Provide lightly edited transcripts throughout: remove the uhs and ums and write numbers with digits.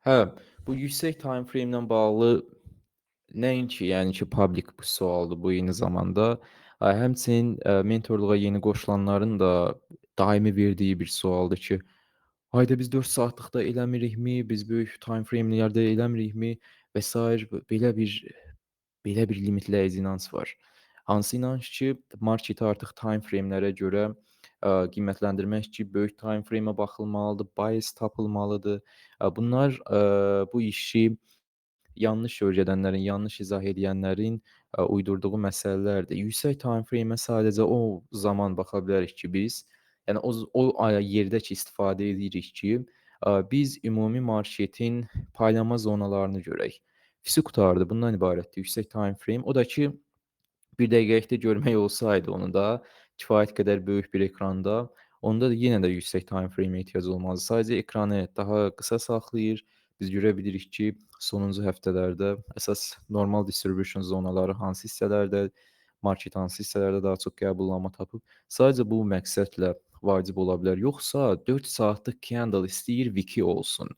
Hə, bu yüksək time frame ilə bağlı nəinki, yəni ki, public bu sualdır bu eyni zamanda, həmçinin, mentorluğa yeni qoşulanların da daimi verdiyi bir sualdır ki, "Ayda biz 4 saatlıqda eləmirikmi? Biz böyük time frame-lərdə eləmirikmi?" və sair belə bir limitləyici inanc var. Hansı inanc ki, marketi artıq time frame-lərə görə, qiymətləndirmək ki, böyük time frame-ə baxılmalıdır, bias tapılmalıdır. Bunlar, bu işi yanlış öyrədənlərin, yanlış izah edənlərin, uydurduğu məsələlərdir. Yüksək time frame-ə sadəcə o zaman baxa bilərik ki, biz, yəni yerdə ki, istifadə edirik ki, biz ümumi marketin paylama zonalarını görək. Fisi qutardı, bundan ibarətdir yüksək time frame. O da ki, 1 dəqiqəlikdə görmək olsaydı onu da kifayət qədər böyük bir ekranda, onda da yenə də yüksək time frame-ə ehtiyac olmazdı. Sadəcə ekranı daha qısa saxlayır. Biz görə bilirik ki, sonuncu həftələrdə əsas normal distribution zonaları hansı hissələrdə, market hansı hissələrdə daha çox qəbullanma tapıb. Sadəcə bu məqsədlə vacib ola bilər. Yoxsa 4 saatlıq candle istəyir wiki olsun,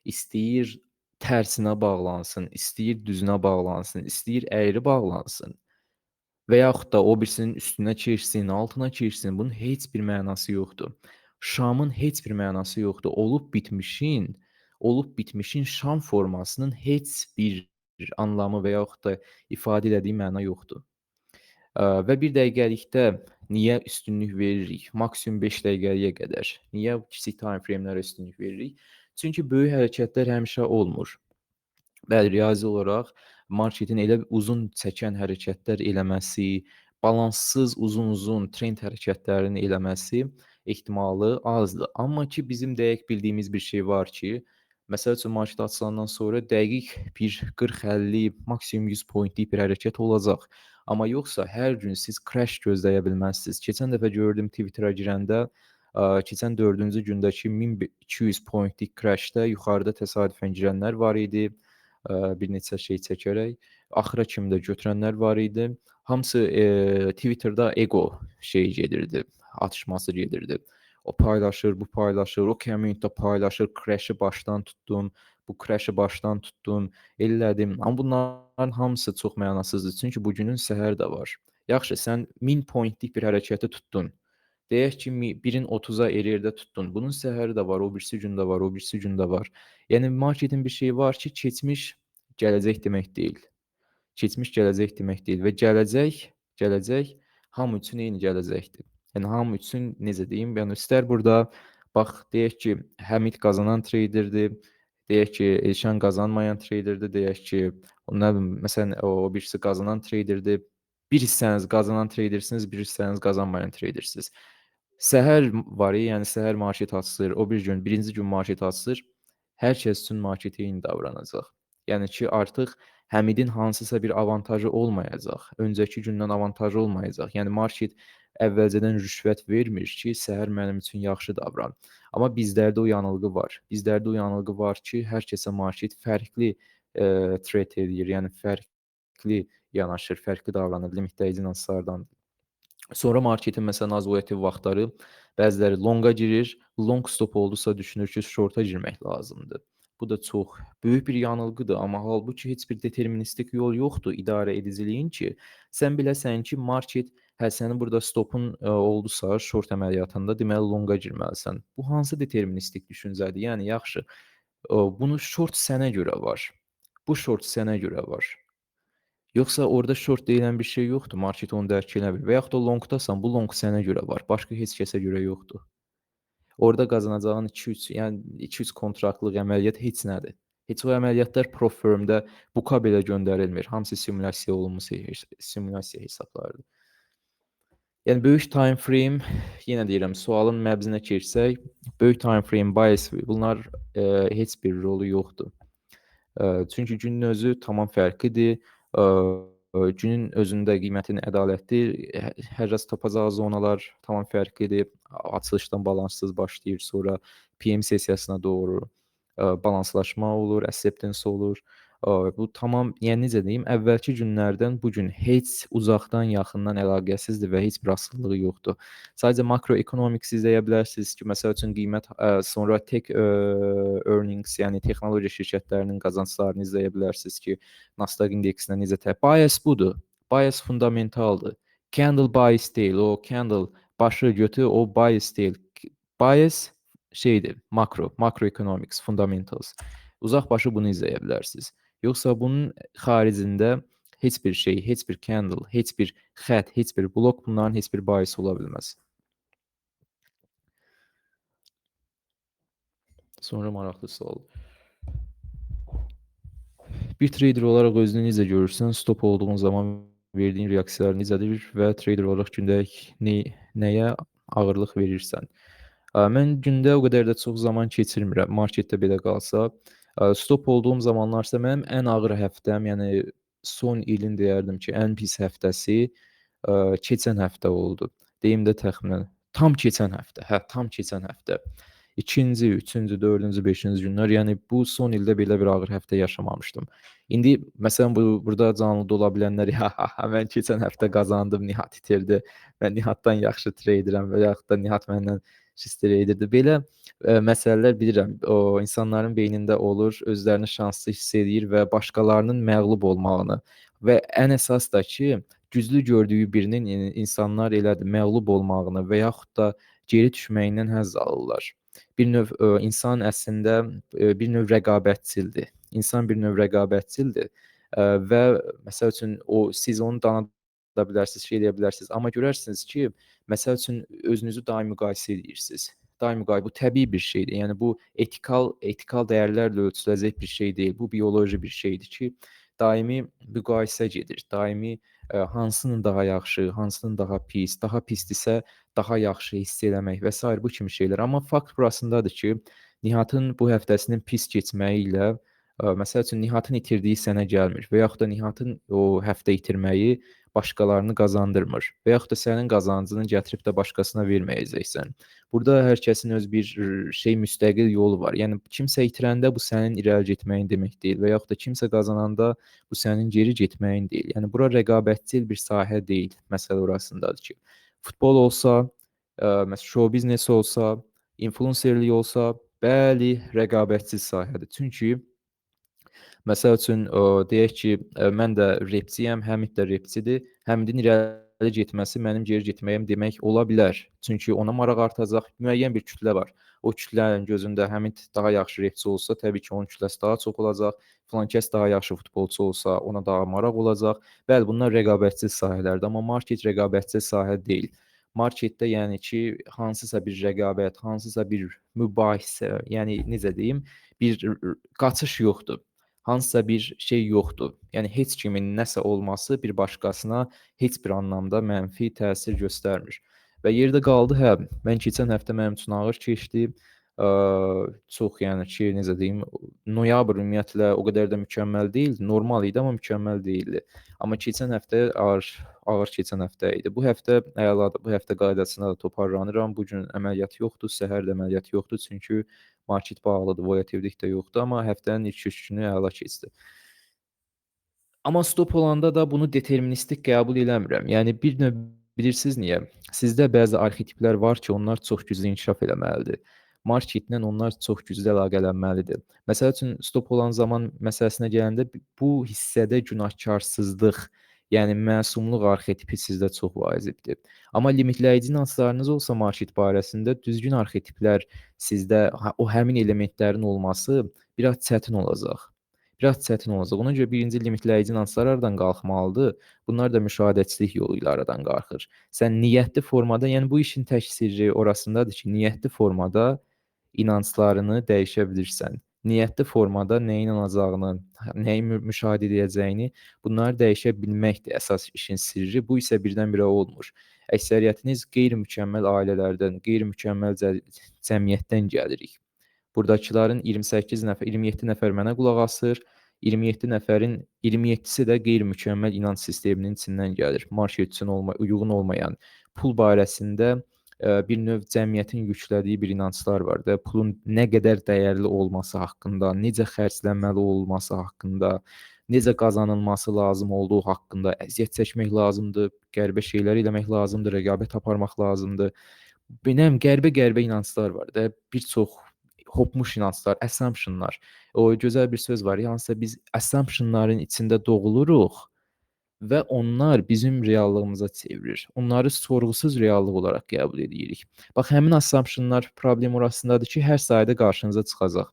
istəyir tərsinə bağlansın, istəyir düzünə bağlansın, istəyir əyri bağlansın. Və yaxud da o birisinin üstünə keçsin, altına keçsin, bunun heç bir mənası yoxdur. Şamın heç bir mənası yoxdur. Olub bitmişin şam formasının heç bir anlamı və yaxud da ifadə elədiyi məna yoxdur. Və 1 dəqiqəlikdə niyə üstünlük veririk? Maksimum 5 dəqiqəliyə qədər. Niyə kiçik time frame-lərə üstünlük veririk? Çünki böyük hərəkətlər həmişə olmur. Bəli, riyazi olaraq marketin elə uzun çəkən hərəkətlər eləməsi, balanssız uzun-uzun trend hərəkətlərinin eləməsi ehtimalı azdır. Amma ki, bizim dəqiq bildiyimiz bir şey var ki, məsəl üçün market açılandan sonra dəqiq bir 40-50, maksimum 100 pointlik bir hərəkət olacaq. Amma yoxsa hər gün siz crash gözləyə bilməzsiniz. Keçən dəfə gördüm Twitter-a girəndə, keçən 4-cü gündəki 1200 pointlik crashdə yuxarıda təsadüfən girənlər var idi. Bir neçə şey çəkərək. Axıra kimi də götürənlər var idi. Hamısı Twitterda ego şeyi gedirdi, atışması gedirdi. O paylaşır, bu paylaşır, o community paylaşır, crash-ı başdan tutdum, bu crash-ı başdan tutdum, elədim. Amma bunların hamısı çox mənasızdır. Çünki bu günün səhər də var. Yaxşı, sən 1000 pointlik bir hərəkəti tutdun. Deyək ki, birin 30-a eriyərdə tutdun. Bunun səhəri də var, o birisi gün də var, o birisi gün də var. Yəni marketin bir şeyi var ki, keçmiş gələcək demək deyil. Keçmiş gələcək demək deyil və gələcək hamı üçün eyni gələcəkdir. Yəni hamı üçün necə deyim, yəni istər burada bax deyək ki, Həmid qazanan treyderdir, deyək ki, Elşən qazanmayan treyderdir, deyək ki, nə bilim, məsələn o birisi qazanan treyderdir. Bir hissəniz qazanan treydersiniz, bir hissəniz qazanmayan treydersiniz. Səhər var, yəni səhər market açılır, o bir gün, birinci gün market açılır, hər kəs üçün market eyni davranacaq. Yəni ki, artıq Həmidin hansısa bir avantajı olmayacaq, öncəki gündən avantajı olmayacaq. Yəni market əvvəlcədən rüşvət vermir ki, səhər mənim üçün yaxşı davran. Amma bizlərdə o yanılğı var. Bizlərdə o yanılğı var ki, hər kəsə market fərqli treat eləyir, yəni fərqli yanaşır, fərqli davranır, limitləyici inanclardan. Sonra marketin məsələn az volatil vaxtları bəziləri lonqa girir, long stop oldusa düşünür ki, shorta girmək lazımdır. Bu da çox böyük bir yanılğıdır, amma halbuki heç bir deterministik yol yoxdur idarə ediciliyin ki, sən biləsən ki, market sənin burada stopun oldusa short əməliyyatında deməli lonqa girməlisən. Bu hansı deterministik düşüncədir? Yəni yaxşı, bunu short sənə görə var. Bu short sənə görə var. Yoxsa orada short deyilən bir şey yoxdur, market onu dərk eləmir və yaxud da longdasan, bu long sənə görə var, başqa heç kəsə görə yoxdur. Orada qazanacağın 2-3, yəni 2-3 kontraktlıq əməliyyat heç nədir. Heç o əməliyyatlar Pro Firm-də buka belə göndərilmir. Hamısı simulyasiya olunmuş simulyasiya hesablarıdır. Yəni böyük time frame, yenə deyirəm, sualın məbzinə keçsək, böyük time frame bias bunlar heç bir rolu yoxdur. Çünki günün özü tamam fərqlidir. Günün özündə qiymətin ədalətli, hər az tapacağı zonalar tamam fərqlidir. Açılışdan balanssız başlayır, sonra PM sessiyasına doğru balanslaşma olur, acceptance olur. Bu tamam, yəni necə deyim, əvvəlki günlərdən bu gün heç uzaqdan, yaxından əlaqəsizdir və heç bir asılılığı yoxdur. Sadəcə makroeconomics izləyə bilərsiniz ki, məsəl üçün qiymət, sonra tech earnings, yəni texnologiya şirkətlərinin qazanclarını izləyə bilərsiniz ki, Nasdaq indeksinə necə bias budur. Bias fundamentaldır. Candle bias deyil, o candle başı götür, o bias deyil. Bias şeydir, macroeconomics, fundamentals. Uzaqbaşı bunu izləyə bilərsiniz. Yoxsa bunun xaricində heç bir şey, heç bir candle, heç bir xətt, heç bir blok, bunların heç bir bias ola bilməz. Sonra maraqlı sual. Bir trader olaraq özünü necə görürsən? Stop olduğun zaman verdiyin reaksiyalar necədir və trader olaraq gündəlik nəyə ağırlıq verirsən? Mən gündə o qədər də çox zaman keçirmirəm. Marketdə belə qalsa, stop olduğum zamanlarsa mənim ən ağır həftəm, yəni son ilin deyərdim ki, ən pis həftəsi keçən həftə oldu. Deyim də təxminən tam keçən həftə. Hə, tam keçən həftə. 2-ci, 3-cü, 4-cü, 5-ci günlər, yəni bu son ildə belə bir ağır həftə yaşamamışdım. İndi məsələn burada canlıda ola bilənlər, ha ha ha, mən keçən həftə qazandım, Nihat itirdi. Mən Nihatdan yaxşı treyderəm və yaxud da Nihat məndən pis treyderdir. Belə məsələlər bilirəm. O insanların beynində olur, özlərini şanslı hiss edir və başqalarının məğlub olmağını və ən əsas da ki, güclü gördüyü birinin insanlar elədir, məğlub olmağını və yaxud da geri düşməyindən həzz alırlar. Bir növ insan əslində bir növ rəqabətçildir. İnsan bir növ rəqabətçildir və məsəl üçün siz onu dana bilərsiniz, şey eləyə bilərsiniz, amma görərsiniz ki, məsəl üçün özünüzü daim müqayisə edirsiniz. Daim bu təbii bir şeydir. Yəni bu etikal dəyərlərlə ölçüləcək bir şey deyil. Bu bioloji bir şeydir ki, daimi müqayisə gedir. Daimi hansının daha yaxşı, hansının daha pis, daha pisdirsə daha yaxşı hiss eləmək və s. bu kimi şeylər. Amma fakt burasındadır ki, Nihatın bu həftəsinin pis keçməyi ilə məsəl üçün Nihatın itirdiyi sənə gəlmir və yaxud da Nihatın o həftə itirməyi başqalarını qazandırmır və yaxud da sənin qazancını gətirib də başqasına verməyəcəksən. Burada hər kəsin öz bir müstəqil yolu var. Yəni kimsə itirəndə bu sənin irəli getməyin demək deyil və yaxud da kimsə qazananda bu sənin geri getməyin deyil. Yəni bura rəqabətçil bir sahə deyil. Məsələ orasındadır ki, futbol olsa, məsələn, show biznes olsa, influencerlik olsa, bəli, rəqabətçil sahədir. Çünki məsəl üçün, deyək ki, mən də rapçiyəm, Həmid də rapçidir. Həmidin irəli getməsi mənim geri getməyim demək ola bilər. Çünki ona maraq artacaq, müəyyən bir kütlə var. O kütlənin gözündə Həmid daha yaxşı rapçi olsa, təbii ki, onun kütləsi daha çox olacaq. Filankəs daha yaxşı futbolçu olsa, ona daha maraq olacaq. Bəli, bunlar rəqabətçil sahələrdir, amma market rəqabətçil sahə deyil. Marketdə yəni ki, hansısa bir rəqabət, hansısa bir mübahisə, yəni necə deyim, bir qaçış yoxdur. Hansısa bir şey yoxdur. Yəni heç kimin nəsə olması bir başqasına heç bir anlamda mənfi təsir göstərmir. Və yerdə qaldı, hə, mən keçən həftə mənim üçün ağır keçdi. Çox yəni ki, necə deyim, noyabr ümumiyyətlə o qədər də mükəmməl deyildi. Normal idi, amma mükəmməl deyildi. Amma keçən həftə ağır keçən həftə idi. Bu həftə əladır. Bu həftə qaydasında da toparlanıram. Bu gün əməliyyat yoxdur, səhər də əməliyyat yoxdur, çünki market bağlıdır, volatillik də yoxdur, amma həftənin ilk 3 günü əla keçdi. Amma stop olanda da bunu deterministik qəbul eləmirəm. Yəni bir növ bilirsiniz niyə? Sizdə bəzi arxetiplər var ki, onlar çox güclü inkişaf eləməlidir. Marketlə onlar çox güclü əlaqələnməlidir. Məsəl üçün stop olan zaman məsələsinə gələndə bu hissədə günahkarsızlıq, yəni məsumluq arxetipi sizdə çox vacibdir. Amma limitləyici inanclarınız olsa market barəsində düzgün arxetiplər sizdə o həmin elementlərin olması biraz çətin olacaq. Biraz çətin olacaq. Ona görə birinci limitləyici inanclar aradan qalxmalıdır. Bunlar da müşahidəçilik yolu ilə aradan qalxır. Sən niyyətli formada, yəni bu işin tək sirri orasındadır ki, niyyətli formada inanclarını dəyişə bilirsən. Niyyətli formada nəyə inanacağını, nəyi müşahidə edəcəyini, bunları dəyişə bilməkdir əsas işin sirri. Bu isə birdən-birə olmur. Əksəriyyətiniz qeyri-mükəmməl ailələrdən, qeyri-mükəmməl cəmiyyətdən gəlirik. Buradakıların 28 nəfər, 27 nəfər mənə qulaq asır. 27 nəfərin 27-si də qeyri-mükəmməl inanc sisteminin içindən gəlir. Market üçün uyğun olmayan, pul barəsində bir növ cəmiyyətin yüklədiyi bir inanclar var da, pulun nə qədər dəyərli olması haqqında, necə xərclənməli olması haqqında, necə qazanılması lazım olduğu haqqında, əziyyət çəkmək lazımdır, qəribə şeylər eləmək lazımdır, rəqabət aparmaq lazımdır. Bilirəm, qəribə-qəribə inanclar var da, bir çox hopmuş inanclar, assumptionlar. O gözəl bir söz var ya, hansısa biz assumptionların içində doğuluruq və onlar bizim reallığımıza çevrilir. Onları sorğusuz reallıq olaraq qəbul edirik. Bax, həmin assumptionlar problem orasındadır ki, hər sayədə qarşınıza çıxacaq.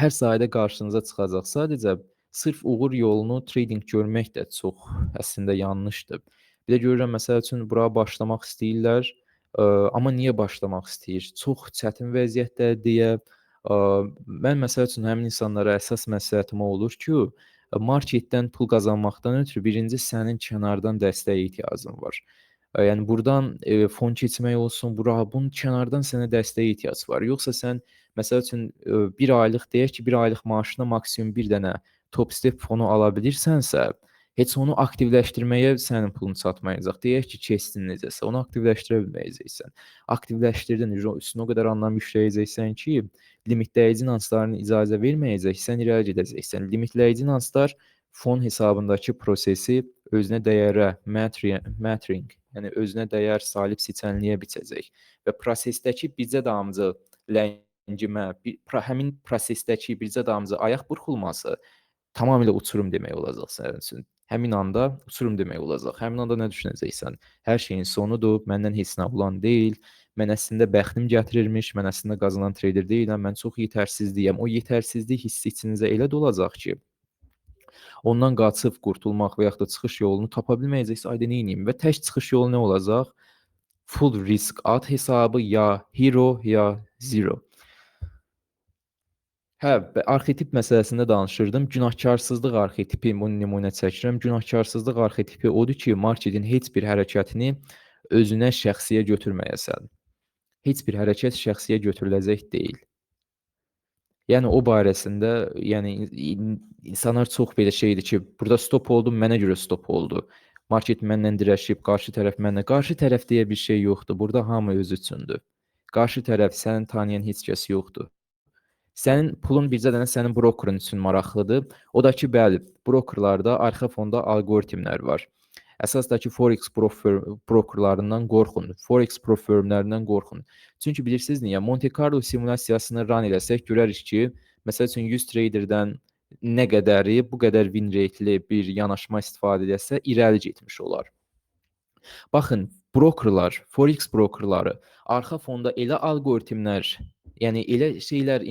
Hər sahədə qarşınıza çıxacaq. Sadəcə sırf uğur yolunu trading görmək də çox əslində yanlışdır. Bir də görürəm məsəl üçün bura başlamaq istəyirlər, amma niyə başlamaq istəyir? Çox çətin vəziyyətdədir deyə. Mən məsəl üçün həmin insanlara əsas məsləhətim o olur ki, marketdən pul qazanmaqdan ötürü birinci sənin kənardan dəstəyə ehtiyacın var. Yəni burdan fon keçmək olsun, bunun kənardan sənə dəstəyə ehtiyac var. Yoxsa sən məsəl üçün 1 aylıq deyək ki, 1 aylıq maaşına maksimum 1 dənə top step fonu ala bilirsənsə, heç onu aktivləşdirməyə sənin pulun çatmayacaq. Deyək ki, keçdin necəsə, onu aktivləşdirə bilməyəcəksən. Aktivləşdirdin, üstünə o qədər anlam yükləyəcəksən ki, limitləyici inanclarına icazə verməyəcəksən, irəli gedəcəksən. Limitləyici inanclar fon hesabındakı prosesi özünə dəyərə mattering, yəni özünə dəyər salib seçənliyə biçəcək və prosesdəki bircə damcı ləngimə, həmin prosesdəki bircə damcı ayaq burxulması tamamilə uçurum demək olacaq sənin üçün. Həmin anda uçurum demək olacaq. Həmin anda nə düşünəcəksən? Hər şeyin sonudur, məndən heç nə olan deyil. Mən əslində bəxtim gətirirmiş, mən əslində qazanan trader deyiləm, mən çox yetərsizliyəm. O yetərsizlik hissi içinizə elə dolacaq ki, ondan qaçıb qurtulmaq və yaxud da çıxış yolunu tapa bilməyəcəksə, ayda neyniyim? Və tək çıxış yolu nə olacaq? Full risk at hesabı, ya hero, ya zero. Hə, arxetip məsələsində danışırdım. Günahkarsızlıq arxetipi, bunu nümunə çəkirəm. Günahkarsızlıq arxetipi odur ki, marketin heç bir hərəkətini özünə şəxsiyə götürməyəsən. Heç bir hərəkət şəxsiyə götürüləcək deyil. Yəni o barəsində, yəni insanlar çox belə şeydir ki, burada stop oldu, mənə görə stop oldu. Market məndən dirəşib, qarşı tərəf məndən. Qarşı tərəf deyə bir şey yoxdur. Burada hamı öz üçündür. Qarşı tərəf səni tanıyan heç kəs yoxdur. Sənin pulun bircə dənə sənin brokerin üçün maraqlıdır. O da ki, bəli, brokerlarda arxa fonda alqoritmlər var. Əsasdakı forex brokerlarından qorxun. Forex firmlərindən qorxun. Çünki bilirsiniz niyə? Monte Carlo simulyasiyasını run eləsək görərik ki, məsəl üçün 100 traderdən nə qədəri bu qədər win rate-li bir yanaşma istifadə edəsə irəli getmiş olar. Baxın, brokerlar, forex brokerları arxa fonda elə alqoritmlər, yəni elə şeylər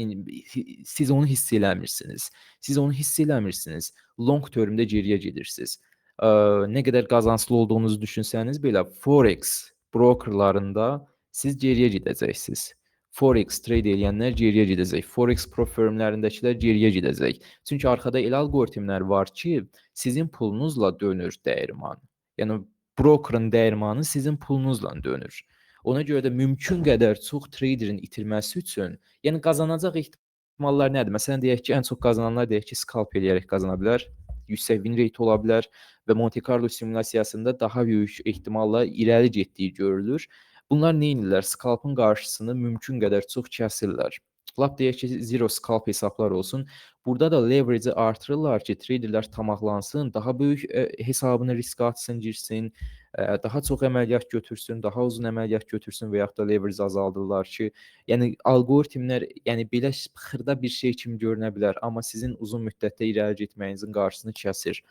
siz onu hiss eləmirsiniz. Siz onu hiss eləmirsiniz. Long termdə geriyə gedirsiniz. Nə qədər qazanclı olduğunuzu düşünsəniz belə forex brokerlarında siz geriyə gedəcəksiniz. Forex trade edənlər geriyə gedəcək. Forex firmlərindəkilər geriyə gedəcək. Çünki arxada elə alqoritmlər var ki, sizin pulunuzla dönür dəyirman. Yəni brokerin dəyirmanı sizin pulunuzla dönür. Ona görə də mümkün qədər çox traderin itirməsi üçün, yəni qazanacaq ehtimallar nədir? Məsələn, deyək ki, ən çox qazananlar deyək ki, scalp eləyərək qazana bilər. Yüksək win rate ola bilər və Monte Carlo simulyasiyasında daha böyük ehtimalla irəli getdiyi görülür. Bunlar nə edirlər? Scalpın qarşısını mümkün qədər çox kəsirlər. Lap deyək ki, zero scalp hesablar olsun. Burada da leverage-i artırırlar ki, traderlər tamaqlansın, daha böyük hesabını riskə atsın, girsin, daha çox əməliyyat götürsün, daha uzun əməliyyat götürsün və yaxud da leverage azaldırlar ki, yəni alqoritmlər, yəni belə xırda bir şey kimi görünə bilər, amma sizin uzun müddətdə irəli getməyinizin qarşısını kəsir.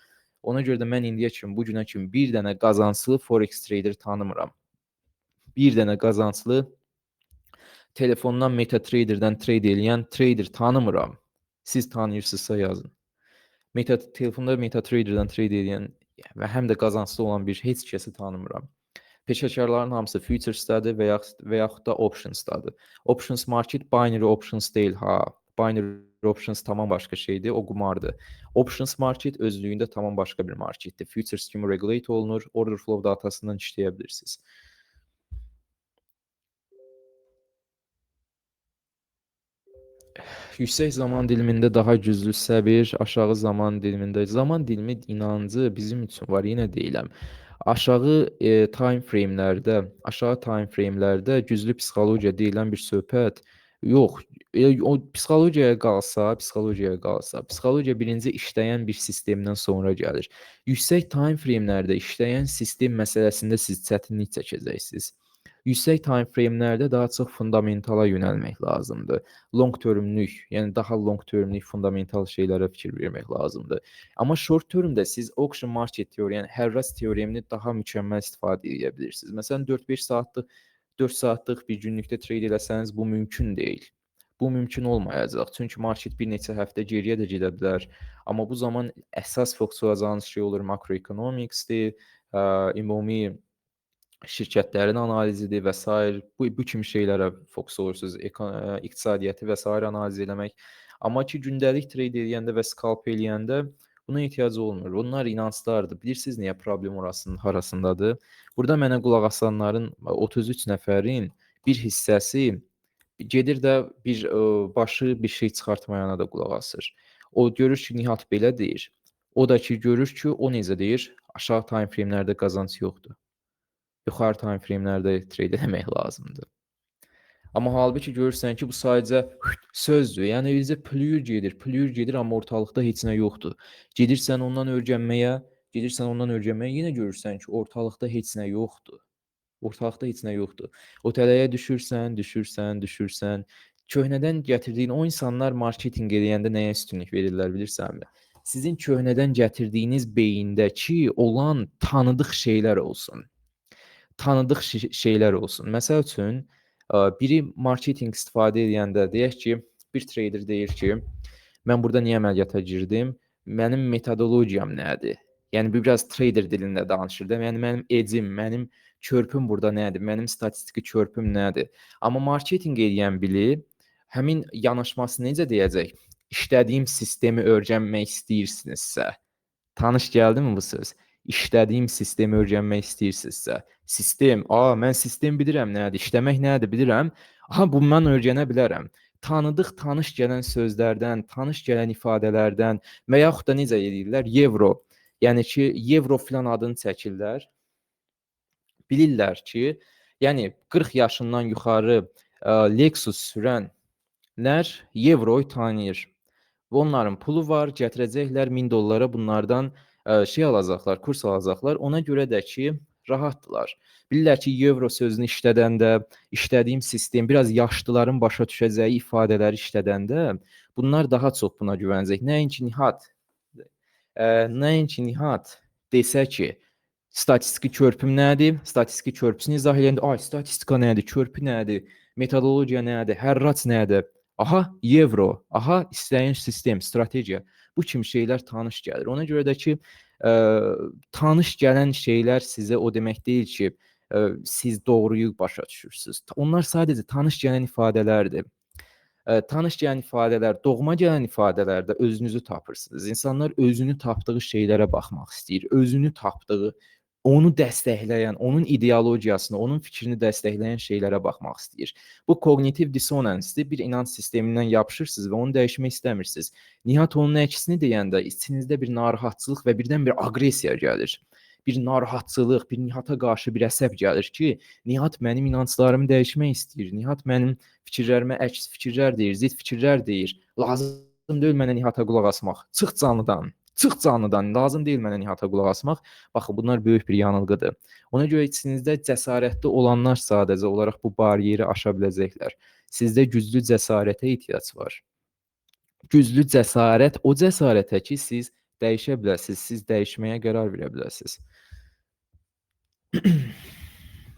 Ona görə də mən indiyə kimi, bu günə kimi bir dənə qazanclı forex trader tanımıram. Bir dənə qazanclı telefondan MetaTrader'dən trade eləyən trader tanımıram. Siz tanıyırsınızsa yazın. Telefonda MetaTrader'dən trade eləyən və həm də qazanclı olan bir heç kəsi tanımıram. Peşəkarların hamısı futures'dadır və yaxud da options'dadır. Options market binary options deyil ha. Binary options tamam başqa şeydir, o qumardır. Options market özlüyündə tamam başqa bir marketdir. Futures kimi regulate olunur, order flow datasından işləyə bilirsiniz. Yüksək zaman dilimində daha güclü səbir, aşağı zaman dilimində. Zaman dilimi inancı bizim üçün var, yenə deyiləm. aşağı time frame'lərdə güclü psixologiya deyilən bir söhbət yox. O psixologiya birinci işləyən bir sistemdən sonra gəlir. Yüksək time frame'lərdə işləyən sistem məsələsində siz çətinlik çəkəcəksiniz. Yüksək time frame'lərdə daha çox fundamentala yönəlmək lazımdır. Long termlük, yəni daha long termlük fundamental şeylərə fikir vermək lazımdır. Amma short termdə siz auction market teoriyası, yəni hərras teoremini daha mükəmməl istifadə edə bilirsiniz. Məsələn 4 saatlıq bir günlükdə trade eləsəniz bu mümkün deyil. Bu mümkün olmayacaq. Çünki market bir neçə həftə geriyə də gedə bilər. Amma bu zaman əsas fokuslanacağınız şey olur makroekonomiksdir, ümumi şirkətlərin analizidir və s. bu kimi şeylərə fokus olursunuz, iqtisadiyyatı və s. analiz eləmək. Amma ki gündəlik trade eləyəndə və scalp eləyəndə buna ehtiyac olmur. Bunlar inanclardır. Bilirsiniz niyə problem orasının harasındadır? Burada mənə qulaq asanların 33 nəfərin bir hissəsi gedir də başı bir şey çıxartmayana da qulaq asır. O görür ki, Nihat belə deyir. O da ki, görür ki, o necə deyir? Aşağı time frame'lərdə qazanc yoxdur. Yuxarı time frame'lərdə trade eləmək lazımdır. Amma halbuki görürsən ki, bu sadəcə sözdür. Yəni bizə plür gedir, amma ortalıqda heç nə yoxdur. Gedirsən ondan öyrənməyə, yenə görürsən ki, ortalıqda heç nə yoxdur. O tələyə düşürsən. Köhnədən gətirdiyin o insanlar marketinq eləyəndə nəyə üstünlük verirlər bilirsənmi? Sizin köhnədən gətirdiyiniz beyindəki olan tanıdıq şeylər olsun. Məsəl üçün, biri marketinq istifadə edəndə deyək ki, bir trader deyir ki, mən burada niyə əməliyyata girdim? Mənim metodologiyam nədir? Yəni biraz trader dilində danışır da. Yəni mənim edgim, mənim körpüm burada nədir? Mənim statistiki körpüm nədir? Amma marketinq edən biri həmin yanaşması necə deyəcək? İşlədiyim sistemi öyrənmək istəyirsinizsə, tanış gəldimi bu söz? İşlədiyim sistemi öyrənmək istəyirsinizsə, mən sistem bilirəm nədir, işləmək nədir bilirəm. Bundan öyrənə bilərəm. Tanış gələn sözlərdən, tanış gələn ifadələrdən və yaxud da necə edirlər? Evro. Yəni ki, evro filan adını çəkirlər. Bilirlər ki, yəni 40 yaşından yuxarı Lexus sürənlər evroyu tanıyır. Və onların pulu var, gətirəcəklər $1000 bunlardan kurs alacaqlar. Ona görə də ki, rahatdılar. Bilirlər ki, evro sözünü işlədəndə, işlədiyim sistem biraz yaşlıların başa düşəcəyi ifadələri işlədəndə bunlar daha çox buna güvənəcək. Nəinki Nihat desə ki, statistiki körpüm nədir? Statistiki körpüsünü izah edəndə, statistika nədir, körpü nədir, metodologiya nədir, hərrac nədir? Evro, istəyin sistem, strategiya. Bu kimi şeylər tanış gəlir. Ona görə də ki, tanış gələn şeylər sizə o demək deyil ki, siz doğruyu başa düşürsünüz. Onlar sadəcə tanış gələn ifadələrdir. Tanış gələn ifadələr, doğma gələn ifadələrdə özünüzü tapırsınız. İnsanlar özünü tapdığı şeylərə baxmaq istəyir. Özünü tapdığı, onu dəstəkləyən, onun ideologiyasını, onun fikrini dəstəkləyən şeylərə baxmaq istəyir. Bu kognitiv dissonansdır. Bir inanc sistemindən yapışırsınız və onu dəyişmək istəmirsiniz. Nihat onun əksini deyəndə içinizdə bir narahatçılıq və birdən bir aqressiya gəlir. Bir narahatçılıq, bir Nihata qarşı bir əsəb gəlir ki, Nihat mənim inanclarımı dəyişmək istəyir. Nihat mənim fikirlərimə əks fikirlər deyir, zidd fikirlər deyir. Lazım deyil mənə Nihata qulaq asmaq. Çıx canlıdan. Lazım deyil mənə Nihata qulaq asmaq. Baxın, bunlar böyük bir yanılğıdır. Ona görə içinizdə cəsarətli olanlar sadəcə olaraq bu bariyeri aşa biləcəklər. Sizdə güclü cəsarətə ehtiyac var. Güclü cəsarət, o cəsarətə ki, siz dəyişə biləsiniz, siz dəyişməyə qərar verə biləsiniz.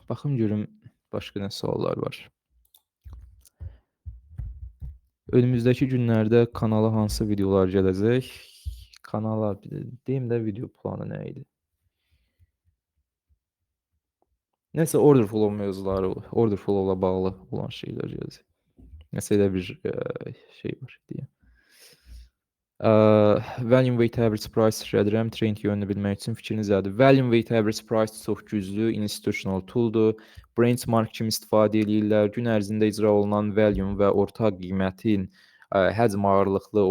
Baxım görüm, başqa nə suallar var. Önümüzdəki günlərdə kanala hansı videolar gələcək? Kanala deyim də video planı nə idi? Nəsə order flow mövzuları, order flow-la bağlı olan şeylər gələcək. Nəsə elə bir şey var deyə. Volume weight average price şədirəm, trend yönünü bilmək üçün fikriniz nədir? Volume weight average price çox güclü institutional tooldur. Benchmark kimi istifadə edirlər. Gün ərzində icra olunan volume və orta qiymətin həcm ağırlıqlı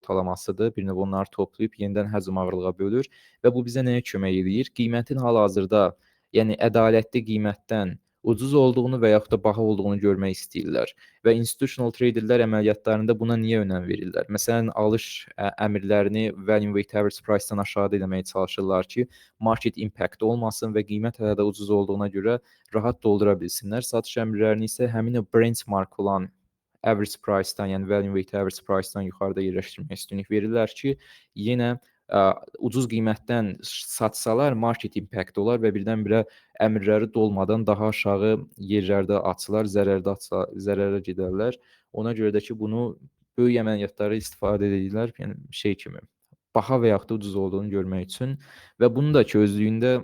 ortalamasıdır. Bir növ onları toplayıb yenidən həcm ağırlığa bölür və bu bizə nəyə kömək edir? Qiymətin hal-hazırda, yəni ədalətli qiymətdən ucuz olduğunu və yaxud da baha olduğunu görmək istəyirlər və institutional traderlər əməliyyatlarında buna niyə önəm verirlər? Məsələn, alış əmrlərini value weighted average price-dan aşağıda eləməyə çalışırlar ki, market impact olmasın və qiymət hələ də ucuz olduğuna görə rahat doldura bilsinlər. Satış əmrlərini isə həmin o benchmark olan average price-dan, yəni value weighted average price-dan yuxarıda yerləşdirməyə üstünlük verirlər ki, yenə ucuz qiymətdən satsalar market impact olar və birdən-birə əmrləri dolmadan daha aşağı yerlərdə açılar, zərərə gedərlər. Ona görə də ki, bunu böyük əməliyyatlarda istifadə edirlər, yəni şey kimi, baha və yaxud da ucuz olduğunu görmək üçün və bunu da ki, özlüyündə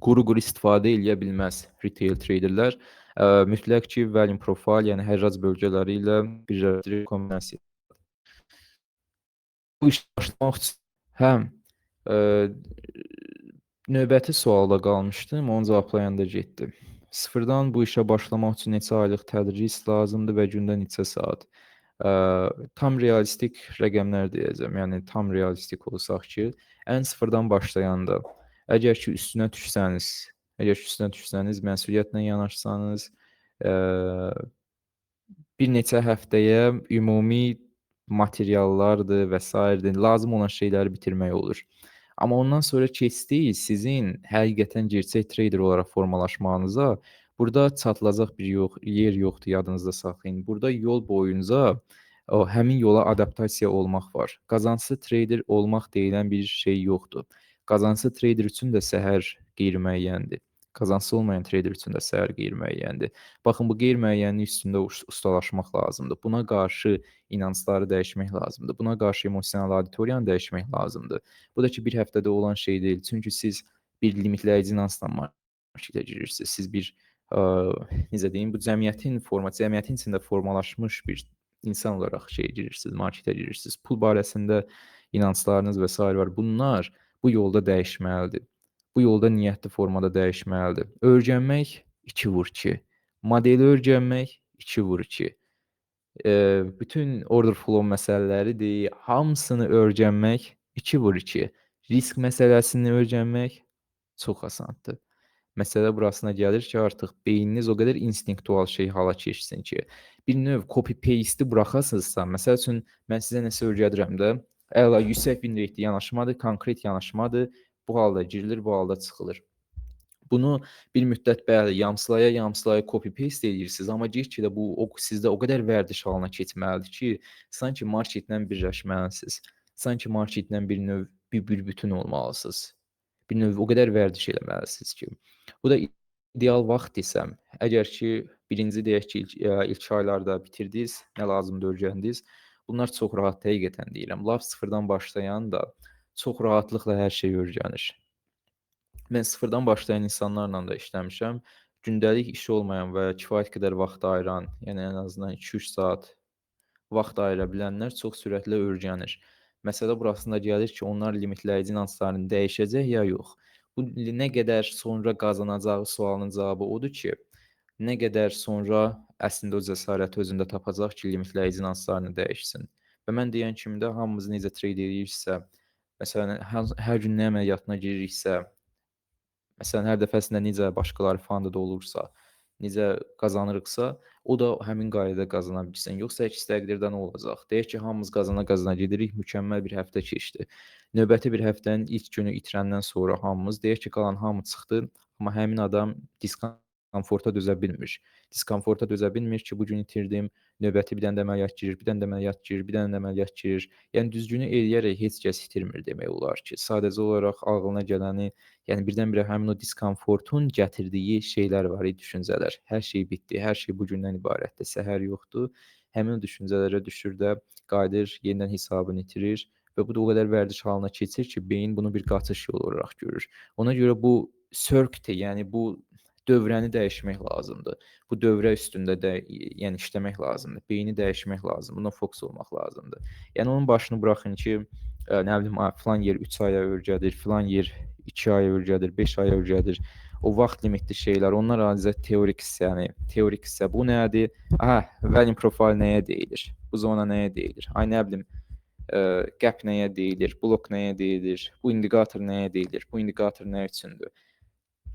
quru-quru istifadə eləyə bilməz retail traderlər. Mütləq ki, volume profile, yəni hərrac bölgələri ilə bir kombinasiya. Bu işə başlamaq üçün həm növbəti sualda qalmışdım, onu cavablayanda getdi. Sıfırdan bu işə başlamaq üçün neçə aylıq tədris lazımdır və gündə neçə saat? Tam realistik rəqəmlər deyəcəm. Yəni tam realistik olsaq ki, ən sıfırdan başlayanda əgər ki üstünə düşsəniz, məsuliyyətlə yanaşsanız, bir neçə həftəyə ümumi materiallardır və sairədir, lazım olan şeyləri bitirmək olur. Amma ondan sonra keçdik sizin həqiqətən gerçək trader olaraq formalaşmağınıza, burada çatılacaq bir yer yoxdur, yadınızda saxlayın. Burada yol boyunca həmin yola adaptasiya olmaq var. Qazanclı trader olmaq deyilən bir şey yoxdur. Qazanclı trader üçün də səhər qeyri-müəyyəndir. Qazanclı olmayan trader üçün də səhər qeyri-müəyyəndir. Baxın, bu qeyri-müəyyənlik üstündə ustalaşmaq lazımdır. Buna qarşı inancları dəyişmək lazımdır. Buna qarşı emosional auditoriyanı dəyişmək lazımdır. Bu da ki, bir həftədə olan şey deyil. Çünki siz bir limitləyici inancla marketə girirsiniz. Siz bir, necə deyim, bu cəmiyyətin içində formalaşmış bir insan olaraq girirsiniz, marketə girirsiniz. Pul barəsində inanclarınız və s. var. Bunlar bu yolda dəyişməlidir. Bu yolda niyyətli formada dəyişməlidir. Öyrənmək 2 vur 2. Modeli öyrənmək 2 vur 2. Bütün order flow məsələləridir, hamısını öyrənmək 2 vur 2. Risk məsələsini öyrənmək çox asandır. Məsələ burasına gəlir ki, artıq beyniniz o qədər instinktual hala keçsin ki, bir növ copy-paste buraxasınızsa, məsəl üçün mən sizə nəsə öyrədirəm də, əla yüksək win rate yanaşmadır, konkret yanaşmadır, bu halda girilir, bu halda çıxılır. Bunu bir müddət bəli, yamsılaya copy-paste edirsiniz, amma get-gedə bu sizdə o qədər vərdiş halına keçməlidir ki, sanki marketlə birləşməlisiniz. Sanki marketlə bir növ bir bütün olmalısınız. Bir növ o qədər vərdiş eləməlisiniz ki. Bu da ideal vaxt desəm, əgər ki, birinci deyək ki, ilk aylarda bitirdiniz, nə lazımdır öyrəndiniz, bunlar çox rahat həqiqətən deyirəm. Lap sıfırdan başlayan da çox rahatlıqla hər şeyi öyrənir. Mən sıfırdan başlayan insanlarla da işləmişəm. Gündəlik işi olmayan və kifayət qədər vaxt ayıran, yəni ən azından 2-3 saat vaxt ayıra bilənlər çox sürətlə öyrənir. Məsələ burasında gəlir ki, onlar limitləyici inanclarını dəyişəcək ya yox. Bu nə qədər sonra qazanacağı sualının cavabı odur ki, nə qədər sonra əslində o cəsarəti özündə tapacaq ki, limitləyici inanclarını dəyişsin. Və mən deyən kimi də hamımız necə trade ediriksə, məsələn, hər gün nə əməliyyatına giririksə, məsələn, hər dəfəsində necə başqaları funded olursa, necə qazanırıqsa, o da həmin qaydada qazana bilsin. Yoxsa əks təqdirdə nə olacaq? Deyək ki, hamımız qazana gedirik, mükəmməl bir həftə keçdi. Növbəti bir həftənin ilk günü itirəndən sonra hamımız, deyək ki, qalan hamı çıxdı, amma həmin adam diskomforta dözə bilmir. Diskomforta dözə bilmir ki, bu gün itirdim, növbəti bir dənə də əməliyyat girir, bir dənə də əməliyyat girir, bir dənə də əməliyyat girir. Yəni düzgünü eləyərək heç kəs itirmir demək olar ki, sadəcə olaraq ağlına gələni, yəni birdən-birə həmin o diskomfortun gətirdiyi şeylər var, düşüncələr. Hər şey bitdi, hər şey bu gündən ibarətdir, səhər yoxdur. Həmin o düşüncələrə düşür də qayıdır, yenidən hesabını itirir və bu da o qədər vərdiş halına keçir ki, beyin bunu bir qaçış yolu olaraq görür. Ona görə bu circuit'i, yəni bu dövrəni dəyişmək lazımdır. Bu dövrə üstündə də yəni işləmək lazımdır. Beyni dəyişmək lazımdır. Buna fokus olmaq lazımdır. Yəni onun başını buraxın ki, nə bilim, filan yer 3 aya öyrədir, filan yer 2 aya öyrədir, 5 aya öyrədir. O vaxt limitli şeylər, onlar azə teorik hissə. Bu nədir? Value profile nəyə deyilir? Bu zona nəyə deyilir? Ay nə bilim, Gap nəyə deyilir, blok nəyə deyilir, bu indikator nəyə deyilir, bu indikator nə üçündür?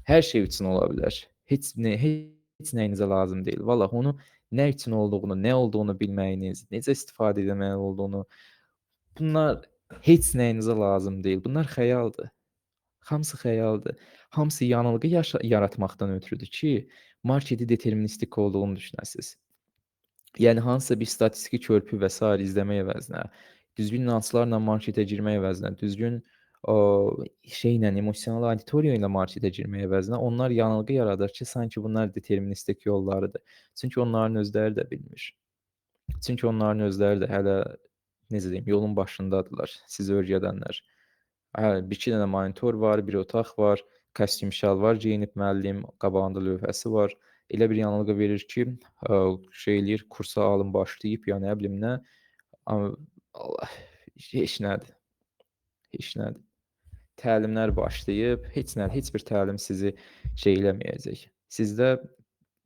Hər şey üçün ola bilər. Heç nəyinizə lazım deyil. Vallah onu nə üçün olduğunu, nə olduğunu bilməyiniz, necə istifadə etməli olduğunu, bunlar heç nəyinizə lazım deyil. Bunlar xəyaldır. Hamısı xəyaldır. Hamısı yanılğı yaratmaqdan ötrüdür ki, marketi deterministik olduğunu düşünəsiz. Yəni hansısa bir statistiki körpü və sair izləmək əvəzinə, düzgün nüanslarla marketə girmək əvəzinə, düzgün şeylə, emosional auditoriya ilə marketə girmək əvəzinə onlar yanılğı yaradır ki, sanki bunlar deterministik yollarıdır. Çünki onların özləri də bilmir. Çünki onların özləri də hələ necə deyim, yolun başındadırlar, sizi öyrədənlər. Bir-iki dənə monitor var, bir otaq var, kostyum şalvar geyinib müəllim, qabağında lövhəsi var. Elə bir yanılğı verir ki, şey eləyir, kursa alım başlayıb ya nə bilim nə. Allah, heç nədir. Heç nədir. Təlimlər başlayıb, heç bir təlim sizi şey eləməyəcək. Sizdə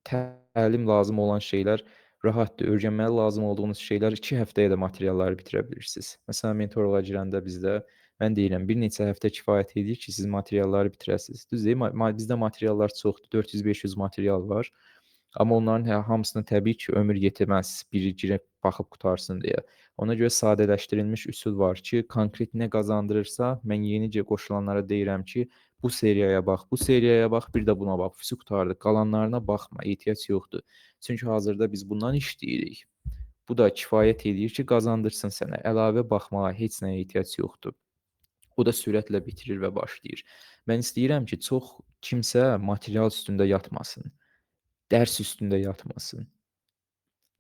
təlim lazım olan şeylər rahatdır. Öyrənməli lazım olduğunuz şeylər 2 həftəyə də materialları bitirə bilirsiniz. Məsələn, mentorluğa girəndə bizdə mən deyirəm, bir neçə həftə kifayət edir ki, siz materialları bitirəsiniz. Düz deyil? Bizdə materiallar çoxdur, 400-500 material var. Amma onların hamısına təbii ki, ömür yetməz, biri girib baxıb qutarsın deyə. Ona görə sadələşdirilmiş üsul var ki, konkret nə qazandırırsa, mən yenicə qoşulanlara deyirəm ki, bu seriyaya bax, bu seriyaya bax, bir də buna bax. Füsi qurtardı. Qalanlarına baxma, ehtiyac yoxdur. Çünki hazırda biz bundan işləyirik. Bu da kifayət edir ki, qazandırsın sənə. Əlavə baxmağa heç nəyə ehtiyac yoxdur. O da sürətlə bitirir və başlayır. Mən istəyirəm ki, çox kimsə material üstündə yatmasın. Dərs üstündə yatmasın.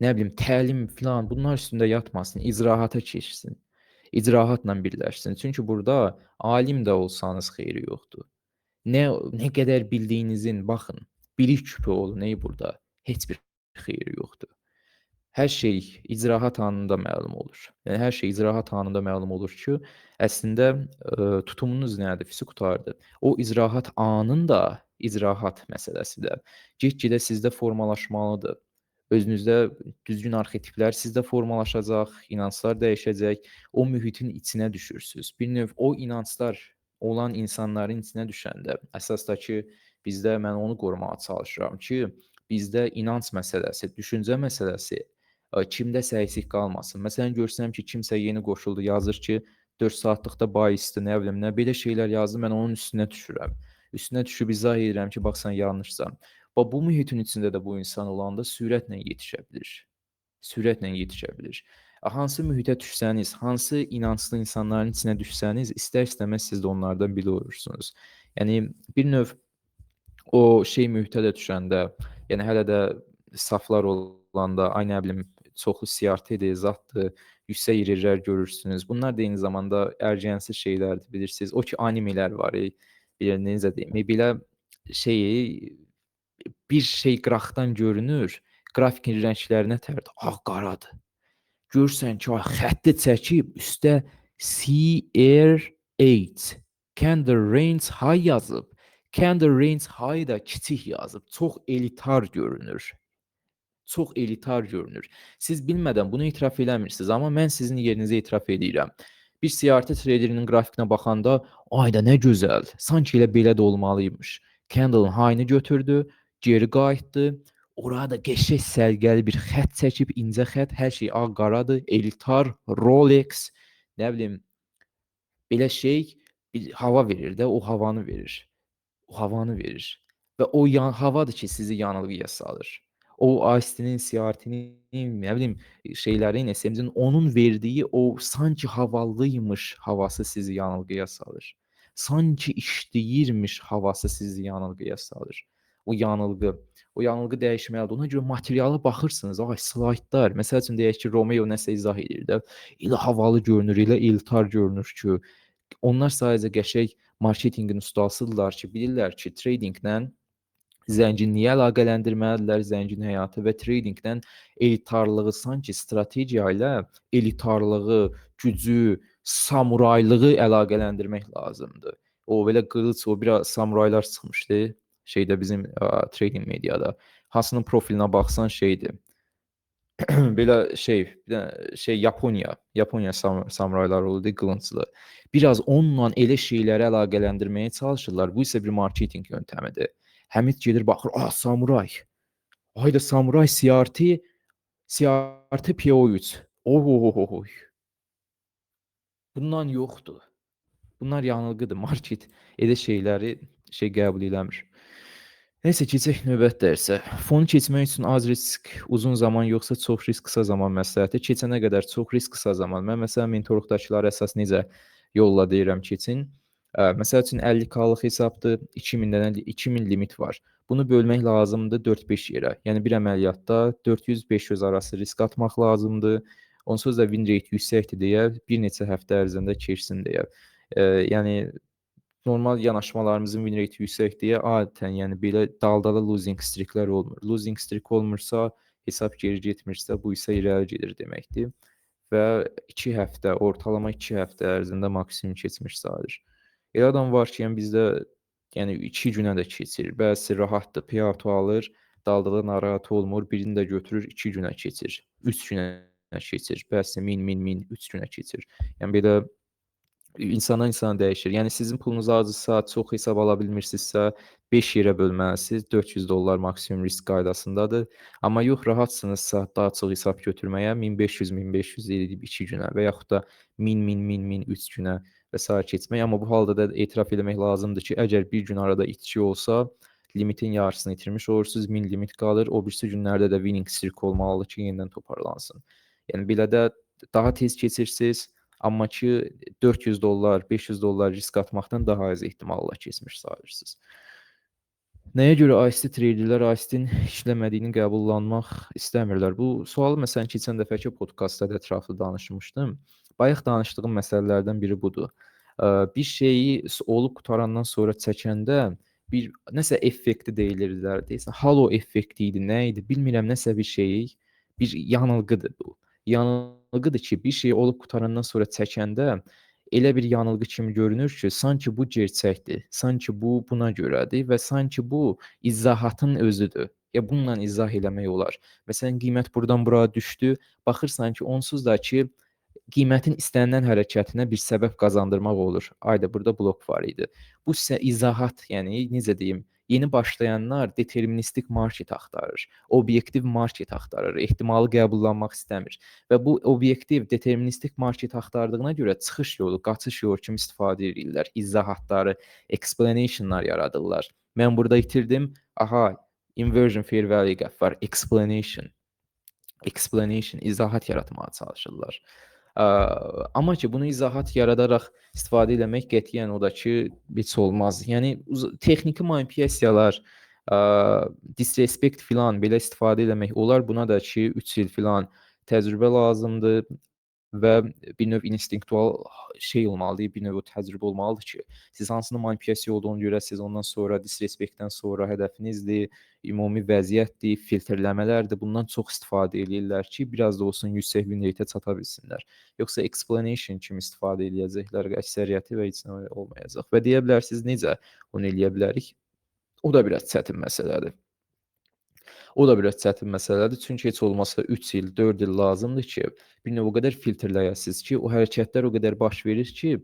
Nə bilim, təlim filan bunlar üstündə yatmasın, icraata keçsin. İcraatla birləşsin. Çünki burada alim də olsanız xeyri yoxdur. Nə qədər bildiyinizin baxın, bilik küpü olun burada. Heç bir xeyri yoxdur. Hər şey icraat anında məlum olur. Yəni hər şey icraat anında məlum olur ki, əslində tutumunuz nədir? Füsi qurtardı. O icraat anında icraat məsələsi də get-gedə sizdə formalaşmalıdır. Özünüzdə düzgün arxetiplər sizdə formalaşacaq, inanclar dəyişəcək, o mühitin içinə düşürsüz. Bir növ o inanclar olan insanların içinə düşəndə, əsasdakı bizdə mən onu qorumağa çalışıram ki, bizdə inanc məsələsi, düşüncə məsələsi kimdəsə əksik qalmasın. Məsələn, görsəm ki, kimsə yeni qoşuldu, yazır ki, 4 saatlıqda baisdir, nə bilim nə, belə şeylər yazır, mən onun üstünə düşürəm. Üstünə düşüb izah edirəm ki, bax sən yanlışsan. Bu mühitin içində də bu insan olanda sürətlə yetişə bilir. Sürətlə yetişə bilir. Hansı mühitə düşsəniz, hansı inanclı insanların içinə düşsəniz, istər-istəməz siz də onlardan biri olursunuz. Yəni bir növ o şey mühitə də düşəndə, yəni hələ də saflar olanda, ay nə bilim, çoxlu siyartidir, zaddır, yüksək irilər görürsünüz. Bunlar da eyni zamanda ərgənsiz şeylərdir, bilirsiniz. O ki, animelər var, bir necə deyim, belə şeyi bir şey qıraqdan görünür, qrafikin rənglərinə tərdir, ağ-qaradır. Görürsən ki, xətti çəkib üstə CR8 Candle Range High yazıb. Candle Range High da kiçik yazıb. Çox elitar görünür. Çox elitar görünür. Siz bilmədən bunu etiraf eləmirsiniz, amma mən sizin yerinizə etiraf edirəm. Bir CRT traderinin qrafikinə baxanda, ay da nə gözəl, sanki elə belə də olmalıymış. Candle-ın high-ını götürdü, geri qayıtdı. Orada qəşəng sərgəli bir xətt çəkib, incə xətt, hər şey ağ-qaradır, elitar, Rolex, nə bilim, belə şey bir hava verir də, o havanı verir. O havanı verir. Və o havadır ki, sizi yanılğıya salır. O Austin-in, CRT-nin, nə bilim, şeylərin, SMC-nin onun verdiyi o sanki havallıymış havası sizi yanılğıya salır. Sanki işləyirmiş havası sizi yanılğıya salır. O yanılğı dəyişməlidir. Ona görə materiala baxırsınız, ay slaydlar, məsəl üçün deyək ki, Romeo nəsə izah edir də, elə havalı görünür, elə eltar görünür ki, onlar sadəcə qəşəng marketinqin ustasıdırlar ki, bilirlər ki, tradinglə zənginliyi əlaqələndirməlidirlər, zəngin həyatı və tradinglə elitarlığı, sanki strategiya ilə elitarlığı, gücü, samuraylığı əlaqələndirmək lazımdır. O belə qılıc, o biraz samuraylar çıxmışdı şeydə bizim trading mediada. Hansının profilinə baxsan şeydir. Belə şey, bir dənə şey Yaponiya samurayları oldu, qılınclı. Biraz onunla elə şeyləri əlaqələndirməyə çalışırlar. Bu isə bir marketinq yöntəmidir. Həmid gedir baxır, samuray. Hayda samuray CRT PO3. Ohohohoy. Bundan yoxdur. Bunlar yanılğıdır. Market elə şeyləri qəbul eləmir. Nəysə keçək növbəti dərsə. Fonu keçmək üçün az risk, uzun zaman yoxsa çox risk, qısa zaman məsləhətdir. Keçənə qədər çox risk, qısa zaman. Mən məsələn mentorluqdakılara əsas necə yolla deyirəm keçin. Məsəl üçün 50K-lıq hesabdır, 2000 limit var. Bunu bölmək lazımdır 4-5 yerə. Yəni bir əməliyyatda 400-500 arası risk atmaq lazımdır. Onsuz da win rate yüksəkdir deyə bir neçə həftə ərzində keçsin deyə. Yəni normal yanaşmalarımızın win rate yüksək deyə adətən, yəni belə daldala losing streaklər olmur. Losing streak olmursa, hesab geri getmirsə, bu isə irəli gedir deməkdir və 2 həftə, ortalama 2 həftə ərzində maksimum keçmiş sayılır. Elə adam var ki, yəni bizdə yəni 2 günə də keçir. Bəzisi rahatdır, payout alır, daldala narahat olmur, birini də götürür 2 günə keçir, 3 günə keçir. Bəzisi 1000 3 günə keçir. Yəni belə insandan insana dəyişir. Yəni sizin pulunuz azsa, çox hesab ala bilmirsinizsə, 5 yerə bölməlisiniz. $400 maksimum risk qaydasındadır. Amma yox, rahatsınızsa daha çox hesab götürməyə 1500 edib 2 günə və yaxud da 1000 3 günə və sair keçmək. Amma bu halda da etiraf eləmək lazımdır ki, əgər bir gün arada itki olsa, limitin yarısını itirmiş olursunuz, 1000 limit qalır. O birisi günlərdə də winning streak olmalıdır ki, yenidən toparlansın. Yəni belə də daha tez keçirsiniz. Amma ki $400, $500 risk atmaqdan daha az ehtimalla keçmiş sayılırsınız. Nəyə görə ICT treyderlər ICT-in işləmədiyini qəbullanmaq istəmirlər? Bu sualı məsələn keçən dəfəki podkastda da ətraflı danışmışdım. Bayaq danışdığım məsələlərdən biri budur. Bir şeyi olub qutarandan sonra çəkəndə bir nəsə effekti deyilirlər, deyirsən, halo effekti idi, nə idi, bilmirəm, nəsə bir şey, bir yanılğıdır bu. Yanılğıdır ki, bir şey olub qutarandan sonra çəkəndə elə bir yanılğı kimi görünür ki, sanki bu gerçəkdir, sanki bu buna görədir və sanki bu izahatın özüdür. Ya bununla izah eləmək olar. Məsələn, qiymət burdan bura düşdü, baxırsan ki, onsuz da ki, qiymətin istənilən hərəkətinə bir səbəb qazandırmaq olur. Ayda burada blok var idi. Bu isə izahat, yəni necə deyim, yeni başlayanlar deterministik market axtarır, obyektiv market axtarır, ehtimalı qəbullanmaq istəmir və bu obyektiv deterministik market axtardığına görə çıxış yolu, qaçış yolu kimi istifadə edirlər. İzahatları, explanationlar yaradırlar. Mən burada itirdim. Aha, inversion fair value gap var. Explanation, izahat yaratmağa çalışırlar. Amma ki bunu izahat yaradaraq istifadə eləmək qətiyyən o da ki, heç olmaz. Yəni texniki manipulasiyalar, disrespect filan belə istifadə eləmək olar. Buna da ki 3 il filan təcrübə lazımdır və bir növ instinktual şey olmalıdır, bir növ təcrübə olmalıdır ki, siz hansını manipulyasiya olduğunu görəsiniz, ondan sonra disrespektdən sonra hədəfinizdir, ümumi vəziyyətdir, filtrləmələrdir. Bundan çox istifadə eləyirlər ki, biraz da olsun yüksək win rate-ə çata bilsinlər. Yoxsa explanation kimi istifadə eləyəcəklər əksəriyyəti və heç nə olmayacaq. Və deyə bilərsiniz, necə onu eləyə bilərik? O da biraz çətin məsələdir. O da biraz çətin məsələdir. Çünki heç olmasa 3 il, 4 il lazımdır ki, bir növ o qədər filtrləyəsiniz ki, o hərəkətlər o qədər baş verir ki,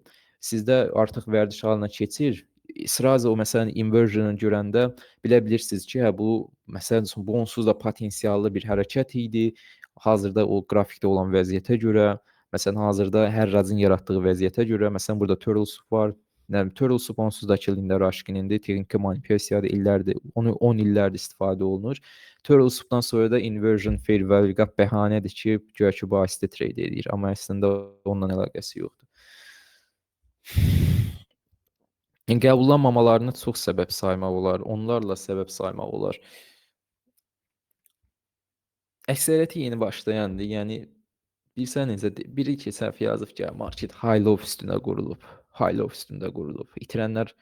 sizdə artıq vərdiş halına keçir. Sıraza o məsələn inversion-ı görəndə bilə bilirsiniz ki, hə bu məsələn üçün bu onsuz da potensiallı bir hərəkət idi. Hazırda o qrafikdə olan vəziyyətə görə, məsələn hazırda hər razın yaratdığı vəziyyətə görə, məsələn burada Turtle Soup var. Yəni Turtle Soup onsuz da ki, Linda Rushkin-indir. Texniki manipulyasiyadır, illərdir, onu 10 illərdir istifadə olunur. Turtle Soup-dan sonra da inversion fair value gap bəhanədir ki, guya ki, bu ICT trade edir, amma əslində onunla əlaqəsi yoxdur. Yəni qəbullanmamalarına çox səbəb saymaq olar, onlarla səbəb saymaq olar. Əksəriyyəti yeni başlayandır. Yəni bilirsən necə biri keçən dəfə yazıb ki, market high low üstünə qurulub, high low üstündə qurulub. İtirənlər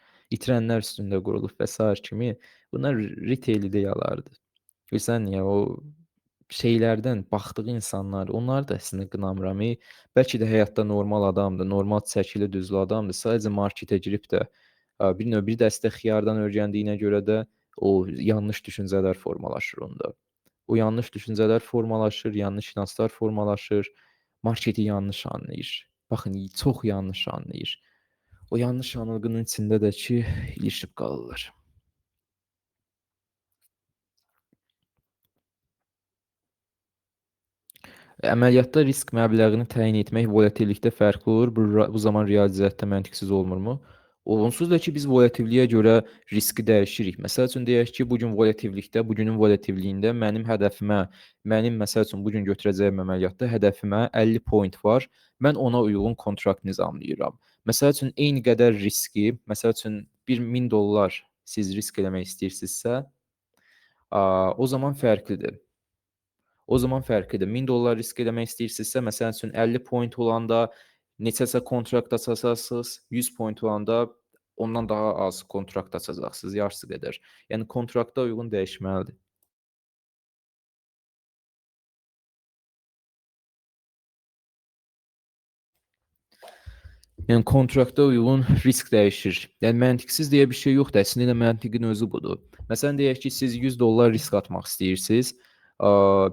üstündə qurulub və sair kimi. Bunlar retail ideyalardır. Bilirsən niyə o şeylərdən baxdığı insanlar, onları da əslində qınamıram. Bəlkə də həyatda normal adamdır, normal çəkili düzlü adamdır. Sadəcə marketə girib də bir dəstə xiyardan öyrəndiyinə görə də o yanlış düşüncələr formalaşır onda. O yanlış düşüncələr formalaşır, yanlış inanclar formalaşır, marketi yanlış anlayır. Baxın, çox yanlış anlayır. O yanlış yanılğının içində də ki, ilişib qalırlar. Əməliyyatda risk məbləğini təyin etmək volatillikdə fərqli olur. Bu zaman riyaziyyatda məntiqsiz olmurmu? Onsuz da ki, biz volatilliyə görə riski dəyişirik. Məsəl üçün deyək ki, bu gün volatillikdə, bugünün volativliyində mənim məsəl üçün bu gün götürəcəyim əməliyyatda hədəfimə 50 point var. Mən ona uyğun kontrakt nizamlayıram. Məsəl üçün eyni qədər riski, məsəl üçün bir $1000 siz risk eləmək istəyirsinizsə, o zaman fərqlidir. O zaman fərqlidir. $1000 risk eləmək istəyirsinizsə, məsəl üçün 50 point olanda neçəsə kontrakt açacaqsınız, 100 point olanda ondan daha az kontrakt açacaqsınız, yarısı qədər. Yəni kontrakta uyğun dəyişməlidir. Yəni kontrakta uyğun risk dəyişir. Yəni məntiqsiz deyə bir şey yoxdur. Əslində elə məntiqin özü budur. Məsələn deyək ki, siz $100 risk atmaq istəyirsiniz.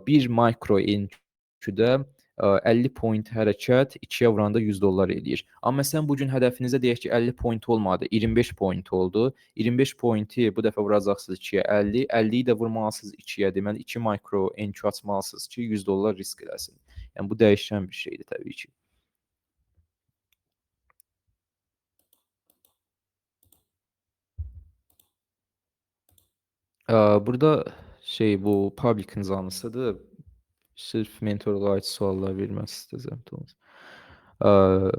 Bir mikro NQ-də 50 point hərəkət 2-yə vuranda $100 eləyir. Amma məsələn bu gün hədəfinizdə deyək ki, 50 point olmadı, 25 point oldu. 25 pointi bu dəfə vuracaqsınız 2-yə 50, 50-yi də vurmalısınız 2-yə. Deməli 2 mikro NQ açmalısınız ki, $100 risk eləsin. Yəni bu dəyişən bir şeydir təbii ki. Burada bu public nizamısıdır. Sırf mentorluğa aid suallar vermək istəyəcəm Thomas. Aaa,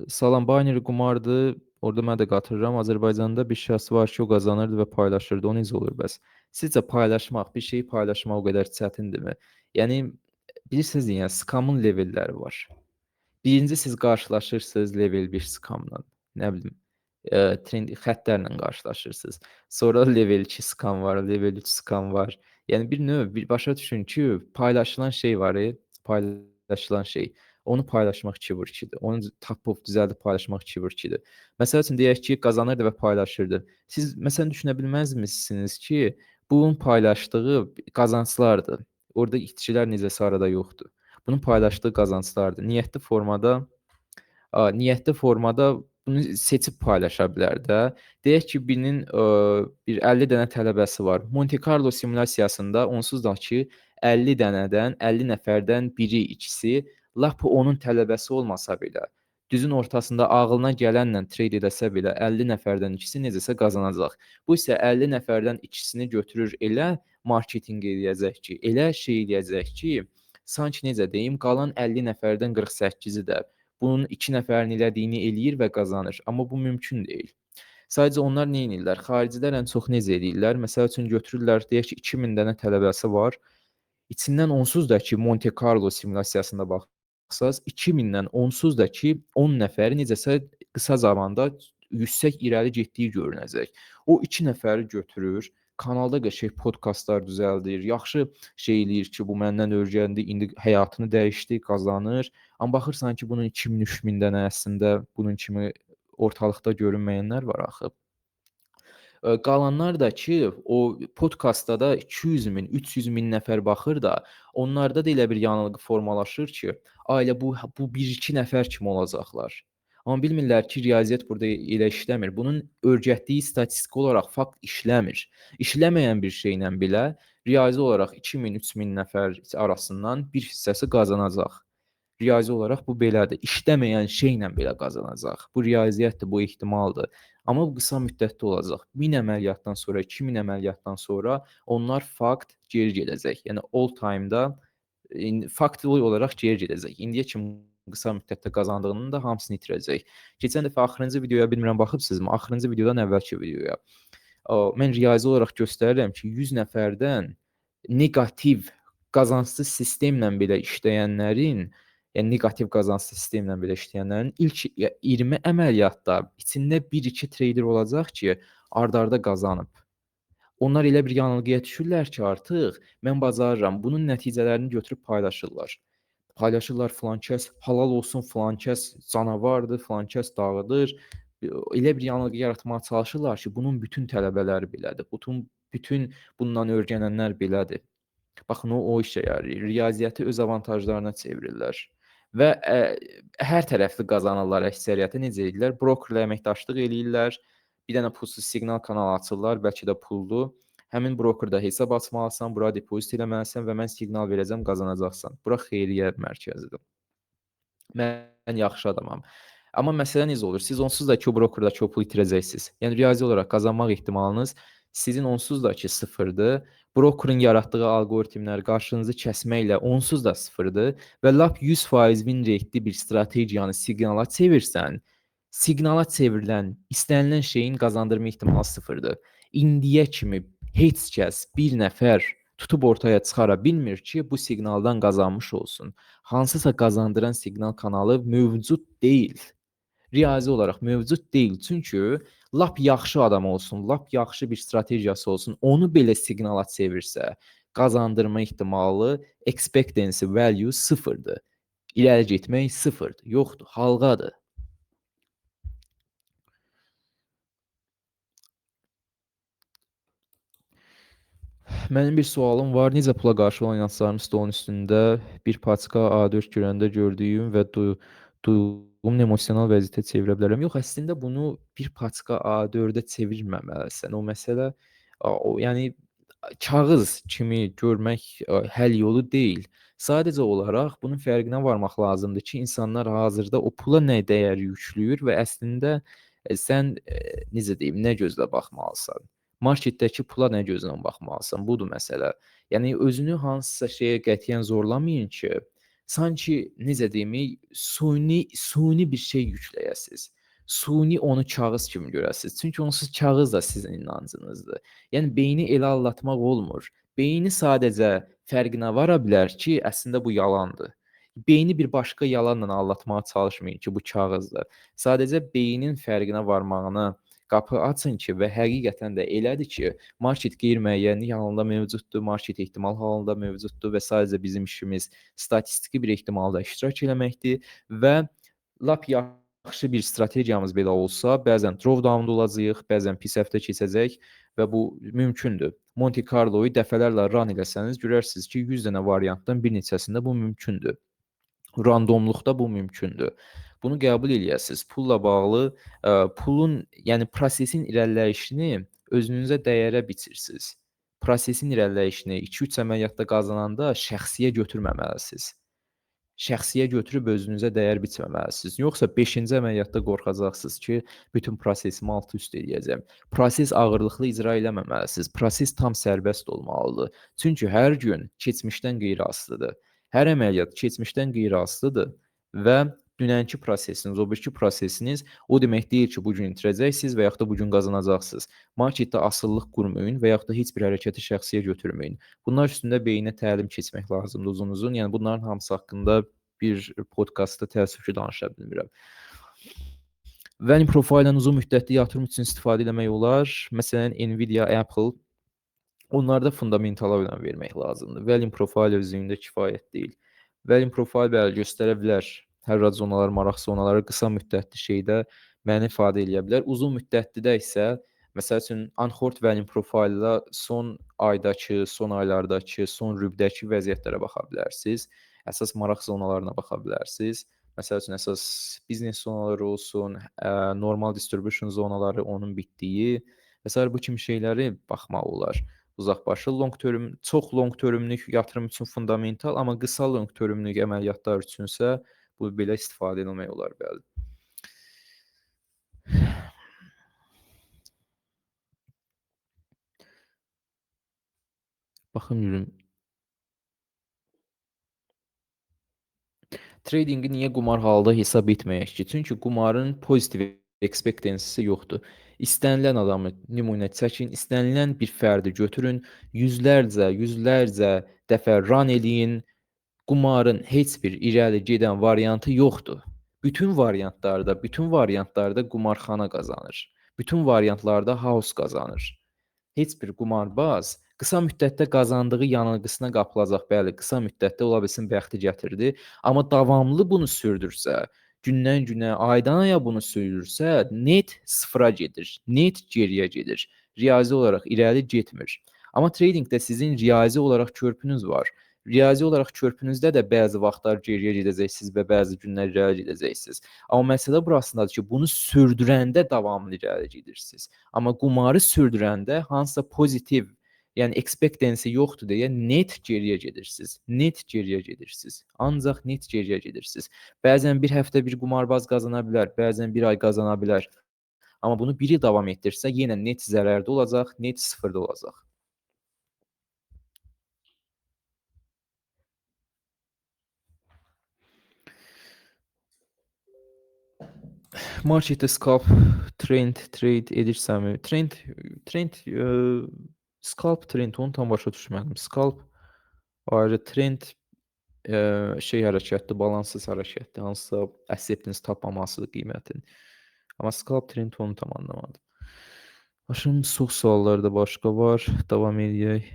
Salam, binary qumardır. Orada mən də qatılıram. Azərbaycanda bir şəxs var ki, o qazanırdı və paylaşırdı. O necə olur bəs? Sizcə paylaşmaq, bir şeyi paylaşmaq o qədər çətindirmi? Yəni bilirsiniz, yəni skamın levelləri var. Birinci siz qarşılaşırsınız level 1 skamla. Nə bilim, trend xəttlərlə qarşılaşırsınız. Sonra level 2 skam var, level 3 skam var. Yəni bir növ başa düşün ki, paylaşılan şey var, paylaşılan şey. Onu paylaşmaq 2vur-2-dir. Onu tapıb düzəldib paylaşmaq 2vur-2-dir. Məsəl üçün deyək ki, qazanırdı və paylaşırdı. Siz məsələn düşünə bilməzmisiniz ki, bunun paylaşdığı qazanclardır. Orada itkilər necəsə arada yoxdur. Bunun paylaşdığı qazanclardır. Niyyətli formada bunu seçib paylaşa bilər də. Deyək ki, birinin bir 50 dənə tələbəsi var. Monte Carlo simulyasiyasında onsuz da ki, 50 dənədən, 50 nəfərdən biri, ikisi lap onun tələbəsi olmasa belə, düzün ortasında ağlına gələnlə trade eləsə belə 50 nəfərdən ikisi necəsə qazanacaq. Bu isə 50 nəfərdən ikisini götürür elə marketinq eləyəcək ki, elə şey eləyəcək ki, sanki necə deyim, qalan 50 nəfərdən 48-i də bunun 2 nəfərin elədiyini eləyir və qazanır. Amma bu mümkün deyil. Sadəcə onlar nə edirlər? Xaricilər ən çox necə edirlər? Məsəl üçün götürürlər, deyək ki, 2000 dənə tələbəsi var. İçindən onsuz da ki, Monte Carlo simulyasiyasına baxsaz, 2000-dən onsuz da ki, 10 nəfəri necəsə qısa zamanda yüksək irəli getdiyi görünəcək. O 2 nəfəri götürür, kanalda qəşəng podkastlar düzəldir, yaxşı şey eləyir ki, bu məndən öyrəndi, indi həyatını dəyişdi, qazanır. Amma baxırsan ki, bunun 2000-3000 dənə əslində bunun kimi ortalıqda görünməyənlər var axı. Qalanlar da ki, o podkastda da 200 min, 300 min nəfər baxır da, onlarda da elə bir yanılğı formalaşır ki, ailə bu 1-2 nəfər kimi olacaqlar. Amma bilmirlər ki, riyaziyyat burada elə işləmir. Bunun öyrətdiyi statistik olaraq fakt işləmir. İşləməyən bir şeylə belə riyazi olaraq 2000-3000 nəfər arasından bir hissəsi qazanacaq. Riyazi olaraq bu belədir. İşləməyən şeylə belə qazanacaq. Bu riyaziyyatdır, bu ehtimaldır. Amma bu qısa müddətli olacaq. 1000 əməliyyatdan sonra, 2000 əməliyyatdan sonra onlar fakt geri gedəcək. Yəni all time-da faktli olaraq geri gedəcək. İndiyə kimi qısa müddətdə qazandığının da hamısını itirəcək. Keçən dəfə axırıncı videoya bilmirəm baxıbsınızmı? Axırıncı videodan əvvəlki videoya. Mən riyazi olaraq göstərirəm ki, 100 nəfərdən neqativ qazanclı sistemlə belə işləyənlərin, yəni neqativ qazanclı sistemlə belə işləyənlərin ilk 20 əməliyyatda içində 1-2 trader olacaq ki, ard-arda qazanıb. Onlar elə bir yanılğıya düşürlər ki, artıq mən bacarıram. Bunun nəticələrini götürüb paylaşırlar. Paylaşırlar filan kəs halal olsun, filan kəs canavardır, filan kəs dağıdır. Elə bir yanılğı yaratmağa çalışırlar ki, bunun bütün tələbələri belədir. Bütün bundan öyrənənlər belədir. Baxın, o işə yarayır. Riyaziyyatı öz avantajlarına çevirirlər və hər tərəfli qazanırlar əksəriyyəti. Necə edirlər? Brokerlə əməkdaşlıq eləyirlər. Bir dənə pulsuz siqnal kanalı açırlar, bəlkə də pullu. Həmin brokerdə hesab açmalısan, bura depozit eləməlisən və mən siqnal verəcəm, qazanacaqsan. Bura xeyriyyə mərkəzidir. Mən yaxşı adamam. Amma məsələ necə olur? Siz onsuz da ki, o brokerdakı o pulu itirəcəksiniz. Yəni riyazi olaraq qazanmaq ehtimalınız sizin onsuz da ki sıfırdır. Brokerin yaratdığı alqoritmlər qarşınızı kəsməklə onsuz da sıfırdır və lap 100% win rate-li bir strategiyanı siqnala çevirsən, siqnala çevrilən, istənilən şeyin qazandırma ehtimalı sıfırdır. İndiyə kimi heç kəs, bir nəfər tutub ortaya çıxara bilmir ki, bu siqnaldan qazanmış olsun. Hansısa qazandıran siqnal kanalı mövcud deyil. Riyazi olaraq mövcud deyil. Çünki lap yaxşı adam olsun, lap yaxşı bir strategiyası olsun, onu belə siqnala çevirsə, qazandırma ehtimalı, expectancy value sıfırdır. İrəli getmək sıfırdır. Yoxdur, halqadır. Mənim bir sualım var. Necə pula qarşı olan inançlarımı stolun üstündə bir paçka A4 görəndə gördüyüm və duyduğum emosional vəziyyətə çevirə bilərəm? Yox, əslində bunu bir paçka A4-ə çevirməməlisən. O məsələ yəni kağız kimi görmək həll yolu deyil. Sadəcə olaraq bunun fərqinə varmaq lazımdır ki, insanlar hazırda o pula nə dəyər yükləyir və əslində sən necə deyim, nə gözlə baxmalısan? Marketdəki pula nə gözlə baxmalısan? Budur məsələ. Yəni özünü hansısa şeyə qətiyyən zorlamayın ki, sanki necə deyim, süni bir şey yükləyəsiz. Süni onu kağız kimi görəsiz. Çünki onsuz kağız da sizin inancınızdır. Yəni beyni elə aldatmaq olmur. Beyni sadəcə fərqinə vara bilər ki, əslində bu yalandır. Beyni bir başqa yalanla aldatmağa çalışmayın ki, bu kağızdır. Sadəcə beynin fərqinə varmağına qapı açın ki və həqiqətən də elədir ki, market qeyri-müəyyənlik halında mövcuddur, market ehtimal halında mövcuddur və sadəcə bizim işimiz statistiki bir ehtimalda iştirak eləməkdir və lap yaxşı bir strategiyamız belə olsa, bəzən drawdown olacağıq, bəzən pis həftə keçəcək və bu mümkündür. Monte Carlo-yu dəfələrlə run eləsəniz görərsiniz ki, 100 dənə variantdan bir neçəsində bu mümkündür. Randomluqda bu mümkündür. Bunu qəbul eləyəsiniz. Pulla bağlı pulun, yəni prosesin irəliləyişini özünüzə dəyərə biçirsiniz. Prosesin irəliləyişini 2-3 əməliyyatda qazananda şəxsiyə götürməməlisiniz. Şəxsiyə götürüb özünüzə dəyər biçməməlisiniz. Yoxsa 5-ci əməliyyatda qorxacaqsınız ki, bütün prosesimi alt-üst eləyəcəm. Proses ağırlıqlı icra eləməməlisiniz. Proses tam sərbəst olmalıdır. Çünki hər gün keçmişdən qeyri-asılıdır. Hər əməliyyat keçmişdən qeyri-asılıdır və dünənki prosesiniz, o birki prosesiniz o demək deyil ki, bu gün itirəcəksiniz və yaxud da bu gün qazanacaqsınız. Marketdə asıllıq qurmayın və yaxud da heç bir hərəkəti şəxsiyə götürməyin. Bunlar üstündə beyinə təlim keçmək lazımdır uzun-uzun. Yəni bunların hamısı haqqında bir podkastda təəssüf ki, danışa bilmirəm. Value profile ilə uzun müddətli yatırım üçün istifadə etmək olar. Məsələn, Nvidia, Apple. Onlarda fundamentala önəm vermək lazımdır. Value profile özlüyündə kifayət deyil. Value profile bəli göstərə bilər. Hər zonalar, maraq zonaları qısa müddətli şeydə məni ifadə edə bilər. Uzun müddətlidə isə məsəl üçün Anhort Value Profile-da son aydakı, son aylardakı, son rübdəki vəziyyətlərə baxa bilərsiniz. Əsas maraq zonalarına baxa bilərsiniz. Məsəl üçün əsas biznes zonaları olsun, normal distribution zonaları, onun bitdiyi və s. bu kimi şeyləri baxmaq olar. Uzaqbaşı long term, çox long termlük yatırım üçün fundamental, amma qısa long termlük əməliyyatlar üçünsə bu belə istifadə etmək olar bəli. Baxın görüm. Tradingi niyə qumar halda hesab etməyək ki? Çünki qumarın pozitiv expectancy-si yoxdur. İstənilən adamı nümunə çəkin, istənilən bir fərdi götürün, yüzlərcə dəfə run eləyin. Qumarın heç bir irəli gedən variantı yoxdur. Bütün variantlarda qumarxana qazanır. Bütün variantlarda house qazanır. Heç bir qumarbaz qısa müddətdə qazandığı yanılğısına qapılacaq. Bəli, qısa müddətdə ola bilsin bəxti gətirdi, amma davamlı bunu sürdürsə, gündən-günə, aydan-aya bunu sürdürsə, net sıfıra gedir, net geriyə gedir. Riyazi olaraq irəli getmir. Amma tradingdə sizin riyazi olaraq körpünüz var. Riyazi olaraq körpünüzdə də bəzi vaxtlar geriyə gedəcəksiniz və bəzi günlər irəli gedəcəksiniz. Amma məsələ burasındadır ki, bunu sürdürəndə davamlı irəli gedirsiniz. Amma qumarı sürdürəndə hansısa pozitiv, yəni expectancy yoxdur deyə net geriyə gedirsiniz. Net geriyə gedirsiniz. Ancaq net geriyə gedirsiniz. Bəzən bir həftə bir qumarbaz qazana bilər, bəzən bir ay qazana bilər. Amma bunu bir il davam etdirsə, yenə net zərərdə olacaq, net sıfırda olacaq. Marketdə scalp, trade edirsənmi? Scalp trend onu tam başa düşmədim. Scalp ayrı, trend şey hərəkətdir, balanssız hərəkətdir. Hansısa acceptance tapmamasıdır qiymətin. Amma scalp trend onu tam anlamadım. Başım çox suallar da başqa var. Davam edək.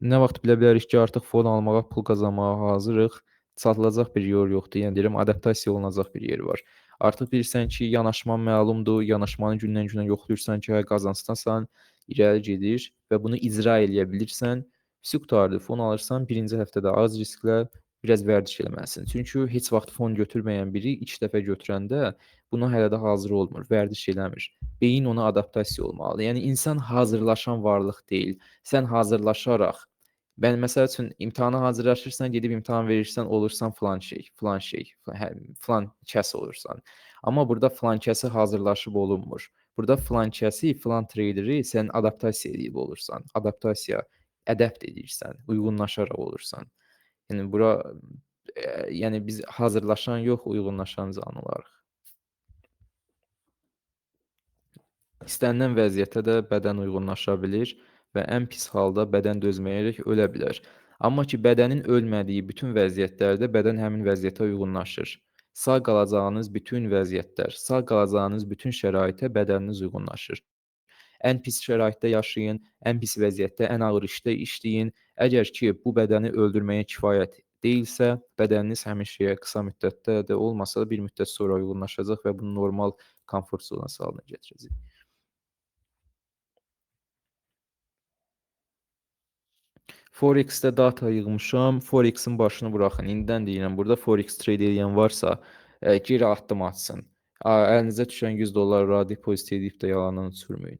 Nə vaxt bilə bilərik ki, artıq fon almağa, pul qazanmağa hazırıq? Çatılacaq bir yer yoxdur. Yəni deyirəm, adaptasiya olunacaq bir yer var. Artıq bilirsən ki, yanaşman məlumdur. Yanaşmanı gündən-günə yoxlayırsan ki, hə qazansasan, irəli gedir və bunu icra eləyə bilirsən. Vsi qurtardı. Fon alırsan, birinci həftədə az risklə biraz vərdiş eləməlisən. Çünki heç vaxt fon götürməyən biri ilk dəfə götürəndə buna hələ də hazır olmur, vərdiş eləmir. Beyin ona adaptasiya olmalıdır. Yəni insan hazırlaşan varlıq deyil. Sən hazırlaşaraq, mən məsəl üçün imtahana hazırlaşırsan, gedib imtahan verirsən, olursan filan şey, filan kəs olursan. Amma burada filan kəsi hazırlaşıb olunmur. Burada filan kəsi, filan traderi sən adaptasiya edib olursan. Adaptasiya, adapt edirsən, uyğunlaşaraq olursan. Yəni bura yəni biz hazırlaşan yox, uyğunlaşan canlılarıq. İstənilən vəziyyətə də bədən uyğunlaşa bilir və ən pis halda bədən dözməyərək ölə bilər. Amma ki, bədənin ölmədiyi bütün vəziyyətlərdə bədən həmin vəziyyətə uyğunlaşır. Sağ qalacağınız bütün vəziyyətlər, sağ qalacağınız bütün şəraitə bədəniniz uyğunlaşır. Ən pis şəraitdə yaşayın, ən pis vəziyyətdə, ən ağır işdə işləyin. Əgər ki, bu bədəni öldürməyə kifayət deyilsə, bədəniniz həmin şeyə qısa müddətdə də olmasa da bir müddət sonra uyğunlaşacaq və bunu normal komfort zonası halına gətirəcək. Forex-də data yığmışam. Forex-in başını buraxın. İndidən deyirəm, burada Forex trade edən varsa, geri addım atsın. Əlinizə düşən 100 dollar rahat depozit edib də yalandan uçurmayın.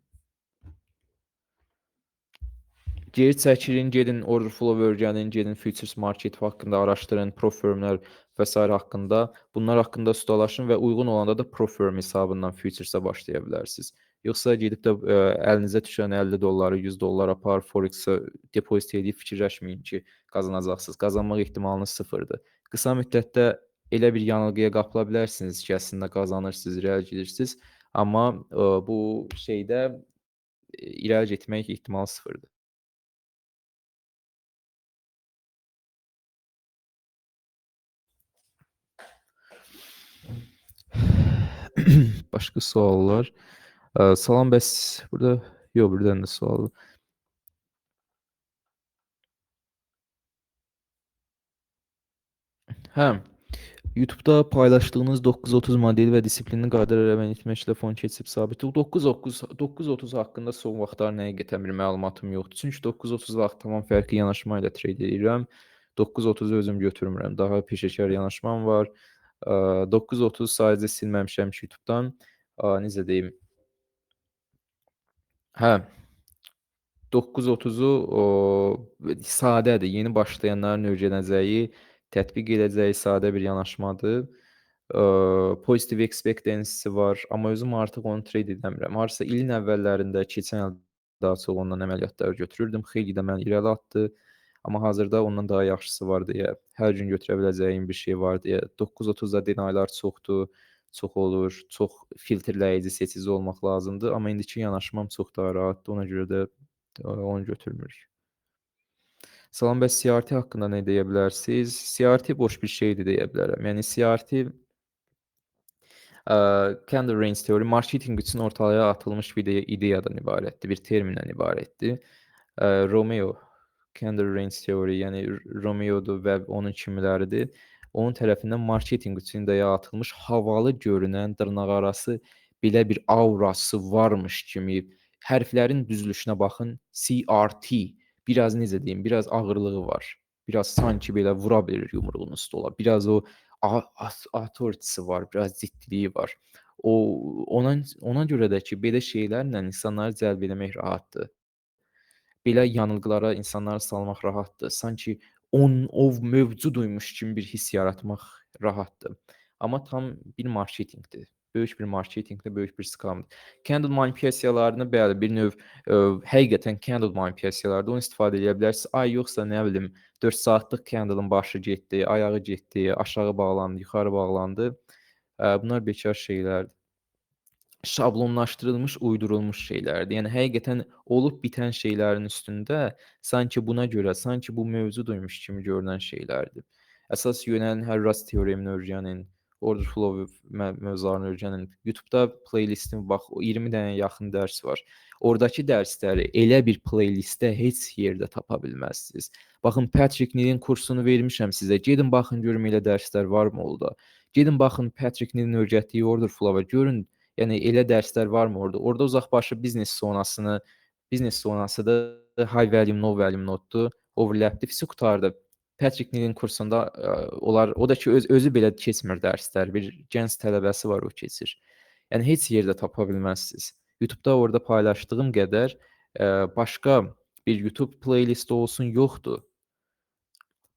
Geri çəkilin, gedin order flow öyrənin, gedin futures market haqqında araşdırın, Profirmlər və s. haqqında. Bunlar haqqında ustalaşın və uyğun olanda da Profirm hesabından futures'a başlaya bilərsiniz. Yoxsa gedib də əlinizə düşən 50 dolları, 100 dollar apar Forex-ə depozit edib fikirləşməyin ki, qazanacaqsınız. Qazanmaq ehtimalınız sıfırdır. Qısa müddətdə elə bir yanılğıya qapıla bilərsiniz ki, əslində qazanırsınız, irəli gedirsiniz. Amma bu şeydə irəli getmək ehtimalı sıfırdır. Başqa suallar. Salam, bəs burada yox, bir dənə də sual. Hə, YouTube'da paylaşdığınız 930 modeli və disiplinli qaydada əməl etməklə fon keçib sabit. 930 haqqında son vaxtlar həqiqətən bir məlumatım yoxdur. Çünki 930 vaxt tamam fərqli yanaşma ilə trade edirəm. 930-u özüm götürmürəm. Daha peşəkar yanaşmam var. 930 sadəcə silməmişəm ki, YouTube'dan. Necə deyim? Hə, 930-u sadədir. Yeni başlayanların öyrənəcəyi, tətbiq edəcəyi sadə bir yanaşmadır. Positive expectancy var, amma özüm artıq onu trade edəmirəm. Harasa ilin əvvəllərində, keçən il daha çox ondan əməliyyatlar götürürdüm. Xeyli də məni irəli atdı. Amma hazırda ondan daha yaxşısı var deyə, hər gün götürə biləcəyim bir şey var deyə. 930-da denaylar çoxdur, çox olur, çox filtrləyici, seçici olmaq lazımdır. Amma indiki yanaşmam çox daha rahatdır. Ona görə də onu götürmürük. Salam, bəs CRT haqqında nə deyə bilərsiniz? CRT boş bir şeydir deyə bilərəm. Yəni CRT Candle Range teori marketinq üçün ortaya atılmış bir ideyadan ibarətdir, bir termindən ibarətdir. Romeo Candle Range teori, yəni Romeo'dur və onun kimiləridir. Onun tərəfindən marketinq üçün də yaratılmış havalı görünən, dırnaqarası belə bir aurası varmış kimi hərflərin düzülüşünə baxın. CRT biraz necə deyim, biraz ağırlığı var. Biraz sanki belə vura bilir yumruğunu stola. Biraz o authority'si var, biraz ciddiliyi var. Ona görə də ki, belə şeylərlə insanları cəlb eləmək rahatdır. Belə yanılğılara insanları salmaq rahatdır. Sanki o mövcuduymuş kimi bir hiss yaratmaq rahatdır. Amma tam bir marketinqdir. Böyük bir marketinqdir, böyük bir skamdır. Candle manipulyasiyalarını bəli, bir növ həqiqətən candle manipulyasiyalardır. Onu istifadə edə bilərsiniz. Ay yoxsa nə bilim 4 saatlıq candle'ın başı getdi, ayağı getdi, aşağı bağlandı, yuxarı bağlandı. Bunlar bekar şeylərdir. Şablonlaşdırılmış, uydurulmuş şeylərdir. Yəni həqiqətən olub bitən şeylərin üstündə sanki buna görə, sanki bu mövcuduymuş kimi görünən şeylərdir. Əsas yönəlin hər rast teoremini öyrənin, order flow mövzularını öyrənin. YouTube-da playlistim bax, o 20 dənəyə yaxın dərs var. Oradakı dərsləri elə bir playlistdə heç yerdə tapa bilməzsiniz. Baxın, Patrick Neal'in kursunu vermişəm sizə. Gedin baxın görün elə dərslər varmı orada. Gedin baxın Patrick Neal'in öyrətdiyi order flow-a görün. Yəni elə dərslər varmı orada? Orada uzaqbaşı biznes zonasıdır, high volume, low volume noddur, overlapdir, vsi qurtardı. Patrick Neal'in kursunda o da ki özü belə keçmir dərslər. Bir gənc tələbəsi var, o keçir. Yəni heç yerdə tapa bilməzsiniz. YouTube-da orada paylaşdığım qədər başqa bir YouTube playlisti olsun yoxdur.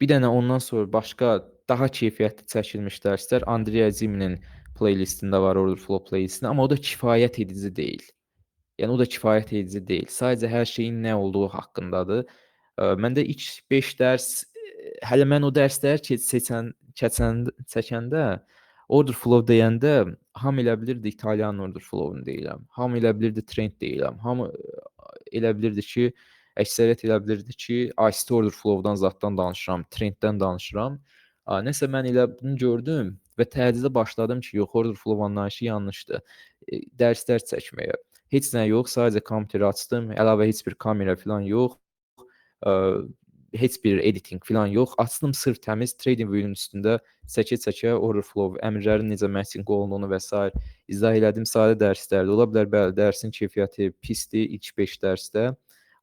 Bir dənə ondan sonra başqa daha keyfiyyətli çəkilmiş dərslər Andrea Ziminin playlistində var, order flow playlistində, amma o da kifayət edici deyil. Yəni o da kifayət edici deyil. Sadəcə hər şeyin nə olduğu haqqındadır. Məndə ilk 5 dərs hələ mən o dərsləri çəkəndə order flow deyəndə hamı elə bilirdi İtalyan order flow'unu deyirəm. Hamı elə bilirdi trend deyirəm. Hamı elə bilirdi ki, əksəriyyət elə bilirdi ki, ICT order flow-dan zatdan danışıram, trenddən danışıram. Nəsə mən elə bunu gördüm və təcili başladım ki, yox, order flow anlayışı yanlışdır. Dərslər çəkməyə. Heç nə yox, sadəcə kompüteri açdım, əlavə heç bir kamera filan yox. Heç bir editing filan yox. Açdım sırf təmiz Trading View-nun üstündə çəkə-çəkə order flow, əmrlərin necə matching olunduğunu və s. izah elədim. Sadə dərslərdir. Ola bilər, bəli, dərsin keyfiyyəti pisdir ilk 5 dərsdə.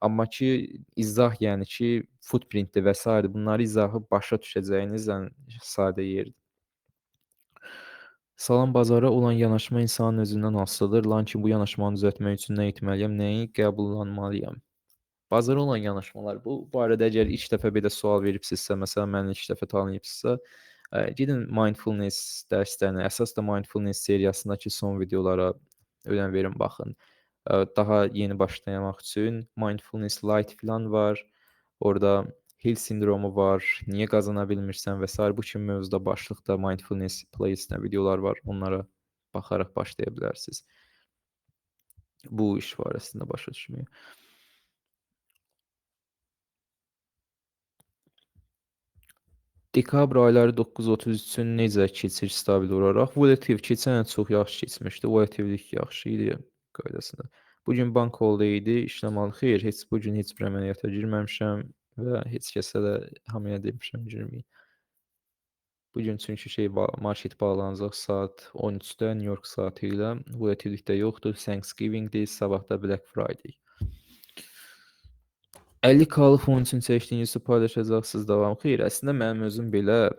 Amma ki, izah, yəni ki, footprintdir və s. bunları izahı başa düşəcəyiniz ən sadə yerdir. Salam, bazara olan yanaşma insanın özündən asılıdır. Lakin bu yanaşmanı düzəltmək üçün nə etməliyəm, nəyi qəbullanmalıyam? Bazara olan yanaşmalar. Bu barədə əgər ilk dəfə belə sual veribsinizsə, məsələn, məni ilk dəfə tanıyıbsınızsa, gedin mindfulness dərslərinə, əsas da mindfulness seriyasındakı son videolara önəm verin, baxın. Daha yeni başlamaq üçün mindfulness light filan var. Orada Hill sindromu var, niyə qazana bilmirsən və s. bu kimi mövzuda başlıqda mindfulness playlistində videolar var. Onlara baxaraq başlaya bilərsiniz. Bu iş barəsində başa düşməyə. Dekabr ayları 9:30 üçün necə keçir stabil olaraq? Volatil keçən il çox yaxşı keçmişdi. Volatillik yaxşı idi qaydasında. Bu gün bank holiday idi, işləməli. Xeyr, bu gün heç bir əməliyyata girməmişəm və heç kəsə də hamıya demişəm girməyin. Bu gün çünki market bağlanacaq saat 13-də New York saatı ilə. Volatillik də yoxdur. Thanksgiving-dir, sabah da Black Friday. 50K-lıq fon üçün çəkdiyinizi paylaşacaqsınız davam. Xeyr, əslində mənim özüm belə,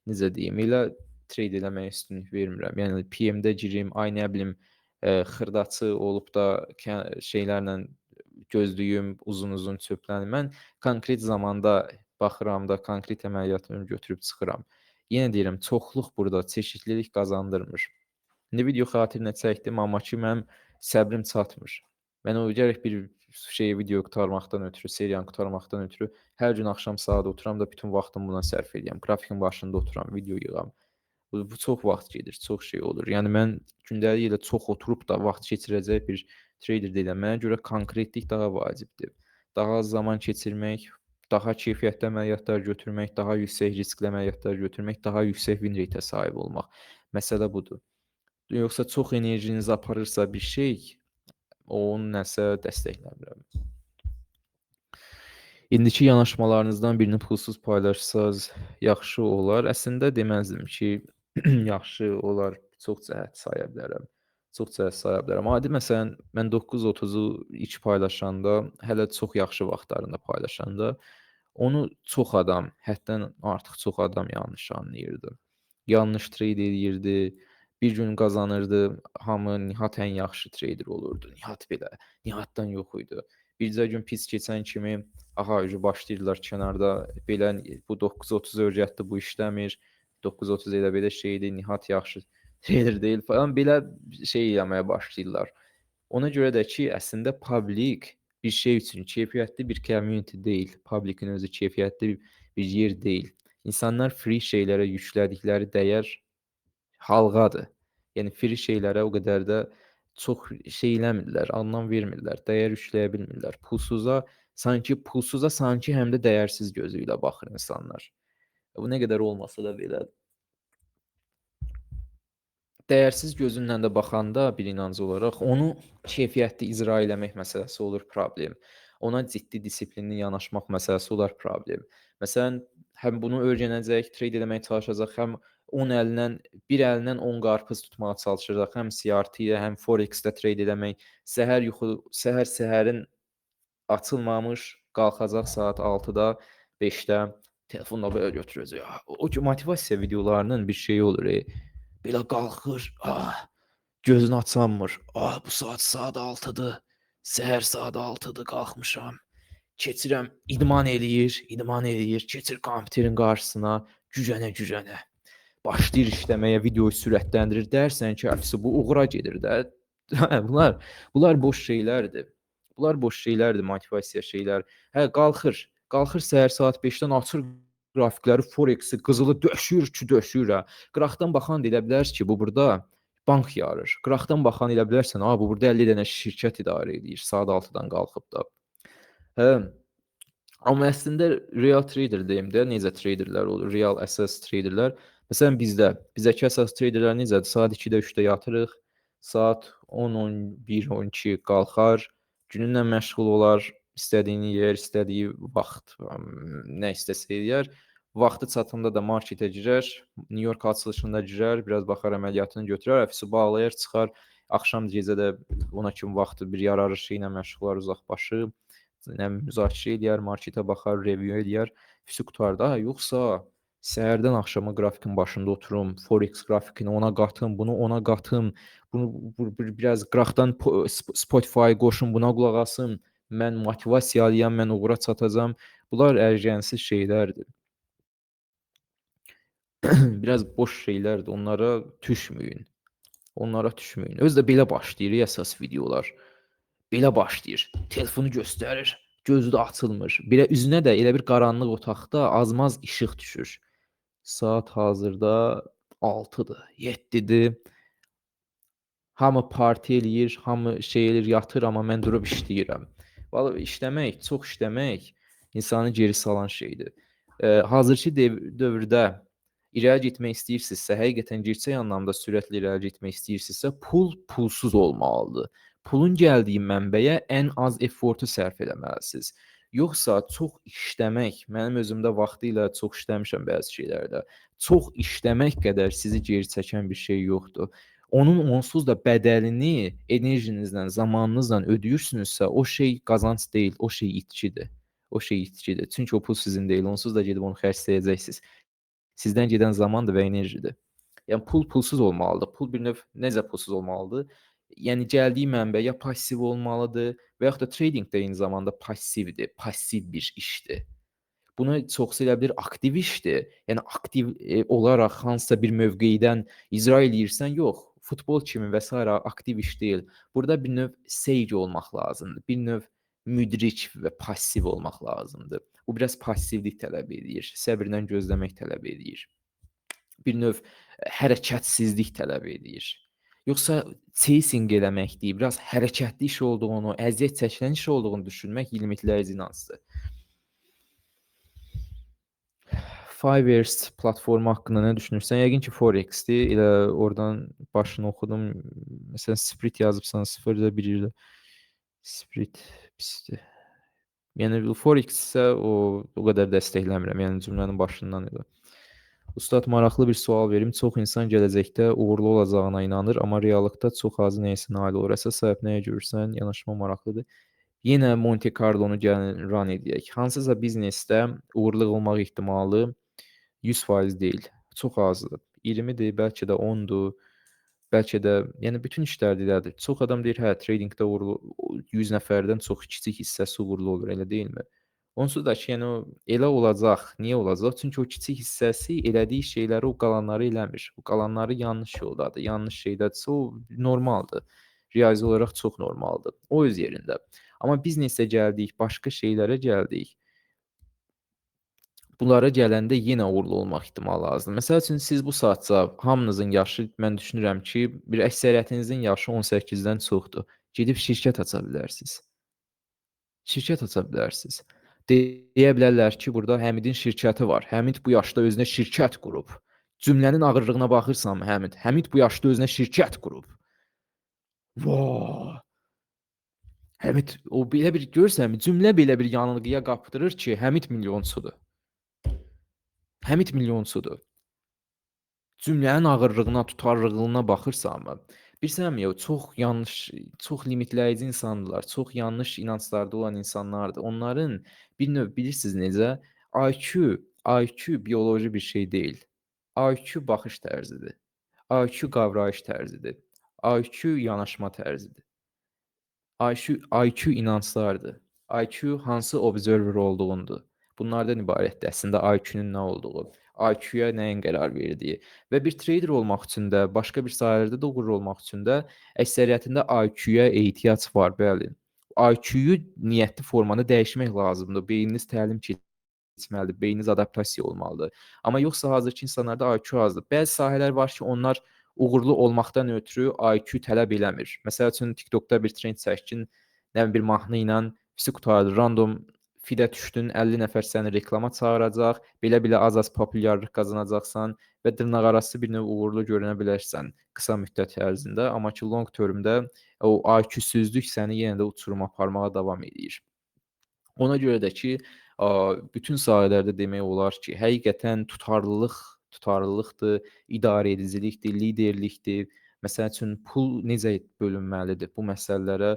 necə deyim, elə trade eləməyə üstünlük vermirəm. Yəni PM-də girim, ay nə bilim, xırdaçı olub da şeylərlə gözlüyüm, uzun-uzun çöplənim. Mən konkret zamanda baxıram da, konkret əməliyyatlarımı götürüb çıxıram. Yenə deyirəm, çoxluq burada çeşidlilik qazandırmır. İndi video xatirinə çəkdim, amma ki, mənim səbrim çatmır. Mən o gərək bir video qurtarmaqdan ötürü, seriyanı qurtarmaqdan ötürü hər gün axşam saat oturam da bütün vaxtımı buna sərf edirəm. Qrafikin başında oturam, video yığam. Bu çox vaxt gedir, çox şey olur. Yəni mən gündəlik ilə çox oturub da vaxt keçirəcək bir trader deyiləm. Mənə görə konkretlik daha vacibdir. Daha az zaman keçirmək, daha keyfiyyətli əməliyyatlar götürmək, daha yüksək riskli əməliyyatlar götürmək, daha yüksək win rate-ə sahib olmaq. Məsələ budur. Yoxsa çox enerjinizi aparırsa bir şey, onu nəsə dəstəkləmirəm. İndiki yanaşmalarınızdan birini pulsuz paylaşsaz yaxşı olar. Əslində deməzdim ki, yaxşı olar, çox cəhət saya bilərəm. Çox cəhət saya bilərəm. Adi məsələn, mən 9:30-u ilk paylaşanda, hələ çox yaxşı vaxtlarında paylaşanda, onu çox adam, həddən artıq çox adam yanlış anlayırdı. Yanlış treyd eləyirdi. Bir gün qazanırdı, hamı Nihat ən yaxşı treyder olurdu. Nihat belə, Nihatdan yox idi. Bircə gün pis keçən kimi, aha, başlayırlar kənarda belə bu 9:30 öyrətdi, bu işləmir. 9:30 elə belə şeydir, Nihat yaxşı treyder deyil falan belə şey eləməyə başlayırlar. Ona görə də ki, əslində publik bir şey üçün keyfiyyətli bir community deyil. Publikin özü keyfiyyətli bir yer deyil. İnsanlar free şeylərə yüklədikləri dəyər halqadır. Yəni free şeylərə o qədər də çox şey eləmirlər, anlam vermirlər, dəyər yükləyə bilmirlər. Pulsuza sanki həm də dəyərsiz gözü ilə baxır insanlar. Bu nə qədər olmasa da belə dəyərsiz gözünlə də baxanda bir inancı olaraq onu keyfiyyətli icra eləmək məsələsi olur problem. Ona ciddi disiplinli yanaşmaq məsələsi olar problem. Məsələn, həm bunu öyrənəcək, trade eləməyə çalışacaq, həm 10 əlindən, bir əlindən 10 qarpız tutmağa çalışacaq, həm CRT ilə, həm Forex-də trade eləmək. Səhərin açılmamış, qalxacaq saat 6-da, 5-də telefonla belə götürəcək. O ki motivasiya videolarının bir şeyi olur. Belə qalxır, gözünü açanmır. Bu saat 6-dır. Səhər saat 6-dır, qalxmışam. Keçirəm, idman eləyir, keçir kompüterin qarşısına, gücənə. Başlayır işləməyə, videoyu sürətləndirir. Dərsən ki, əfsi bu uğura gedir də. Bunlar boş şeylərdir. Motivasiya şeylər. Qalxır səhər saat 5-dən açır qrafikləri, Forex-i, qızılı döşüyür. Qıraqdan baxan da elə bilər ki, bu burada bank yarır. Qıraqdan baxan elə bilərsən, bu burada 50 dənə şirkət idarə edir saat 6-dan qalxıb da. Hə, amma əslində real trader deyim də, necə traderlər olur, real əsas traderlər. Məsələn bizdəki əsas traderlər necədir? Saat 2-də, 3-də yatırıq, saat 10, 11, 12 qalxar, gününlə məşğul olar, istədiyini yer, istədiyi vaxt, nə istəsə eləyər. Vaxtı çatanda da marketə girər, New York açılışında girər, biraz baxar, əməliyyatını götürər, əfisi bağlayır, çıxar, axşam gecə də ona kimi vaxtı bir yararışı ilə məşğul olar, uzaqbaşı, müzakirə eləyər, marketə baxar, review eləyər, füsü qutarda. Yoxsa səhərdən axşama qrafikin başında oturum, Forex qrafikini ona qatım, bunu ona qatım, bunu biraz qıraqdan Spotify qoşum, buna qulaq asım, mən motivasiyalıyam, mən uğura çatacam. Bunlar ərgənsiz şeylərdir. Biraz boş şeylərdir. Onlara düşməyin. Özü də belə başlayır əsas videolar. Belə başlayır. Telefonu göstərir, gözü də açılmır. Belə üzünə də elə bir qaranlıq otaqda az-maz işıq düşür. Saat hazırda 6-dır, 7-dir. Hamı parti eləyir, hamı şey eləyir, yatır, amma mən durub işləyirəm. Vallahi çox işləmək insanı geri salan şeydir. Hazırki dövrdə irəli getmək istəyirsinizsə, həqiqətən gerçək anlamda sürətlə irəli getmək istəyirsinizsə, pulsuz olmalıdır. Pulun gəldiyi mənbəyə ən az effortu sərf eləməlisiniz. Yoxsa çox işləmək, mənim özümdə vaxtilə çox işləmişəm bəzi şeylərdə. Çox işləmək qədər sizi geri çəkən bir şey yoxdur. Onsuz da bədəlini enerjinizlə, zamanınızla ödəyirsünüzsə, o şey qazanc deyil, o şey itkidir. Çünki o pul sizin deyil, onsuz da gedib onu xərcləyəcəksiniz. Sizdən gedən zamandır və enerjidir. Yəni pulsuz olmalıdır. Pul bir növ necə pulsuz olmalıdır? Yəni gəldiyi mənbə ya passiv olmalıdır və yaxud da trading də eyni zamanda passivdir, passiv bir işdir. Bunu çoxsu elə bir aktiv işdir. Yəni aktiv olaraq hansısa bir mövqedən icra eləyirsən, yox. Futbol kimi və s. aktiv iş deyil. Burada bir növ seyir olmaq lazımdır. Bir növ müdrik və passiv olmaq lazımdır. Bu biraz passivlik tələb edir, səbirlə gözləmək tələb edir. Bir növ hərəkətsizlik tələb edir. Yoxsa chasing eləməkdir, biraz hərəkətli iş olduğunu, əziyyət çəkilən iş olduğunu düşünmək limitləyici inancdır. Fiverr platformu haqqında nə düşünürsən? Yəqin ki, Forex-dir. Elə oradan başını oxudum. Məsələn, Sprit yazıbsan, 0.1 Sprit pisdir. Yəni Forex isə o qədər dəstəkləmirəm. Yəni cümlənin başından elə. Ustad, maraqlı bir sual verim. Çox insan gələcəkdə uğurlu olacağına inanır, amma reallıqda çox azı nəyəsə nail olur. Əsas səbəb nəyə görürsən? Yanaşma maraqlıdır. Yenə Monte Carlo-nu gəlin run edək. Hansısa biznesdə uğurlu olmaq ehtimalı 100% deyil, çox azdır. 20-dir, bəlkə də 10-dur, bəlkə də, yəni bütün işlərdə elədir. Çox adam deyir, hə, tradingdə uğurlu 100 nəfərdən çox kiçik hissəsi uğurlu olur, elə deyilmi? Onsuz da ki, yəni o elə olacaq. Niyə olacaq? Çünki o kiçik hissəsi elədiyi şeyləri o qalanları eləmir. O qalanları yanlış yoldadır, yanlış şeydədirsə o normaldır. Riyazi olaraq çox normaldır. O öz yerində. Amma biznesə gəldik, başqa şeylərə gəldik. Bunlara gələndə yenə uğurlu olmaq ehtimalı azdır. Məsəl üçün siz bu saatca hamınızın yaşı mən düşünürəm ki, bir əksəriyyətinizin yaşı 18-dən çoxdur. Gedib şirkət aça bilərsiniz. Şirkət aça bilərsiniz. Deyə bilərlər ki, burada Həmidin şirkəti var. Həmid bu yaşda özünə şirkət qurub. Cümlənin ağırlığına baxırsanmı Həmid? Həmid bu yaşda özünə şirkət qurub. Vay! Həmid o belə bir görürsənmi? Cümlə belə bir yanılğıya qapdırır ki, Həmid milyonçudur. Həmid milyonçudur. Cümlənin ağırlığına, tutarlılığına baxırsanmı? Bilirsənmi, o çox yanlış, çox limitləyici insandılar, çox yanlış inanclarda olan insanlardır. Onların bir növ bilirsiniz necə? IQ bioloji bir şey deyil. IQ baxış tərzidir. IQ qavrayış tərzidir. IQ yanaşma tərzidir. IQ inanclardır. IQ hansı observer olduğundur. Bunlardan ibarətdir əslində IQ-nun nə olduğu, IQ-ya nəyin qərar verdiyi və bir trader olmaq üçün də, başqa bir sahələrdə də uğurlu olmaq üçün də əksəriyyətində IQ-ya ehtiyac var, bəli. IQ-yu niyyətli formada dəyişmək lazımdır. Beyniniz təlim keçməlidir, beyniniz adaptasiya olmalıdır. Amma yoxsa hazırki insanlarda IQ azdır. Bəzi sahələr var ki, onlar uğurlu olmaqdan ötürü IQ tələb eləmir. Məsəl üçün TikTokda bir trend çəkkin, nə bir mahnı ilə pisi qutardı, random feed-ə düşdün, 50 nəfər səni reklama çağıracaq, belə-belə az-az populyarlıq qazanacaqsan və dırnaqarası bir növ uğurlu görünə bilərsən qısa müddət ərzində, amma ki long termdə o IQ-süzlük səni yenə də uçuruma aparmağa davam edir. Ona görə də ki, bütün sahələrdə demək olar ki, həqiqətən tutarlılıqdır, idarəedicilikdir, liderlikdir. Məsəl üçün pul necə bölünməlidir? Bu məsələlərə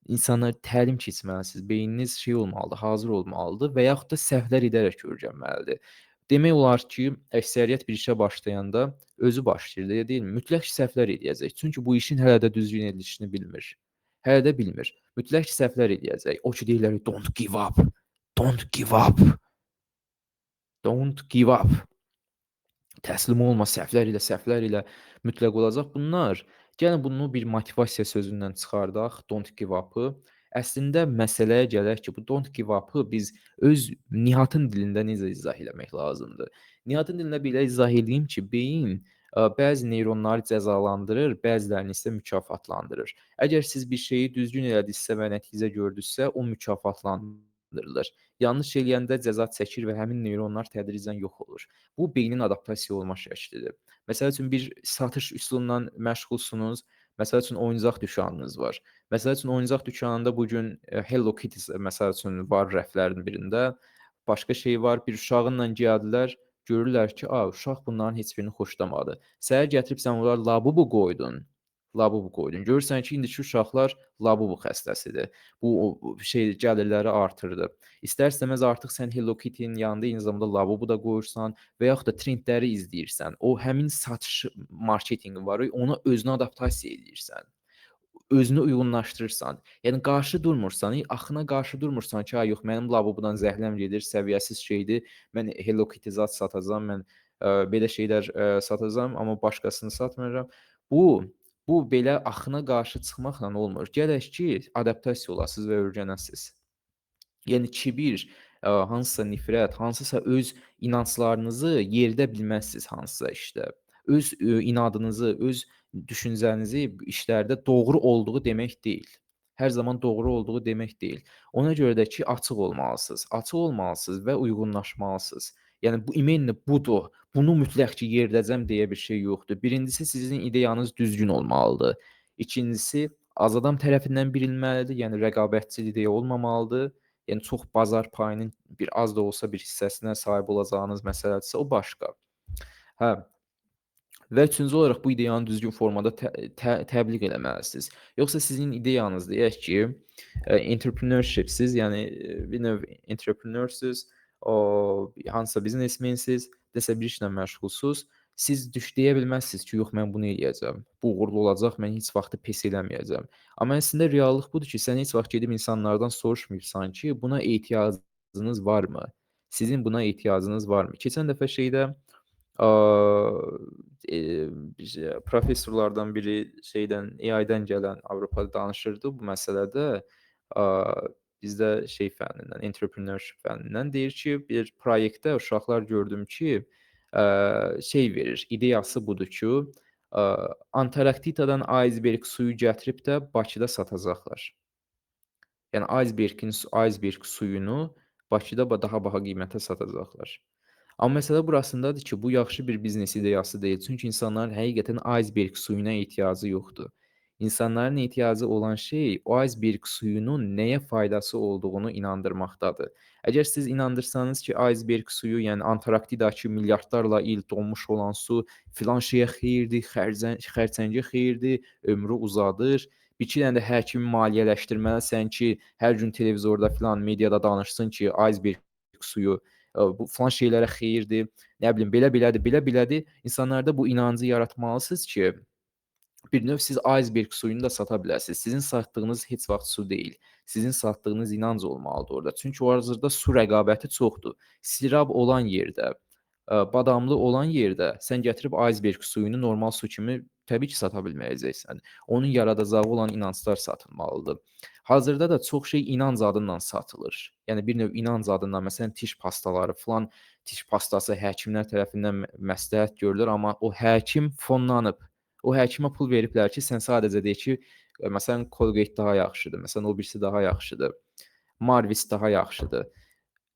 insanlar təlim keçməlisiniz. Beyniniz şey olmalıdır, hazır olmalıdır və yaxud da səhvlər edərək öyrənməlidir. Demək olar ki, əksəriyyət bir işə başlayanda özü başlayır, elə deyilmi? Mütləq səhvlər edəcək. Çünki bu işin hələ də düzgün edilişini bilmir. Hələ də bilmir. Mütləq səhvlər edəcək. O ki deyirlər, don't give up. Don't give up. Don't give up. Təslim olma, səhvlər ilə mütləq olacaq. Bunlar, gəlin bunu bir motivasiya sözündən çıxardaq, don't give up-ı. Əslində məsələyə gələk ki, bu don't give up-ı biz öz Nihatın dilində necə izah eləmək lazımdır? Nihatın dilində belə izah eləyim ki, beyin bəzi neyronları cəzalandırır, bəzilərini isə mükafatlandırır. Əgər siz bir şeyi düzgün elədinizsə və nəticə gördünüzsə, o mükafatlandırılır. Yanlış eləyəndə cəza çəkir və həmin neyronlar tədricən yox olur. Bu beynin adaptasiya olma şəklidir. Məsəl üçün bir satış üsulundan məşğulsunuz. Məsəl üçün oyuncaq dükanınız var. Məsəl üçün oyuncaq dükanında bu gün Hello Kitty məsəl üçün var rəflərin birində. Başqa şey var, bir uşağınla gəldilər, görürlər ki, uşaq bunların heç birini xoşlamadı. Səhər gətirib sən onlara Labubu qoydun. Labubu qoydun. Görürsən ki, indiki uşaqlar Labubu xəstəsidir. Bu şey gəlirləri artırdı. İstər-istəməz artıq sən Hello Kitty-nin yanında eyni zamanda Labubu da qoyursan və yaxud da trendləri izləyirsən. O həmin satış marketinqi var, ona özünə adaptasiya edirsən. Özünü uyğunlaşdırırsan. Yəni qarşı durmursan, axına qarşı durmursan ki, yox mənim Labubudan zəhləm gedir, səviyyəsiz şeydir. Mən Hello Kitty zat satacağam, mən belə şeylər satacağam, amma başqasını satmıram. Bu belə axına qarşı çıxmaqla olmur. Gərək ki, adaptasiya olasınız və öyrənəsiniz. Yəni kibir, hansısa nifrət, hansısa öz inanclarınızı yeridə bilməzsiniz hansısa işdə. Öz inadınızı, öz düşüncənizi işlərdə doğru olduğu demək deyil. Hər zaman doğru olduğu demək deyil. Ona görə də ki, açıq olmalısınız. Açıq olmalısınız və uyğunlaşmalısınız. Yəni bu imenlə budur. Bunu mütləq ki yeridəcəm deyə bir şey yoxdur. Birincisi sizin ideyanız düzgün olmalıdır. İkincisi az adam tərəfindən bilinməlidir. Yəni rəqabətçi ideya olmamalıdır. Yəni çox bazar payının bir az da olsa bir hissəsinə sahib olacağınız məsələdirsə o başqa. Hə, və üçüncü olaraq bu ideyanı düzgün formada təbliğ eləməlisiniz. Yoxsa sizin ideyanız deyək ki, entrepreneurship-siz, yəni bir növ entrepreneursuz, hansısa biznesmensiz, nəsə bir işlə məşğulsuz. Siz deyə bilməzsiniz ki, yox mən bunu eləyəcəm. Bu uğurlu olacaq, mən heç vaxt pes eləməyəcəm. Amma əslində reallıq budur ki, sən heç vaxt gedib insanlardan soruşmursan ki, buna ehtiyacınız varmı? Sizin buna ehtiyacınız varmı? Keçən dəfə şeydə Aaa, professorlardan biri şeydən, AI-dən gələn Avropada danışırdı bu məsələdə. Aaa, bizdə şey fənnindən, entrepreneurship fənnindən deyir ki, bir proyektdə uşaqlar gördüm ki, şey verir, ideyası budur ki, Antarktikadan aysberq suyu gətirib də Bakıda satacaqlar. Yəni aysberq suyunu Bakıda daha baha qiymətə satacaqlar. Amma məsələ burasındadır ki, bu yaxşı bir biznes ideyası deyil. Çünki insanların həqiqətən aysberq suyuna ehtiyacı yoxdur. İnsanların ehtiyacı olan şey o aysberq suyunun nəyə faydası olduğunu inandırmaqdadır. Əgər siz inandırsanız ki, aysberq suyu, yəni Antarktidadakı milyardlarla il donmuş olan su filan şeyə xeyirdir, xərçəngə xeyirdir, ömrü uzadır. Bir iki dənə də həkimi maliyyələşdirməlisən ki, hər gün televizorda filan mediada danışsın ki, aysberq suyu bu filan şeylərə xeyirdir, nə bilim, belə-belədir, belə-belədir. İnsanlarda bu inancı yaratmalısınız ki, bir növ siz aysberq suyunu da sata bilərsiniz. Sizin satdığınız heç vaxt su deyil. Sizin satdığınız inanc olmalıdır orada. Çünki o hazırda su rəqabəti çoxdur. Sirab olan yerdə, badamlı olan yerdə sən gətirib aysberq suyunu normal su kimi təbii ki, sata bilməyəcəksən. Onun yaradacağı olan inanclar satılmalıdır. Hazırda da çox şey inanc adından satılır. Yəni bir növ inanc adından, məsələn, tiş pastaları filan, tiş pastası həkimlər tərəfindən məsləhət görülür, amma o həkim fonlanıb. O həkimə pul veriblər ki, sən sadəcə de ki, məsələn, Colgate daha yaxşıdır, məsələn, o birisi daha yaxşıdır, Marvis daha yaxşıdır.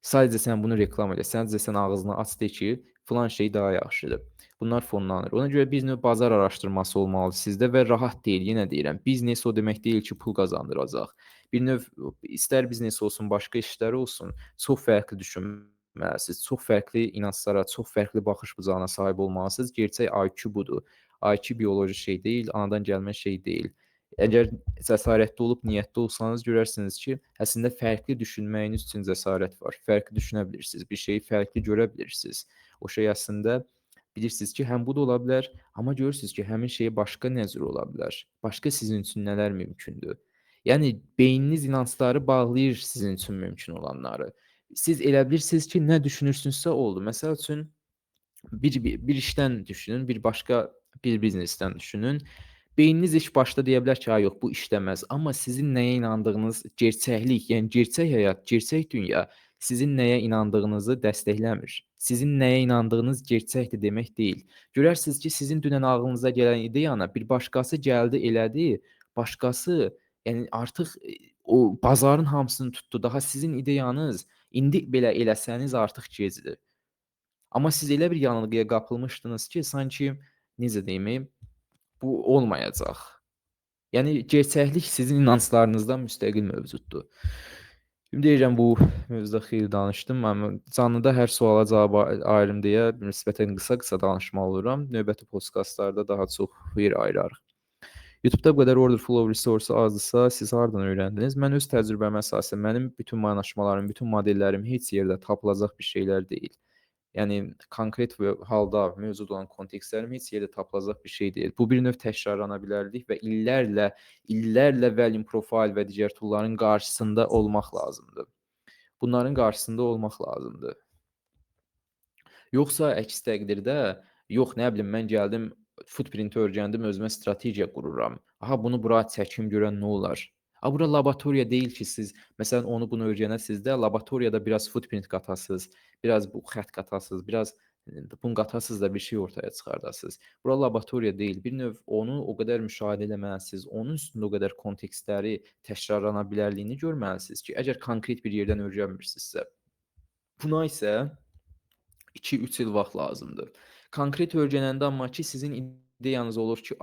Sadəcə sən bunu reklam elə, sadəcə sən ağzını aç de ki, filan şey daha yaxşıdır. Bunlar fonlanır. Ona görə bir növ bazar araşdırması olmalıdır sizdə və rahat deyil, yenə deyirəm. Biznes o demək deyil ki, pul qazandıracaq. Bir növ istər biznes olsun, başqa işlər olsun, çox fərqli düşünməlisiniz. Çox fərqli inanclara, çox fərqli baxış bucağına sahib olmalısınız. Gerçək IQ budur. IQ bioloji şey deyil, anadan gəlmə şey deyil. Əgər cəsarətli olub niyyətli olsanız görərsiniz ki, əslində fərqli düşünməyiniz üçün cəsarət var. Fərqli düşünə bilirsiniz, bir şeyi fərqli görə bilirsiniz. O şey əslində bilirsiniz ki, həm bu da ola bilər, amma görürsünüz ki, həmin şey başqa nə cür ola bilər. Başqa sizin üçün nələr mümkündür. Yəni beyniniz inancları bağlayır sizin üçün mümkün olanları. Siz elə bilirsiniz ki, nə düşünürsünüzsə oldu. Məsəl üçün bir işdən düşünün, bir başqa bir biznesdən düşünün. Beyniniz ilk başda deyə bilər ki, "Ha, yox, bu işləməz." Amma sizin nəyə inandığınız gerçəklik, yəni gerçək həyat, gerçək dünya sizin nəyə inandığınızı dəstəkləmir. Sizin nəyə inandığınız gerçəkdir demək deyil. Görərsiniz ki, sizin dünən ağlınıza gələn ideyanı bir başqası gəldi, elədi. Başqası, yəni artıq o bazarın hamısını tutdu. Daha sizin ideyanız indi belə eləsəniz artıq gecdir. Amma siz elə bir yanılğıya qapılmışdınız ki, sanki necə deyim, bu olmayacaq. Yəni gerçəklik sizin inanclarınızdan müstəqil mövcuddur. Ümid edirəm bu mövzuda xeyli danışdım. Mən canlıda hər suala cavab ayırım deyə nisbətən qısa-qısa danışmalı oluram. Növbəti podkastlarda daha çox yer ayırarıq. YouTube-da bu qədər order flow resource azdırsa, siz hardan öyrəndiniz? Mən öz təcrübəmə əsasən mənim bütün maynaşmalarım, bütün modellərim heç yerdə tapılacaq bir şeylər deyil. Yəni konkret bir halda mövcud olan kontekstlərim heç yerdə tapılacaq bir şey deyil. Bu bir növ təkrarlana bilərlik və illərlə Valium Profile və digər toolların qarşısında olmaq lazımdır. Bunların qarşısında olmaq lazımdır. Yoxsa əks təqdirdə, yox, nə bilim, mən gəldim, footprint öyrəndim, özümə strategiya qururam. Aha, bunu bura çəkim görən nə olar? Bura laboratoriya deyil ki, siz məsələn onu bunu öyrənəsiz də, laboratoriyada biraz footprint qatasınız, biraz bu xətt qatasınız, biraz bunu qatasınız da bir şey ortaya çıxardasınız. Bura laboratoriya deyil. Bir növ onu o qədər müşahidə etməlisiniz, onun üstündə o qədər kontekstləri təkrarlana bilərliyini görməlisiniz ki, əgər konkret bir yerdən öyrənmirsinizsə. Buna isə 2-3 il vaxt lazımdır. Konkret öyrənəndə amma ki, sizin ideyanız olur ki,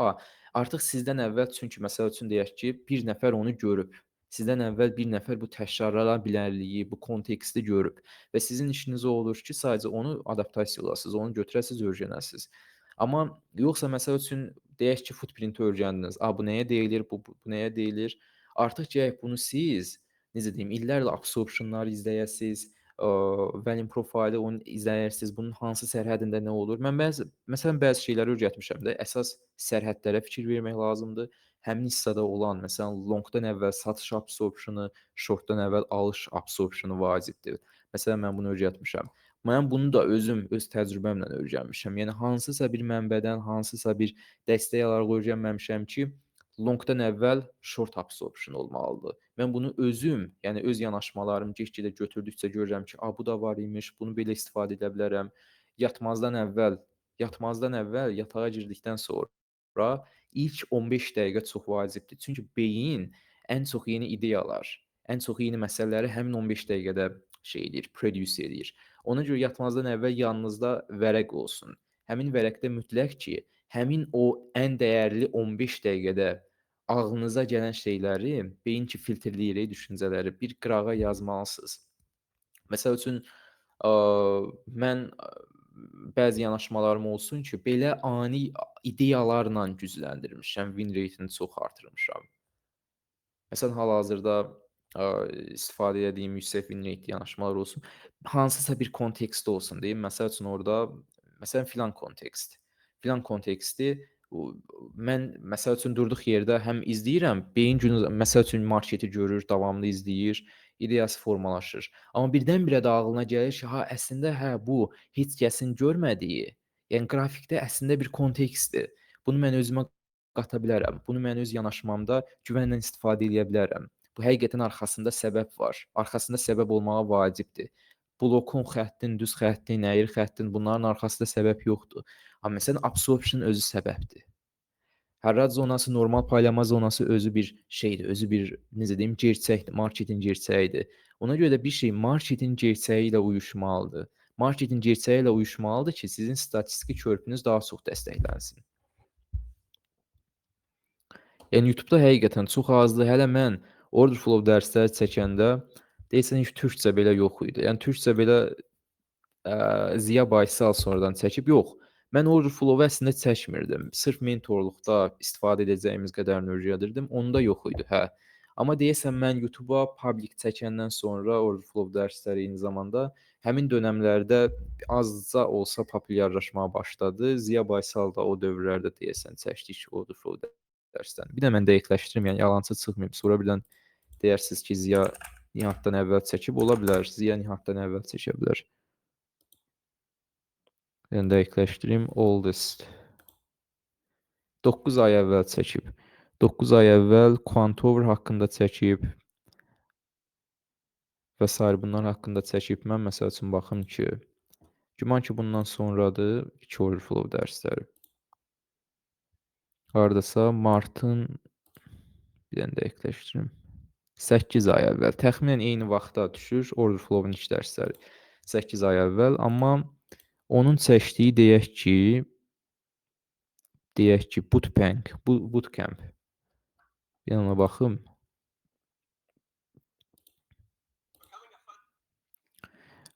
artıq sizdən əvvəl, çünki məsəl üçün deyək ki, bir nəfər onu görüb. Sizdən əvvəl bir nəfər bu təkrarlana bilərliyi, bu konteksti görüb və sizin işiniz o olur ki, sadəcə onu adaptasiya olasınız, onu götürəsiz, öyrənəsiz. Amma yoxsa məsəl üçün deyək ki, footprint öyrəndiniz. A, bu nəyə deyilir, bu nəyə deyilir? Artıq gərək bunu siz, necə deyim, illərlə absorptionlar izləyəsiz, value profile onu izləyirsiniz, bunun hansı sərhədində nə olur? Mən məsələn bəzi şeyləri öyrətmişəm də, əsas sərhədlərə fikir vermək lazımdır. Həmin hissədə olan, məsələn, longdan əvvəl satış absorpsionu, shortdan əvvəl alış absorpsionu vacibdir. Məsələn, mən bunu öyrətmişəm. Mən bunu da özüm öz təcrübəmlə öyrənmişəm. Yəni hansısa bir mənbədən, hansısa bir dəstək alaraq öyrənməmişəm ki, longdan əvvəl short absorption olmalıdır. Mən bunu özüm, yəni öz yanaşmalarım get-gedə götürdükcə görürəm ki, a bu da var imiş, bunu belə istifadə edə bilərəm. Yatmazdan əvvəl, yatmazdan əvvəl yatağa girdikdən sonra ilk 15 dəqiqə çox vacibdir. Çünki beyin ən çox yeni ideyalar, ən çox yeni məsələləri həmin 15 dəqiqədə şey edir, produce edir. Ona görə yatmazdan əvvəl yanınızda vərəq olsun. Həmin vərəqdə mütləq ki, həmin o ən dəyərli 15 dəqiqədə ağlınıza gələn şeyləri, beyin ki filtrləyir düşüncələri, bir qırağa yazmalısınız. Məsəl üçün, mən bəzi yanaşmalarım olsun ki, belə ani ideyalarla gücləndirmişəm, win rate-ni çox artırmışam. Məsələn, hal-hazırda istifadə etdiyim yüksək win rate yanaşmalar olsun, hansısa bir kontekst olsun deyim. Məsəl üçün orada, məsələn, filan kontekst. Filan konteksti mən məsəl üçün durduq yerdə həm izləyirəm, beyin günü məsəl üçün marketi görür, davamlı izləyir, ideyası formalaşır. Amma birdən-birə də ağlına gəlir ki, ha, əslində hə, bu heç kəsin görmədiyi, yəni qrafikdə əslində bir kontekstdir. Bunu mən özümə qata bilərəm. Bunu mən öz yanaşmamda güvənlə istifadə edə bilərəm. Bu həqiqətən arxasında səbəb var. Arxasında səbəb olmağa vacibdir. Blokun, xəttin, düz xəttin, əyri xəttin bunların arxasında səbəb yoxdur. Amma məsələn absorption özü səbəbdir. Hərraj zonası, normal paylama zonası özü bir şeydir, özü bir necə deyim, gerçəkdir, marketin gerçəyidir. Ona görə də bir şey marketin gerçəyi ilə uyuşmalıdır. Marketin gerçəyi ilə uyuşmalıdır ki, sizin statistiki körpünüz daha çox dəstəklənsin. Yəni YouTube-da həqiqətən çox azdır. Hələ mən order flow dərsləri çəkəndə deyəsən heç türkcə belə yox idi. Yəni türkcə belə Ziya Baysal sonradan çəkib, yox. Mən order flow-u əslində çəkmirdim. Sırf mentorluqda istifadə edəcəyimiz qədərini öyrədirdim. Onda yox idi, hə. Amma deyəsən mən YouTube-a public çəkəndən sonra order flow dərsləri eyni zamanda həmin dönəmlərdə azca olsa populyarlaşmağa başladı. Ziya Baysal da o dövrlərdə deyəsən çəkdik order flow dərslərini. Bir də mən dəqiqləşdirim, yəni yalançı çıxmayım. Sonra birdən deyərsiniz ki, Ziya Nihatdan əvvəl çəkib, ola bilər. Ziya Nihatdan əvvəl çəkə bilər. Yəni dəqiqləşdirim. Oldest 9 ay əvvəl çəkib. 9 ay əvvəl Quantover haqqında çəkib və sair bunlar haqqında çəkib. Mən məsəl üçün baxım ki, güman ki bundan sonradır 2 order flow dərsləri. Hardasa martın bir dənə dəqiqləşdirim. 8 ay əvvəl. Təxminən eyni vaxtda düşür order flow-un ilk dərsləri. 8 ay əvvəl, amma onun çəkdiyi deyək ki bootcamp. Bir ona baxım.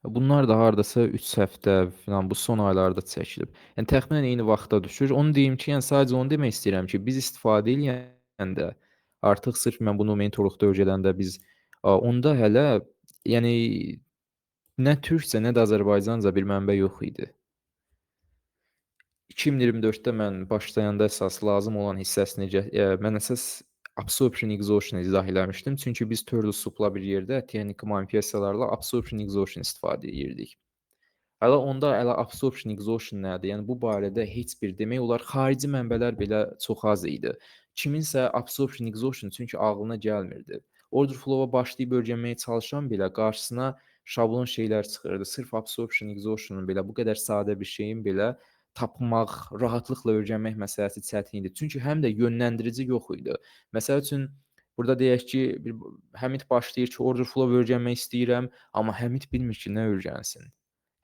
Bunlar da hardasa 3 həftə filan bu son aylarda çəkilib. Yəni təxminən eyni vaxtda düşür. Onu deyim ki, yəni sadəcə onu demək istəyirəm ki, biz istifadə eləyəndə artıq sırf mən bunu mentorluqda öyrədəndə biz onda hələ yəni nə türkcə, nə də Azərbaycanca bir mənbə yox idi. 2024-də mən başlayanda əsas lazım olan hissəsini mən əsas absorption exhaustion izah eləmişdim. Çünki biz turtle soup-la bir yerdə texniki manipulasiyalarla absorption exhaustion istifadə edirdik. Hələ onda absorption exhaustion nədir? Yəni bu barədə heç bir demək olar xarici mənbələr belə çox az idi. Kiminsə absorption exhaustion çünki ağlına gəlmirdi. Order flow-a başlayıb öyrənməyə çalışan belə qarşısına şablon şeylər çıxırdı. Sırf absorption exhaustion-un belə bu qədər sadə bir şeyin belə tapmaq, rahatlıqla öyrənmək məsələsi çətin idi. Çünki həm də yönləndirici yox idi. Məsəl üçün burada deyək ki, Həmid başlayır ki, order flow öyrənmək istəyirəm, amma Həmid bilmir ki, nə öyrənsin.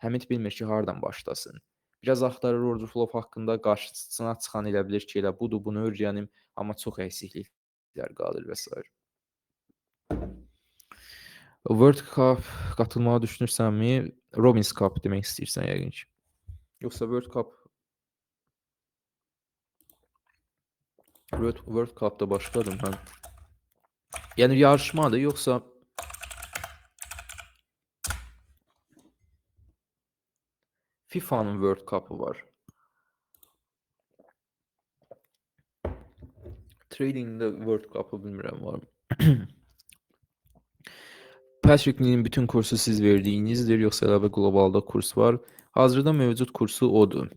Həmid bilmir ki, hardan başlasın. Biraz axtarır order flow haqqında, qarşısına çıxan elə bilir ki, elə budur, bunu öyrənim, amma çox əksikliklər qalır və s. World Cup qatılmağı düşünürsənmi? Robins Cup demək istəyirsən yəqin ki. Yoxsa World Cup da başqadır. Mən yəni yarışmadır yoxsa FIFA'nın World Cup'ı var. Trading'də World Cup'ı bilmirəm var mı? Patrick Lee'nin bütün kursu siz verdiyinizdir, yoxsa əlavə qlobalda kurs var? Hazırda mövcud kursu odur.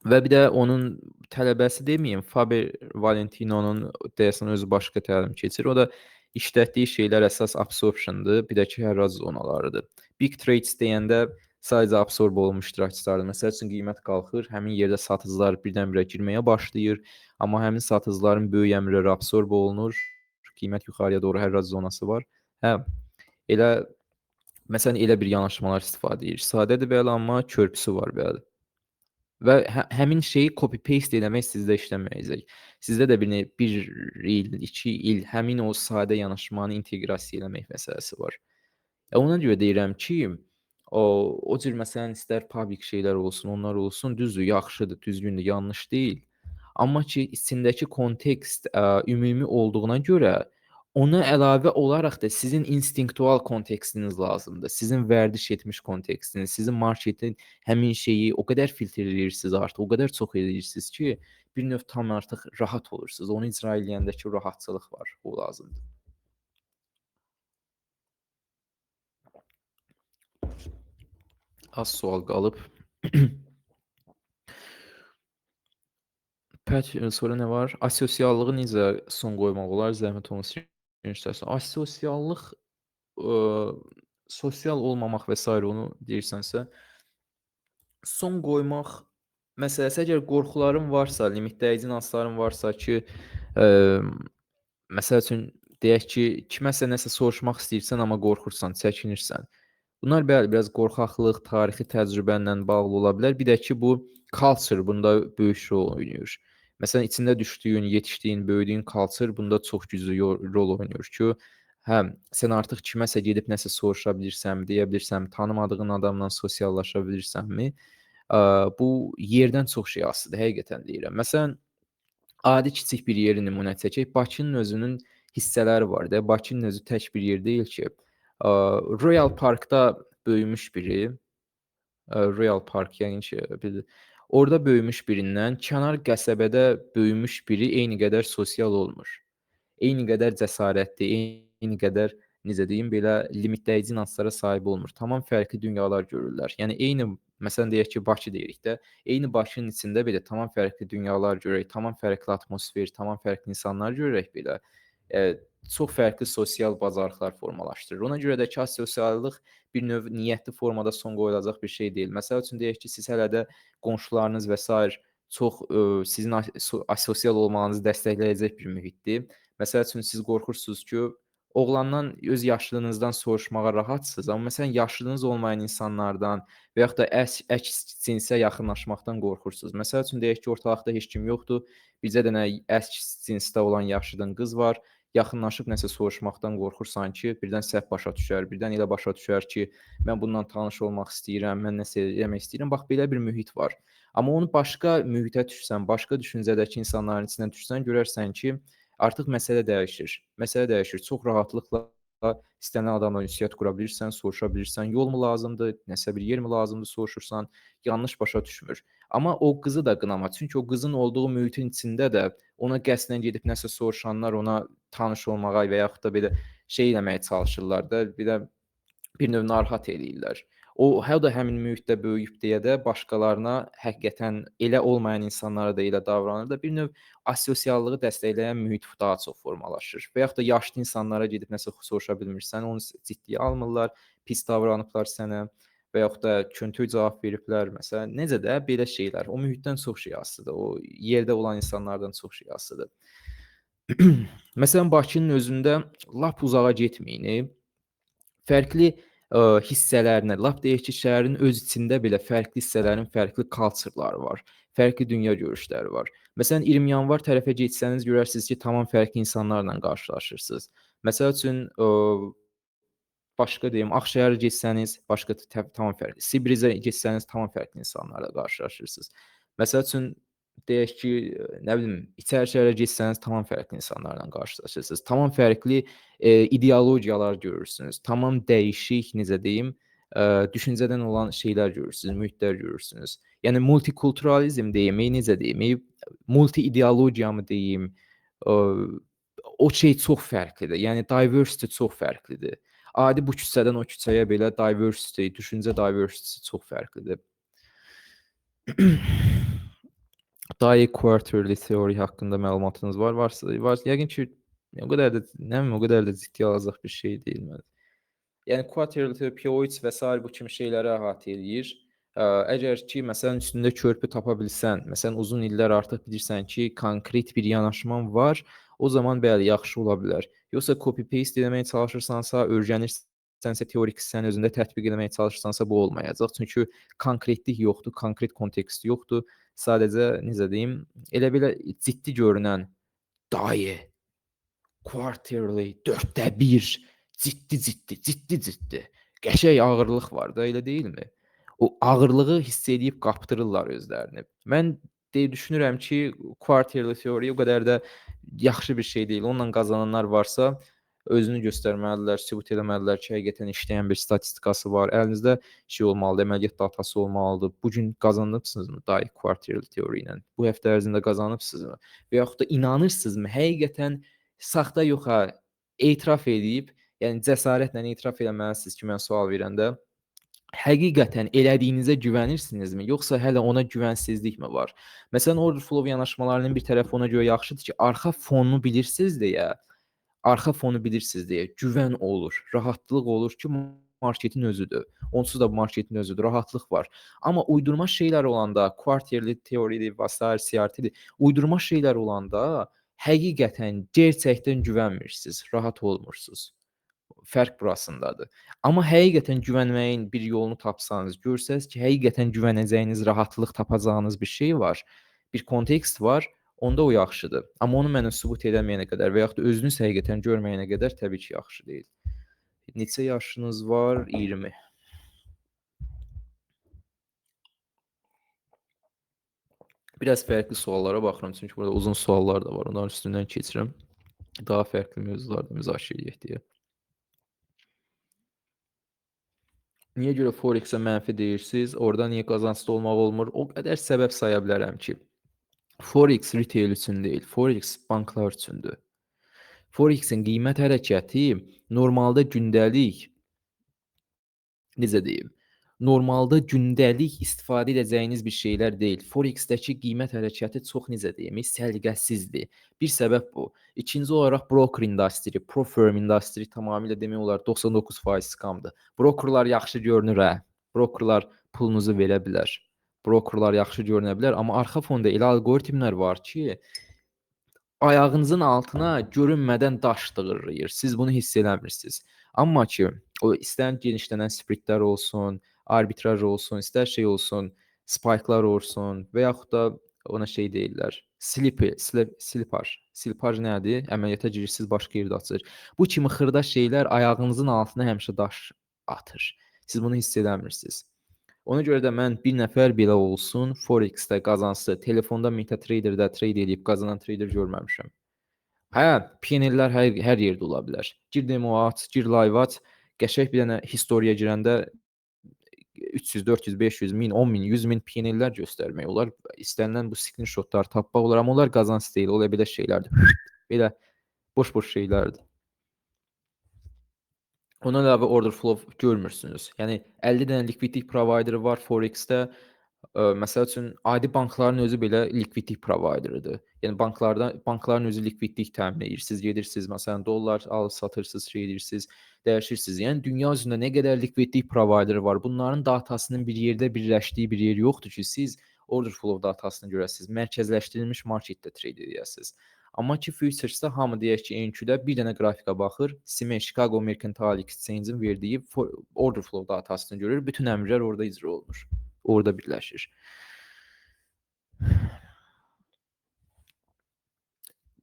Və bir də onun tələbəsi deməyim, Faber Valentino'nun deyəsən özü başqa təlim keçir. O da işlətdiyi şeylər əsas absorption'dır, bir də ki, hərraz zonalarıdır. Big trades deyəndə sadəcə absorb olmuş iştirakçılardır. Məsəl üçün qiymət qalxır, həmin yerdə satıcılar birdən-birə girməyə başlayır, amma həmin satıcıların böyük əmrləri absorb olunur, qiymət yuxarıya doğru hərraz zonası var. Hə, elə məsələn elə bir yanaşmalar istifadə edir. Sadədir bəli, amma körpüsü var bəli. Və həmin şeyi copy paste eləmək sizdə işləməyəcək. Sizdə də bir il, 2 il həmin o sadə yanaşmanı inteqrasiya eləmək məsələsi var. Ona görə deyirəm ki, o cür məsələn istər public şeylər olsun, onlar olsun, düzdür, yaxşıdır, düzgündür, yanlış deyil. Amma ki, içindəki kontekst ümumi olduğuna görə ona əlavə olaraq da sizin instinktual kontekstiniz lazımdır. Sizin vərdiş etmiş kontekstiniz, sizin marketin həmin şeyi o qədər filtr eləyirsiniz artıq, o qədər çox eləyirsiniz ki, bir növ tam artıq rahat olursunuz. Onu icra eləyəndəki rahatçılıq var, o lazımdır. Az sual qalıb. Sonra nə var? Asosiallığı necə son qoymaq olar? Zəhmət olmasa göstərsin. Asosiallıq sosial olmamaq və s. onu deyirsənsə, son qoymaq məsələsi əgər qorxuların varsa, limitləyici nüansların varsa ki, məsəl üçün deyək ki, kiməsə nəsə soruşmaq istəyirsən, amma qorxursan, çəkinirsən. Bunlar bəli, biraz qorxaqlıq, tarixi təcrübə ilə bağlı ola bilər. Bir də ki, bu culture bunda böyük rol oynayır. Məsələn, içində düşdüyün, yetişdiyin, böyüdüyün culture bunda çox güclü rol oynayır ki, hə, sən artıq kiməsə gedib nəsə soruşa bilirsənmi, deyə bilirsənmi, tanımadığın adamla sosiallaşa bilirsənmi? Bu yerdən çox şey asılıdır, həqiqətən deyirəm. Məsələn, adi kiçik bir yeri nümunə çəkək. Bakının özünün hissələri var da. Bakının özü tək bir yer deyil ki. Royal Parkda böyümüş biri, Royal Park yəqin ki, bilir. Orada böyümüş birindən kənar qəsəbədə böyümüş biri eyni qədər sosial olmur. Eyni qədər cəsarətli, eyni qədər necə deyim, belə limitləyici nüanslara sahib olmur. Tamam fərqli dünyalar görürlər. Yəni eyni məsələn deyək ki, Bakı deyirik də, eyni Bakının içində belə tamam fərqli dünyalar görək, tamam fərqli atmosfer, tamam fərqli insanlar görək belə, çox fərqli sosial bacarıqlar formalaşdırır. Ona görə də ki, asosiallıq bir növ niyyətli formada son qoyulacaq bir şey deyil. Məsəl üçün deyək ki, siz hələ də qonşularınız və s. çox sizin asosial olmağınızı dəstəkləyəcək bir mühitdir. Məsəl üçün siz qorxursunuz ki, oğlandan öz yaşlılığınızdan soruşmağa rahatsınız, amma məsələn yaşlılığınız olmayan insanlardan və yaxud da əks cinsə yaxınlaşmaqdan qorxursunuz. Məsəl üçün deyək ki, ortalıqda heç kim yoxdur, bircə dənə əks cinsdə olan yaşlıdan qız var, yaxınlaşıb nəsə soruşmaqdan qorxursan ki, birdən səhv başa düşər, birdən elə başa düşər ki, mən bununla tanış olmaq istəyirəm, mən nəsə eləmək istəyirəm. Bax, belə bir mühit var. Amma onu başqa mühitə düşsən, başqa düşüncədəki insanların içinə düşsən, görərsən ki, artıq məsələ dəyişir. Məsələ dəyişir. Çox rahatlıqla istənilən adamla ünsiyyət qura bilirsən, soruşa bilirsən, yol mu lazımdır, nəsə bir yer mi lazımdır soruşursan, yanlış başa düşmür. Amma o qızı da qınama. Çünki o qızın olduğu mühitin içində də ona qəsdən gedib nəsə soruşanlar ona tanış olmağa və yaxud da belə şey eləməyə çalışırlar da, bir növ narahat eləyirlər. O da həmin mühitdə böyüyüb deyə də başqalarına həqiqətən elə olmayan insanlara da elə davranır da, bir növ asosiallığı dəstəkləyən mühit daha çox formalaşır. Və yaxud da yaşlı insanlara gedib nəsə soruşa bilmirsən, onu ciddiyə almırlar, pis davranıblar sənə və yaxud da köntöy cavab veriblər. Məsələn, necə də belə şeylər. O mühitdən çox şey asılıdır. O yerdə olan insanlardan çox şey asılıdır. Məsələn, Bakının özündə lap uzağa getməyin, fərqli hissələrinə, lap deyək ki, şəhərin öz içində belə fərqli hissələrin fərqli culture-ları var, fərqli dünya görüşləri var. Məsələn, 20 yanvar tərəfə getsəniz görərsiniz ki, tamam fərqli insanlarla qarşılaşırsınız. Məsəl üçün, başqa deyim, Ağşəhərə getsəniz, başqa tamam fərqli. Sibrizə getsəniz, tamam fərqli insanlarla qarşılaşırsınız. Məsəl üçün, deyək ki, nə bilim, İçərişəhərə getsəniz, tamam fərqli insanlarla qarşılaşırsınız. Tamam fərqli, ideologiyalar görürsünüz. Tamam dəyişik, necə deyim, düşüncədən olan şeylər görürsünüz, mühitlər görürsünüz. Yəni multikulturalizm deyim, necə deyim, multi ideologiyamı deyim, o şey çox fərqlidir. Yəni diversity çox fərqlidir. Adi bu küçədən o küçəyə belə diversity, düşüncə diversitysi çox fərqlidir. Dai quarterly teori haqqında məlumatınız var? Var. Yəqin ki, o qədər də, nə bilim, o qədər də ciddi alacaq bir şey deyil məncə. Yəni quarterly teori, PO3 və sair bu kimi şeyləri əhatə eləyir. Əgər ki, məsələn, üstündə körpü tapa bilsən, məsələn, uzun illər artıq bilirsən ki, konkret bir yanaşman var, o zaman bəli, yaxşı ola bilər. Yoxsa copy paste eləməyə çalışırsansa, öyrənirsənsə, teorik hissəni özündə tətbiq eləməyə çalışırsansa, bu olmayacaq. Çünki konkretlik yoxdur, konkret kontekst yoxdur. Sadəcə, necə deyim, elə belə ciddi görünən dayə, quarterly, 1/4, ciddi. Qəşəng ağırlıq var da, elə deyilmi? O ağırlığı hiss edib qapdırırlar özlərini. Mən düşünürəm ki, quarterly teoriya o qədər də yaxşı bir şey deyil. Onunla qazananlar varsa, özünü göstərməlidirlər, sübut etməlidirlər ki, həqiqətən işləyən bir statistikası var. Əlinizdə şey olmalıdır, əməliyyat datası olmalıdır. Bu gün qazanıbsınızmı dahi quarterly teoriya ilə? Bu həftə ərzində qazanıbsınızmı? Və yaxud da inanırsınızmı? Həqiqətən saxta yox ha, etiraf edib, yəni cəsarətlə etiraf etməlisiniz ki, mən sual verəndə həqiqətən elədiyinizə güvənirsinizmi, yoxsa hələ ona güvənsizlikmi var? Məsələn, order flow yanaşmalarının bir tərəfi ona görə yaxşıdır ki, arxa fonu bilirsiniz deyə güvən olur, rahatlıq olur ki, marketin özüdür. Onsuz da bu marketin özüdür, rahatlıq var. Amma uydurma şeylər olanda, quarterly teoridir, vasar, CRT-dir, uydurma şeylər olanda həqiqətən gerçəkdən güvənmirsiniz, rahat olmursunuz. Fərq burasındadır. Amma həqiqətən güvənməyin bir yolunu tapsanız, görsəniz ki, həqiqətən güvənəcəyiniz, rahatlıq tapacağınız bir şey var, bir kontekst var, onda o yaxşıdır. Amma onu mənə sübut edəməyənə qədər və yaxud da özünüz həqiqətən görməyənə qədər təbii ki, yaxşı deyil. Neçə yaşınız var? 20. Biraz fərqli suallara baxıram, çünki burada uzun suallar da var. Onların üstündən keçirəm. Daha fərqli mövzularda müzakirə edək deyə. Niyə görə Forex-ə mənfi deyirsiniz? Orada niyə qazanclı olmaq olmur? O qədər səbəb saya bilərəm ki, Forex retail üçün deyil, Forex banklar üçündür. Forex-in qiymət hərəkəti normalda gündəlik, necə deyim, normalda gündəlik istifadə edəcəyiniz bir şeylər deyil. Forex-dəki qiymət hərəkəti çox, necə deyim, səliqəsizdir. Bir səbəb bu. İkinci olaraq broker industry, pro firm industry tamamilə demək olar 99% skamdır. Brokerlar yaxşı görünür, hə. Brokerlar pulunuzu verə bilər. Brokerlar yaxşı görünə bilər, amma arxa fonda elə alqoritmlər var ki, ayağınızın altına görünmədən daş dığırlayır. Siz bunu hiss eləmirsiniz. Amma ki, o istər genişlənən spreadlər olsun, arbitraj olsun, istər şey olsun, spike'lar olsun və yaxud da ona şey deyirlər. Slipaj nədir? Əməliyyata girirsiniz, başqa yerdə açır. Bu kimi xırda şeylər ayağınızın altına həmişə daş atır. Siz bunu hiss eləmirsiniz. Ona görə də mən bir nəfər belə olsun, Forex-də qazansın, telefonda MetaTrader-də trade edib qazanan trader görməmişəm. Hə, PNL-lər hər yerdə ola bilər. Gir demo aç, gir live aç, qəşəng bir dənə historiya girəndə 300, 400, 500, 1000, 10 min, 100 min PNL-lər göstərmək olar. İstənilən bu screenshotları tapmaq olar, amma onlar qazanc deyil, ola belə şeylərdir. Belə boş-boş şeylərdir. Ona əlavə order flow görmürsünüz. Yəni 50 dənə likvidlik provideri var Forex-də. Məsəl üçün adi bankların özü belə likvidlik provideridir. Yəni bankların özü likvidlik təmin edir. Siz gedirsiniz, məsələn, dollar alıb satırsınız, şey edirsiniz, dəyişirsiniz. Yəni dünya üzündə nə qədər likvidlik provideri var. Bunların datasının bir yerdə birləşdiyi bir yer yoxdur ki, siz order flow datasını görəsiniz. Mərkəzləşdirilmiş marketdə trade edəsiniz. Amma ki, futures-da hamı deyək ki, ENQ-də bir dənə qrafika baxır, CME Chicago Mercantile Exchange-in verdiyi order flow datasını görür, bütün əmrlər orada icra olunur, orada birləşir.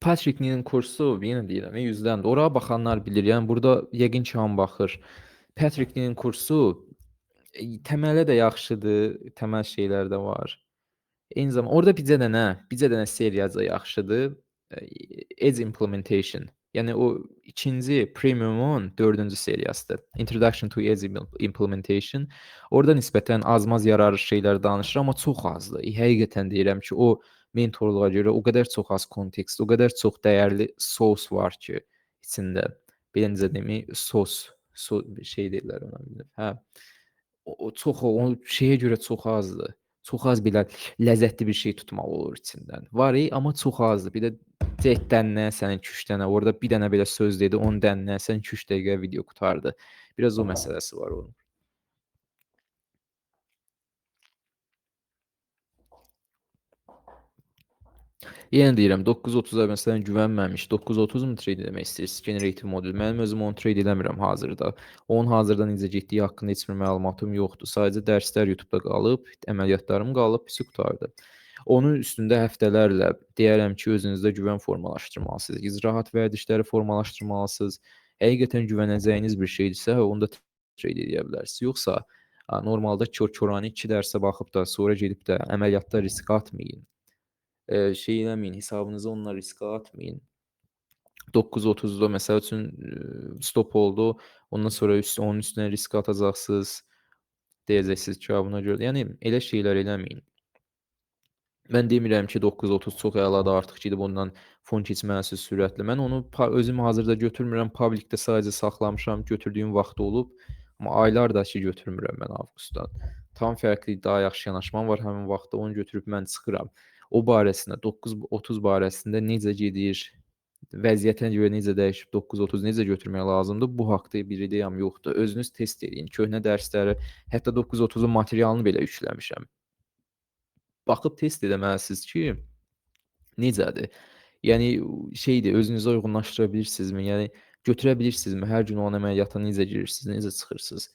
Patrick Neal'in kursu yenə deyirəm, 100-dəndir. Ora baxanlar bilir. Yəni burada yəqin ki, hamı baxır. Patrick Neal'in kursu təmələ də yaxşıdır, təməl şeylər də var. Eyni zamanda orada bircə dənə seriyaca yaxşıdır. Edge Implementation. Yəni o ikinci Premium-un 4-cü seriyasıdır. Introduction to Edge Implementation. Orada nisbətən az-maz yararlı şeylər danışır, amma çox azdır. Həqiqətən deyirəm ki, o mentorluğa görə o qədər çox az kontekst, o qədər çox dəyərli sos var ki, içində. Belə necə deməyim, şey deyirlər ona. Hə. O çox o şeyə görə çox azdır. Çox az belə ləzzətli bir şey tutmaq olur içindən. Var, amma çox azdır. Bir də cək dənə, sənin 2-3 dənə, orada bir dənə belə söz dedi, 10 dənə, sən 2-3 dəqiqə video qurtardı. Biraz o məsələsi var onun. Yenə deyirəm, 930-a məsələn güvənməmiş, 930-mu trade etmək istəyirsiniz generative model? Mənim özüm onu trade eləmirəm hazırda. Onun hazırda necə getdiyi haqqında heç bir məlumatım yoxdur. Sadəcə dərslər YouTube-da qalıb, əməliyyatlarım qalıb, pisi qurtardı. Onun üstündə həftələrlə deyərəm ki, özünüzdə güvən formalaşdırmalısınız. İcrahat vərdişləri formalaşdırmalısınız. Həqiqətən güvənəcəyiniz bir şeydirsə, onu da trade edə bilərsiniz. Yoxsa normalda kör-körani 2 dərsə baxıb da sonra gedib də əməliyyatda risk atmayın. Şey eləməyin, hesabınızı onunla riskə atmayın. 9.30-da məsəl üçün stop oldu. Ondan sonra onun üstünə risk atacaqsınız. Deyəcəksiniz ki, buna görə. Yəni elə şeylər eləməyin. Mən demirəm ki, 9.30 çox əladır, artıq gedib ondan fon keçməlisiniz sürətli. Mən onu özüm hazırda götürmürəm, publikdə sadəcə saxlamışam, götürdüyüm vaxt olub. Amma aylardır ki, götürmürəm mən avqustdan. Tam fərqli, daha yaxşı yanaşmam var həmin vaxtda, onu götürüb mən çıxıram. O barəsində 9.30 barəsində necə gedir, vəziyyətə görə necə dəyişib 9.30 necə götürmək lazımdır, bu haqqda bir ideyam yoxdur. Özünüz test edin. Köhnə dərsləri, hətta 9.30-un materialını belə yükləmişəm. Baxıb test etməlisiniz ki, necədir? Yəni şeydir, özünüzə uyğunlaşdıra bilirsinizmi? Yəni götürə bilirsinizmi? Hər gün onun əməliyyatına necə girirsiniz, necə çıxırsınız?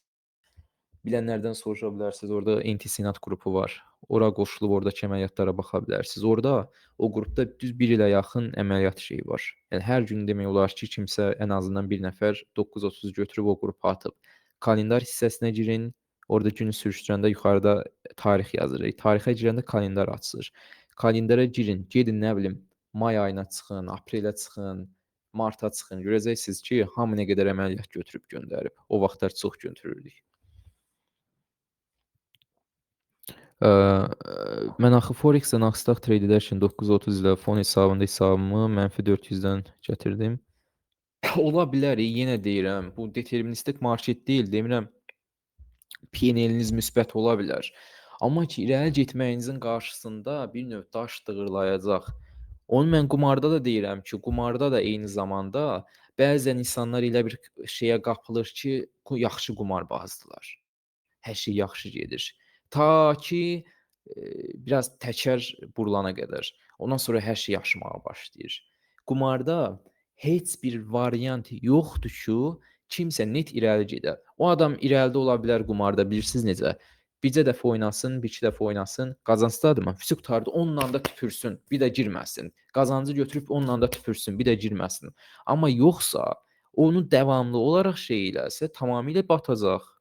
Bilənlərdən soruşa bilərsiniz. Orada Anti-Senat qrupu var. Ora qoşulub oradakı əməliyyatlara baxa bilərsiniz. Orada o qrupda düz 1 ilə yaxın əməliyyat şeyi var. Yəni hər gün demək olar ki, kimsə ən azından bir nəfər 9.30 götürüb o qrupa atıb. Kalendar hissəsinə girin. Orada günü sürüşdürəndə yuxarıda tarix yazır. Tarixə girəndə kalendar açılır. Kalendara girin, gedin nə bilim may ayına çıxın, aprelə çıxın, marta çıxın. Görəcəksiniz ki, hamı nə qədər əməliyyat götürüb göndərib. O vaxtlar çox götürürdük. Mən axı Forex-dən Nasdaq trade edərkən 9.30 ilə fon hesabımı -400-dən gətirdim. Ola bilər, yenə deyirəm, bu deterministik market deyil, demirəm PNL-iniz müsbət ola bilər. Amma ki, irəli getməyinizin qarşısında bir növ daş dığırlayacaq. Onu mən qumarda da deyirəm ki, qumarda da eyni zamanda bəzən insanlar elə bir şeyə qapılır ki, yaxşı qumarbazdılar. Hər şey yaxşı gedir. Ta ki, biraz təkər burulana qədər. Ondan sonra hər şey yaşamağa başlayır. Qumarda heç bir variant yoxdur ki, kimsə net irəli gedə. O adam irəlidə ola bilər qumarda, bilirsiniz necə? Bircə dəfə oynasın, bir-iki dəfə oynasın, qazancdadırmı? Füsü qurtardı, onunla da tüpürsün, bir də girməsin. Qazancı götürüb onunla da tüpürsün, bir də girməsin. Amma yoxsa onu davamlı olaraq şey eləsə, tamamilə batacaq.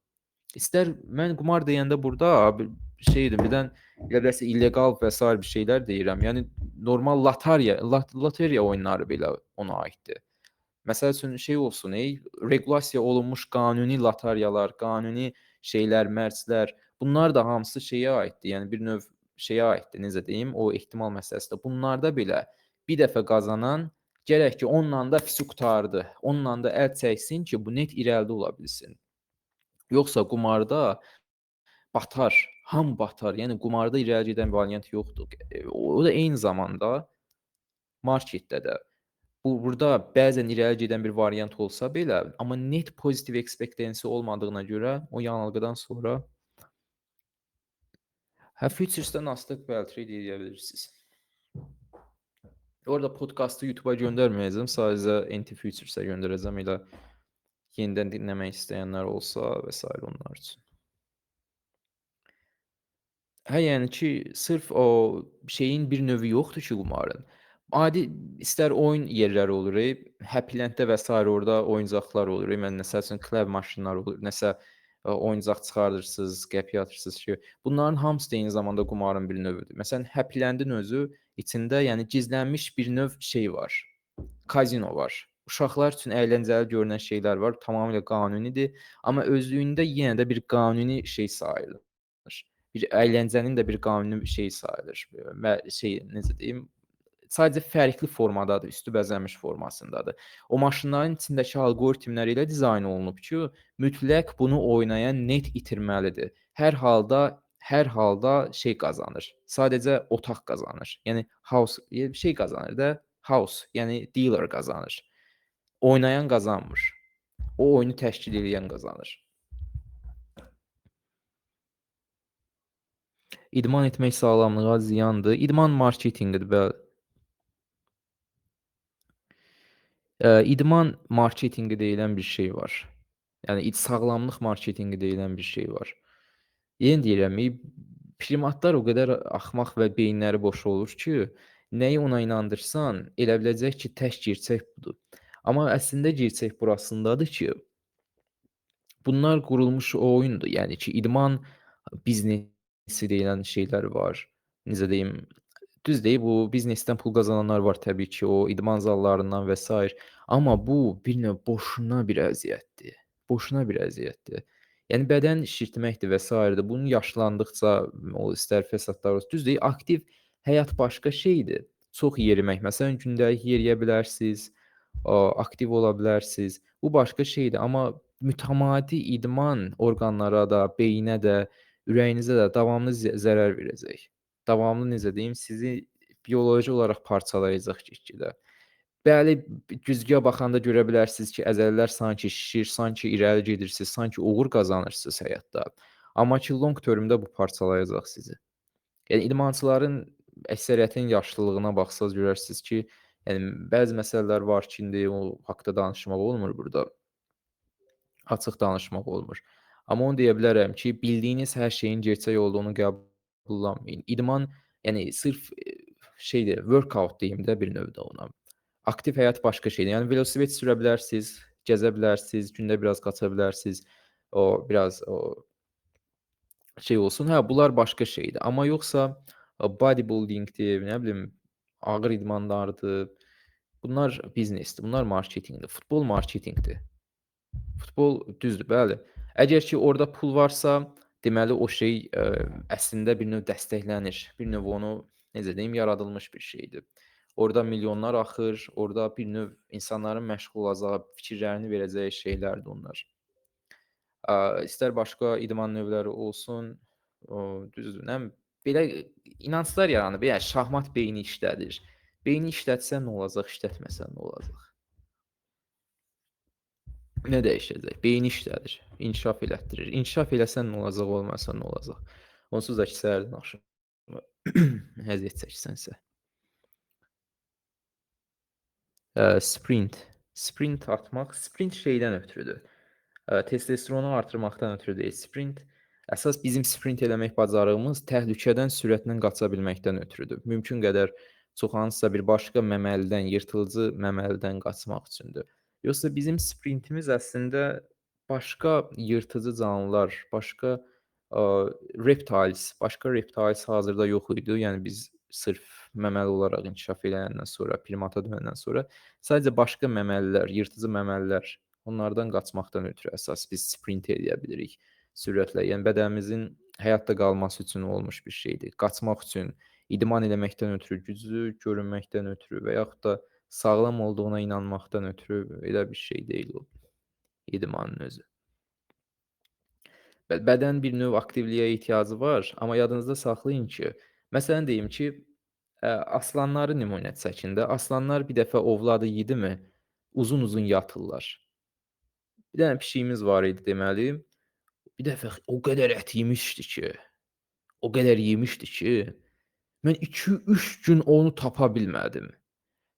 İstər mən qumar deyəndə burada şeydir, birdən elə bilərsə illegal və sair bir şeylər deyirəm. Yəni normal loteriya oyunları belə ona aiddir. Məsəl üçün şey olsun, regulasiya olunmuş qanuni loteriyalar, qanuni şeylər, mərclər, bunlar da hamısı şeyə aiddir. Yəni bir növ şeyə aiddir, necə deyim, o ehtimal məsələsidir. Bunlarda belə bir dəfə qazanan gərək ki, onunla da fisi qurtardı. Onunla da əl çəksin ki, bu net irəlidə ola bilsin. Yoxsa qumarda batar, hamı batar. Yəni qumarda irəli gedən variant yoxdur. O da eyni zamanda marketdə də burada bəzən irəli gedən bir variant olsa belə, amma net pozitiv ekspektensiyası olmadığına görə o yanılğıdan sonra futuresdə Nasdaq bəli trade edə bilirsiniz. Orada podkastı YouTube-a göndərməyəcəm, sadəcə anti-futures'a göndərəcəm elə yenidən dinləmək istəyənlər olsa və s. onlar üçün. Hə, yəni ki, sırf o şeyin bir növü yoxdur ki, qumarın. Adi istər oyun yerləri olur, Happy Land-də və sairə orada oyuncaqlar olur. Mən məsəl üçün klav maşınları olur, nəsə oyuncaq çıxardırsınız, qəpiyə atırsınız ki, bunların hamısı da eyni zamanda qumarın bir növüdür. Məsələn, Happy Land-in özü içində, yəni gizlənmiş bir növ şey var, kazino var. Uşaqlar üçün əyləncəli görünən şeylər var, tamamilə qanunidir, amma özlüyündə yenə də bir qanuni şey sayılır. Bir əyləncənin də bir qanuni bir şey sayılır. Və şey necə deyim, sadəcə fərqli formadadır, üstü bəzənmiş formasındadır. O maşınların içindəki alqoritmlər elə dizayn olunub ki, mütləq bunu oynayan net itirməlidir. Hər halda şey qazanır. Sadəcə otaq qazanır. Yəni house şey qazanır da, house, yəni dealer qazanır. Oynayan qazanmır. O oyunu təşkil edən qazanır. İdman etmək sağlamlığa ziyandır. İdman marketinqidir, bəli. İdman marketinqi deyilən bir şey var. Yəni sağlamlıq marketinqi deyilən bir şey var. Yenə deyirəm, primatlar o qədər axmaq və beyinləri boş olur ki, nəyi ona inandırsan, elə biləcək ki, tək gerçək budur. Amma əslində gerçək burasındadır ki, bunlar qurulmuş oyundur. Yəni ki, idman biznesi deyilən şeylər var. Necə deyim, düz deyib bu biznesdən pul qazananlar var təbii ki, o idman zallarından və sair. Amma bu bir növ boşuna bir əziyyətdir. Boşuna bir əziyyətdir. Yəni bədən şişirtməkdir və sairədir. Bunun yaşlandıqca o istər fəsadlar olsun. Düzdür, aktiv həyat başqa şeydir. Çox yerimək, məsələn, gündəlik yeriyə bilərsiniz, aktiv ola bilərsiniz. Bu başqa şeydir, amma mütəmadi idman orqanlara da, beyinə də, ürəyinizə də davamlı zərər verəcək. Davamlı necə deyim, sizi bioloji olaraq parçalayacaq get-gedə. Bəli, güzgüyə baxanda görə bilərsiniz ki, əzəllər sanki şişir, sanki irəli gedirsiniz, sanki uğur qazanırsınız həyatda. Amma ki, long termdə bu parçalayacaq sizi. Yəni idmançıların əksəriyyətinin yaşlılığına baxsaz görərsiniz ki, yəni bəzi məsələlər var ki, indi o haqqda danışmaq olmur burada. Açıq danışmaq olmur. Amma onu deyə bilərəm ki, bildiyiniz hər şeyin gerçək olduğunu qəbullanmayın. İdman, yəni sırf şeydir, workout deyim də bir növdə ona. Aktiv həyat başqa şeydir. Yəni velosiped sürə bilərsiniz, gəzə bilərsiniz, gündə biraz qaça bilərsiniz. O biraz o şey olsun. Hə, bunlar başqa şeydir. Amma yoxsa bodybuildingdir, nə bilim, ağır idmanlardır. Bunlar biznesdir, bunlar marketinqdir. Futbol marketinqdir. Futbol düzdür, bəli. Əgər ki, orada pul varsa, deməli o şey əslində bir növ dəstəklənir. Bir növ onu necə deyim, yaradılmış bir şeydir. Orada milyonlar axır, orada bir növ insanların məşğul olacağı, fikirlərini verəcəyi şeylərdir onlar. İstər başqa idman növləri olsun, düzdür, nə bilim, belə inanclar yaranıb. Yəni şahmat beyni işlədir. Beyni işlətsən nə olacaq, işlətməsən nə olacaq? Nə dəyişəcək? Beyin işlədir, inkişaf elətdirir. İnkişaf eləsən nə olacaq, olmasa nə olacaq? Onsuz da ki, səhərdən axşama əziyyət çəksənsə. Sprint. Sprint atmaq, sprint şeydən ötrüdür. Testosteronu artırmaqdan ötrü deyil. Sprint əsas bizim sprint eləmək bacarığımız təhlükədən sürətlə qaça bilməkdən ötrüdür. Mümkün qədər çox hansısa bir başqa məməlidən, yırtıcı məməlidən qaçmaq üçündür. Yoxsa bizim sprintimiz əslində başqa yırtıcı canlılar, başqa reptiles hazırda yox idi. Yəni biz sırf məməli olaraq inkişaf eləyəndən sonra, primata dönəndən sonra sadəcə başqa məməlilər, yırtıcı məməlilər onlardan qaçmaqdan ötrü əsas biz sprint eləyə bilirik sürətlə. Yəni bədənimizin həyatda qalması üçün olmuş bir şeydir. Qaçmaq üçün, idman eləməkdən ötrü, güclü görünməkdən ötrü və yaxud da sağlam olduğuna inanmaqdan ötrü elə bir şey deyil o idmanın özü. Bədən bir növ aktivliyə ehtiyacı var, amma yadınızda saxlayın ki, məsələn deyim ki, aslanları nümunə çəkin də. Aslanlar bir dəfə ovladı yedimi, uzun-uzun yatırlar. Bir dənə pişiyimiz var idi deməli. Bir dəfə o qədər ət yemişdi ki, o qədər yemişdi ki, mən 2-3 gün onu tapa bilmədim.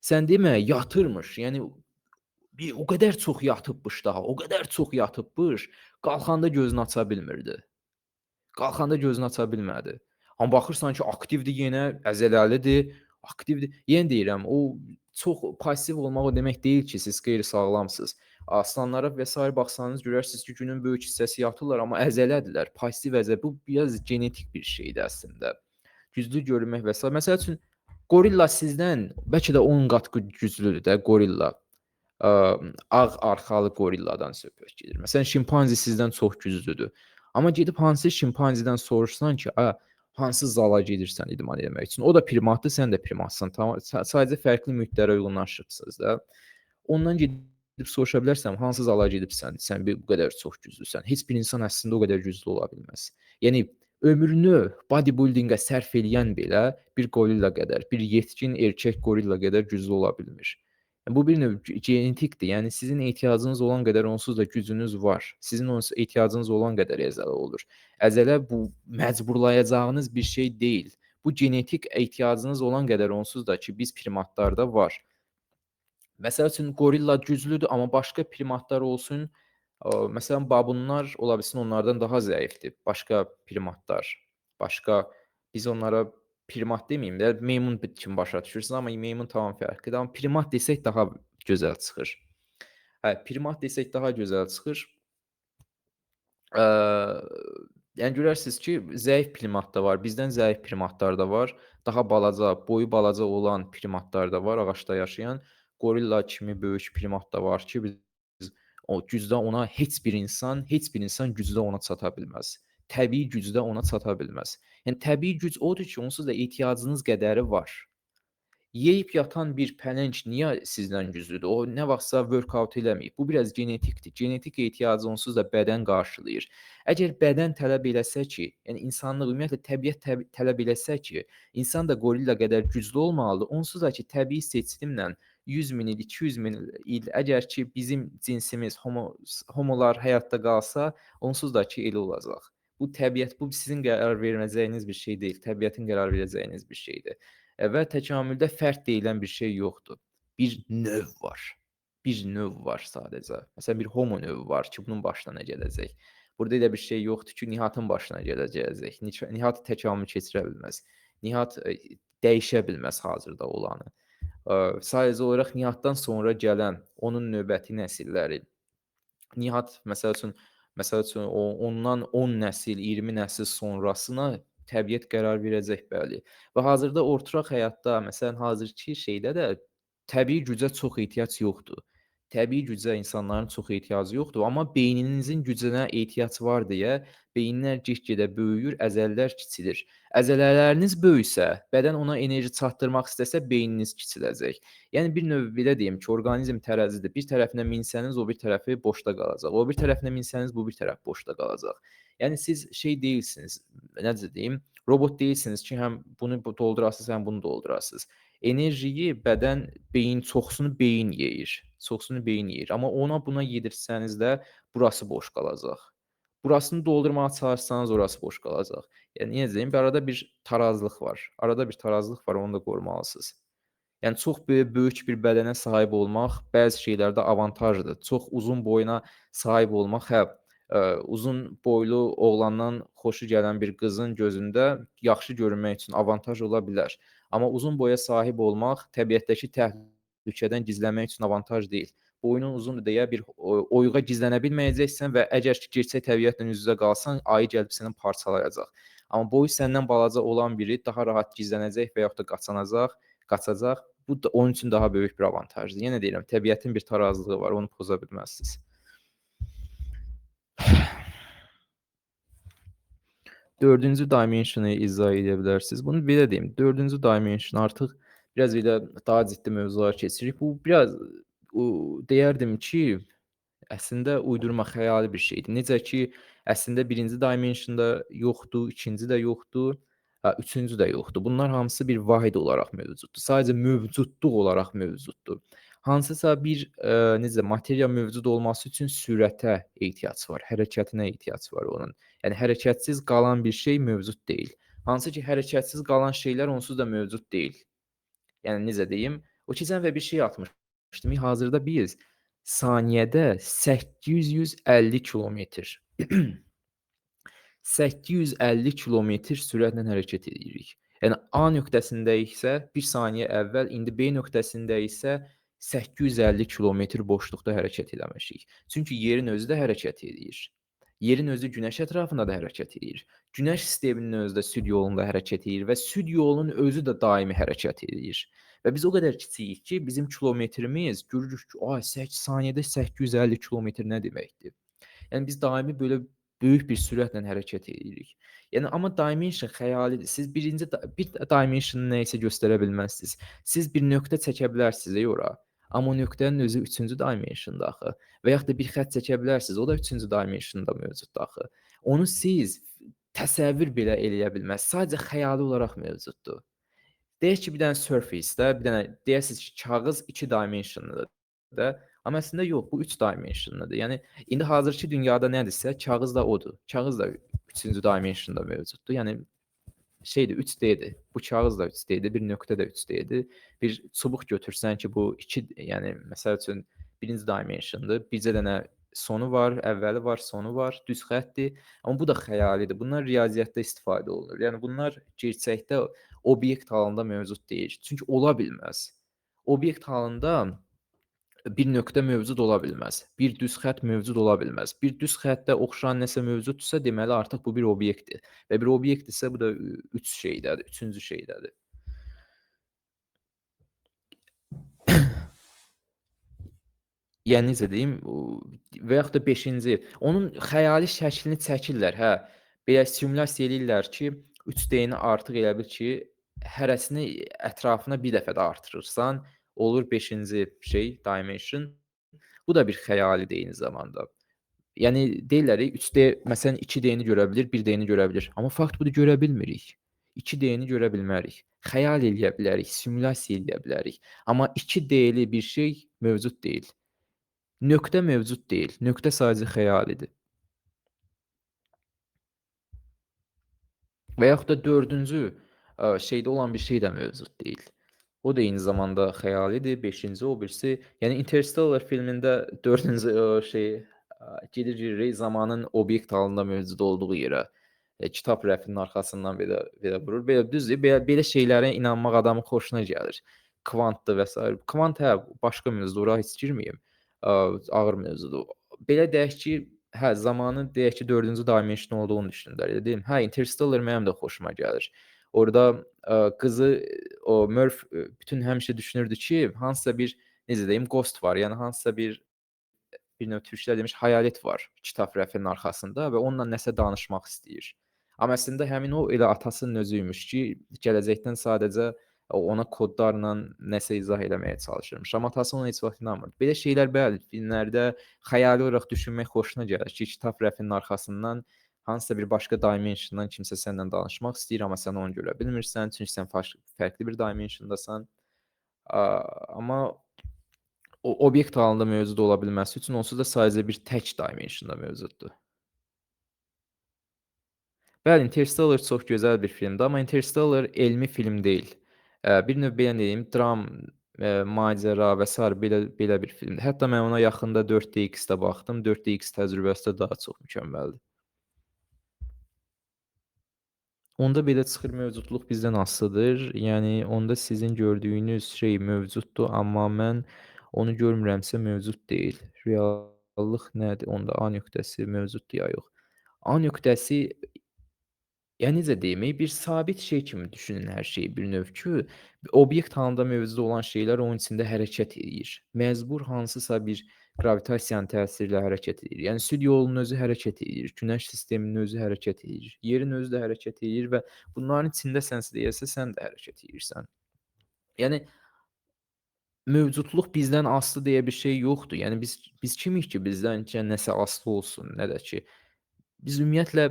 Sən demə yatırmış, yəni o qədər çox yatıbmış daha, o qədər çox yatıbmış, qalxanda gözünü aça bilmirdi. Qalxanda gözünü aça bilmədi. Amma baxırsan ki, aktivdir yenə, əzələlidir. aktivdir. Yenə deyirəm, o çox passiv olmaq o demək deyil ki, siz qeyri-sağlamsınız. Aslanlara və sair baxsanız görərsiniz ki, günün böyük hissəsi yatırlar, amma əzələdirlər. Passiv əzələ. Bu biraz genetik bir şeydir əslində. Güclü görünmək və s. Məsəl üçün gorilla sizdən bəlkə də 10 qat güclüdür də gorilla. Ə, Ağ arxalı gorilladan söhbət gedir. Məsələn, şimpanzi sizdən çox güclüdür. Amma gedib hansı şimpanzidən soruşsan ki, hansı zala gedirsən idman etmək üçün? O da primatdır, sən də primatsan. Tamam, sadəcə fərqli mühitlərə uyğunlaşıbsınız da. Ondan gedib soruşa bilərsən, hansı zala gedibsən? Sən bu qədər çox güclüsən. Heç bir insan əslində o qədər güclü ola bilməz. Yəni ömrünü bodybuildingə sərf eləyən belə bir gorilla qədər, bir yetkin erkək gorilla qədər güclü ola bilmir. Bu bir növ genetikdir. Yəni sizin ehtiyacınız olan qədər onsuz da gücünüz var. Sizin ehtiyacınız olan qədər əzələ olur. Əzələ bu məcburlayacağınız bir şey deyil. Bu genetik ehtiyacınız olan qədər onsuz da ki, biz primatlarda var. Məsəl üçün gorilla güclüdür, amma başqa primatlar olsun, məsələn babunlar ola bilsin onlardan daha zəifdir. Başqa primatlar, başqa biz onlara primat deməyim də, meymun kimi başa düşürsünüz, amma meymun tamam fərqlidir. Amma primat desək daha gözəl çıxır. Hə, primat desək daha gözəl çıxır. Yəni görərsiniz ki, zəif primat da var, bizdən zəif primatlar da var. Daha balaca, boyu balaca olan primatlar da var, ağacda yaşayan. Gorilla kimi böyük primat da var ki, biz o gücdə ona heç bir insan gücdə ona çata bilməz. Təbii gücdə ona çata bilməz. Yəni təbii güc odur ki, onsuz da ehtiyacınız qədəri var. Yeyib yatan bir pələng niyə sizdən güclüdür? O nə vaxtsa workout eləməyib. Bu biraz genetikdir. Genetik ehtiyacı onsuz da bədən qarşılayır. Əgər bədən tələb eləsə ki, yəni insanlıq ümumiyyətlə təbiət tələb eləsə ki, insan da gorilla qədər güclü olmalıdır, onsuz da ki, təbii seçilimlə 100 min il, 200 min il əgər ki, bizim cinsimiz homolar həyatda qalsa, onsuz da ki, elə olacaq. Bu təbiət, bu sizin qərar verəcəyiniz bir şey deyil, təbiətin qərar verəcəyiniz bir şeydir. Və təkamüldə fərd deyilən bir şey yoxdur. Bir növ var. Bir növ var sadəcə. Məsələn, bir homo növü var ki, bunun başına nə gələcək? Burada elə bir şey yoxdur ki, Nihatın başına gələcək. Nihat təkamül keçirə bilməz. Nihat dəyişə bilməz hazırda olanı. Sadəcə olaraq Nihatdan sonra gələn, onun növbəti nəsilləri, Nihat məsəl üçün ondan 10 nəsil, 20 nəsil sonrasına təbiət qərar verəcək, bəli. Və hazırda oturaq həyatda, məsələn, hazırki şeydə də təbii gücə çox ehtiyac yoxdur. Təbii gücə insanların çox ehtiyacı yoxdur, amma beyninizin gücünə ehtiyac var deyə beyinlər get-gedə böyüyür, əzələlər kiçilir. Əzələləriniz böyüsə, bədən ona enerji çatdırmaq istəsə, beyniniz kiçiləcək. Yəni bir növ belə deyim ki, orqanizm tərəzidir. Bir tərəfinə minsəniz, o bir tərəfi boşda qalacaq. O bir tərəfinə minsəniz, bu bir tərəf boşda qalacaq. Yəni siz şey deyilsiniz, necə deyim, robot deyilsiniz ki, həm bunu doldurasınız, həm bunu doldurasınız. Enerjiyi bədən, beyin çoxsunu beyin yeyir. Çoxsunu beyin yeyir. Amma ona buna yedirsəniz də burası boş qalacaq. Burasını doldurmağa çalışsanız orası boş qalacaq. Yəni necə deyim, arada bir tarazlıq var. Arada bir tarazlıq var, onu da qorumalısınız. Yəni çox böyük bir bədənə sahib olmaq bəzi şeylərdə avantajdır. Çox uzun boyuna sahib olmaq, uzun boylu oğlandan xoşu gələn bir qızın gözündə yaxşı görünmək üçün avantaj ola bilər. Amma uzun boya sahib olmaq təbiətdəki təhlükədən gizlənmək üçün avantaj deyil. Boynun uzundur deyə bir oyuğa gizlənə bilməyəcəksən və əgər ki, gerçək təbiətlə üz-üzə qalsan, ayı gəlib səni parçalayacaq. Amma boyu səndən balaca olan biri daha rahat gizlənəcək və yaxud da qaçacaq. Bu da onun üçün daha böyük bir avantajdır. Yenə deyirəm, təbiətin bir tarazlığı var, onu poza bilməzsiniz. Dördüncü dimensionu izah edə bilərsiniz. Bunu belə deyim, dördüncü dimension artıq biraz belə daha ciddi mövzulara keçirik. Bu biraz deyərdim ki, əslində uydurma, xəyali bir şeydir. Necə ki, əslində birinci dimensionda yoxdur, ikinci də yoxdur, üçüncü də yoxdur. Bunlar hamısı bir vahid olaraq mövcuddur. Sadəcə mövcudluq olaraq mövcuddur. Hansısa bir necə materiya mövcud olması üçün sürətə ehtiyac var, hərəkətinə ehtiyac var onun. Yəni hərəkətsiz qalan bir şey mövcud deyil. Hansı ki, hərəkətsiz qalan şeylər onsuz da mövcud deyil. Yəni necə deyim? O keçən və bir şey atmışdım. Hazırda biz saniyədə 850 kilometr 850 kilometr sürətlə hərəkət edirik. Yəni A nöqtəsində isə 1 saniyə əvvəl, indi B nöqtəsində isə 850 kilometr boşluqda hərəkət eləmişik. Çünki yerin özü də hərəkət eləyir. Yerin özü Günəş ətrafında da hərəkət eləyir. Günəş sisteminin özü də süd yolunda hərəkət eləyir və süd yolunun özü də daimi hərəkət eləyir. Və biz o qədər kiçiyik ki, bizim kilometrimiz görürük ki, ay 8 saniyədə 850 kilometr nə deməkdir? Yəni biz daimi belə böyük bir sürətlə hərəkət eləyirik. Yəni amma dimension xəyalidir. Siz bir dimensionu nə isə göstərə bilməzsiniz. Siz bir nöqtə çəkə bilərsiniz ora. Amma o nöqtənin özü 3-cü dimensionda axı. Və yaxud da bir xətt çəkə bilərsiniz. O da 3-cü dimensionda mövcuddur axı. Onu siz təsəvvür belə eləyə bilməzsiniz. Sadəcə xəyali olaraq mövcuddur. Deyək ki, bir dənə surface-də, bir dənə deyəsiniz ki, kağız 2 dimensionludur da, amma əslində yox, bu 3 dimensionludur. Yəni indi hazırki dünyada nədirsə, kağız da odur. Kağız da 3-cü dimensionda mövcuddur. Yəni şeydir, 3D-dir. Bu kağız da 3D-dir, bir nöqtə də 3D-dir. Bir çubuq götürsən ki, bu 2, yəni məsəl üçün birinci dimensiondur. Bircə dənə sonu var, əvvəli var, sonu var, düz xəttdir. Amma bu da xəyalidir. Bunlar riyaziyyatda istifadə olunur. Yəni bunlar gerçəkdə obyekt halında mövcud deyil. Çünki ola bilməz. Obyekt halında bir nöqtə mövcud ola bilməz. Bir düz xətt mövcud ola bilməz. Bir düz xəttə oxşayan nəsə mövcuddursa, deməli artıq bu bir obyektdir. Və bir obyektdirsə, bu da 3 şeydədir, 3-cü şeydədir. Yəni necə deyim, və yaxud da 5-ci, onun xəyali şəklini çəkirlər, hə. Belə simulyasiya eləyirlər ki, 3D-ni artıq elə bil ki, hərəsini ətrafına bir dəfə də artırırsan, olur 5-ci şey, dimension. Bu da bir xəyalidir eyni zamanda. Yəni deyirlər 3D məsələn 2D-ni görə bilir, 1D-ni görə bilir. Amma fakt budur görə bilmirik. 2D-ni görə bilmərik. Xəyal eləyə bilərik, simulyasiya eləyə bilərik. Amma 2D-li bir şey mövcud deyil. Nöqtə mövcud deyil. Nöqtə sadəcə xəyalidir. Və yaxud da 4-cü şeydə olan bir şey də mövcud deyil. O da eyni zamanda xəyalidir. 5-ci o birisi, yəni Interstellar filmində 4-cü şey gedirik zamanın obyekt halında mövcud olduğu yerə. Kitab rəfinin arxasından belə vurur. Belə düzdür. Belə şeylərə inanmaq adamın xoşuna gəlir. Kvantdır və s. Kvant hə, başqa mövzudur, ora heç girməyim. Ağır mövzudur. Belə deyək ki, hə, zamanın deyək ki, 4-cü dimension olduğunu düşünürlər, elə deyilmi? Hə, Interstellar mənim də xoşuma gəlir. Orda qızı o Murph bütün həmişə düşünürdü ki, hansısa bir necə deyim, ghost var. Yəni hansısa bir növ türklər demiş hayalet var kitab rəfinin arxasında və onunla nəsə danışmaq istəyir. Amma əslində həmin o elə atasının özü imiş ki, gələcəkdən sadəcə ona kodlarla nəsə izah eləməyə çalışırmış. Amma atası ona heç vaxt inanmır. Belə şeylər bəli, filmlərdə xəyali olaraq düşünmək xoşuna gəlir ki, kitab rəfinin arxasından hansısa bir başqa dimensiondan kimsə səninlə danışmaq istəyir, amma sən onu görə bilmirsən, çünki sən fərqli bir dimensiondasan. Amma o obyekt halında mövcud ola bilməsi üçün onsuz da sadəcə bir tək dimensionda mövcuddur. Bəli, Interstellar çox gözəl bir filmdir, amma Interstellar elmi film deyil. Bir növ belə deyim, dram, macəra və sair belə bir filmdir. Hətta mən ona yaxında 4DX-də baxdım. 4DX təcrübəsi də daha çox mükəmməldir. Onda belə çıxır mövcudluq bizdən asılıdır. Yəni onda sizin gördüyünüz şey mövcuddur, amma mən onu görmürəmsə mövcud deyil. Reallıq nədir? Onda A nöqtəsi mövcuddur ya yox? A nöqtəsi, yəni necə deyim, bir sabit şey kimi düşünün hər şeyi bir növ ki, obyekt halında mövcud olan şeylər onun içində hərəkət eləyir. Məcbur hansısa bir qravitasiyanın təsiri ilə hərəkət eləyir. Yəni süd yolunun özü hərəkət eləyir, Günəş sisteminin özü hərəkət eləyir, yerin özü də hərəkət eləyir və bunların içindəsənsə deyəsə sən də hərəkət eləyirsən. Yəni mövcudluq bizdən asılı deyə bir şey yoxdur. Yəni biz kimik ki, bizdən ki, nəsə asılı olsun, nə də ki, biz ümumiyyətlə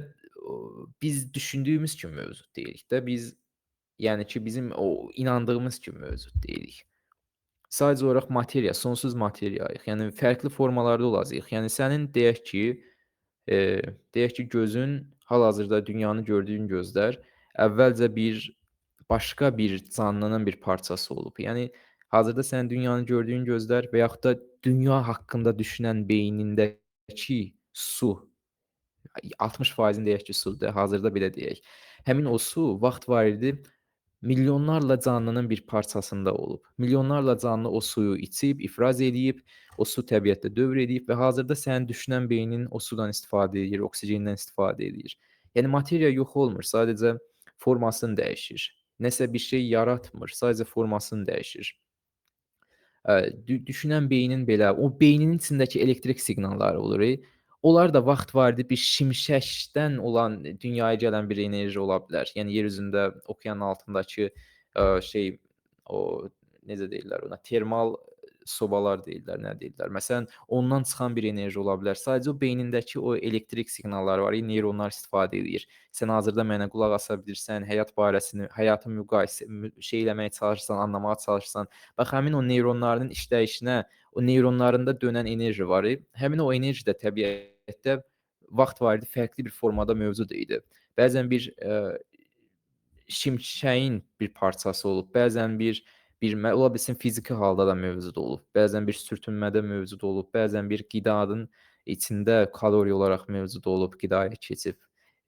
biz düşündüyümüz kimi mövcud deyilik də. Biz yəni ki, bizim o inandığımız kimi mövcud deyilik. Sadəcə olaraq materiya, sonsuz materiyayıq. Yəni fərqli formalarda olacağıq. Yəni sənin deyək ki, gözün hal-hazırda dünyanı gördüyün gözlər əvvəlcə başqa bir canlının bir parçası olub. Yəni hazırda sənin dünyanı gördüyün gözlər və yaxud da dünya haqqında düşünən beynindəki su, 60%-ni deyək ki, sudur, hazırda belə deyək. Həmin o su vaxt var idi, milyonlarla canlının bir parçasında olub. Milyonlarla canlı o suyu içib, ifraz edib, o su təbiətdə dövr edib və hazırda sənin düşünən beynin o sudan istifadə edir, oksigendən istifadə edir. Yəni materiya yox olmur, sadəcə formasını dəyişir. Nəsə bir şey yaratmır, sadəcə formasını dəyişir. Düşünən beynin belə, o beyninin içindəki elektrik siqnalları olur. Onlar da vaxt var idi bir şimşəkdən olan dünyaya gələn bir enerji ola bilər. Yəni yer üzündə okeanın altındakı şey o necə deyirlər ona, termal sobalar deyirlər, nə deyirlər. Məsələn, ondan çıxan bir enerji ola bilər. Sadəcə o beynindəki o elektrik siqnalları var, neyronlar istifadə edir. Sən hazırda mənə qulaq asa bilirsən, həyat barəsini, həyatı müqayisə şey eləməyə çalışırsan, anlamağa çalışırsan. Bax həmin o neyronların işləyişinə, o neyronlarında dönən enerji var. Həmin o enerji də təbiətdə vaxt var idi, fərqli bir formada mövcud idi. Bəzən bir şimşəyin bir parçası olub, bəzən bir ola bilsin fiziki halda da mövcud olub, bəzən bir sürtünmədə mövcud olub, bəzən bir qidanın içində kalori olaraq mövcud olub, qidaya keçib.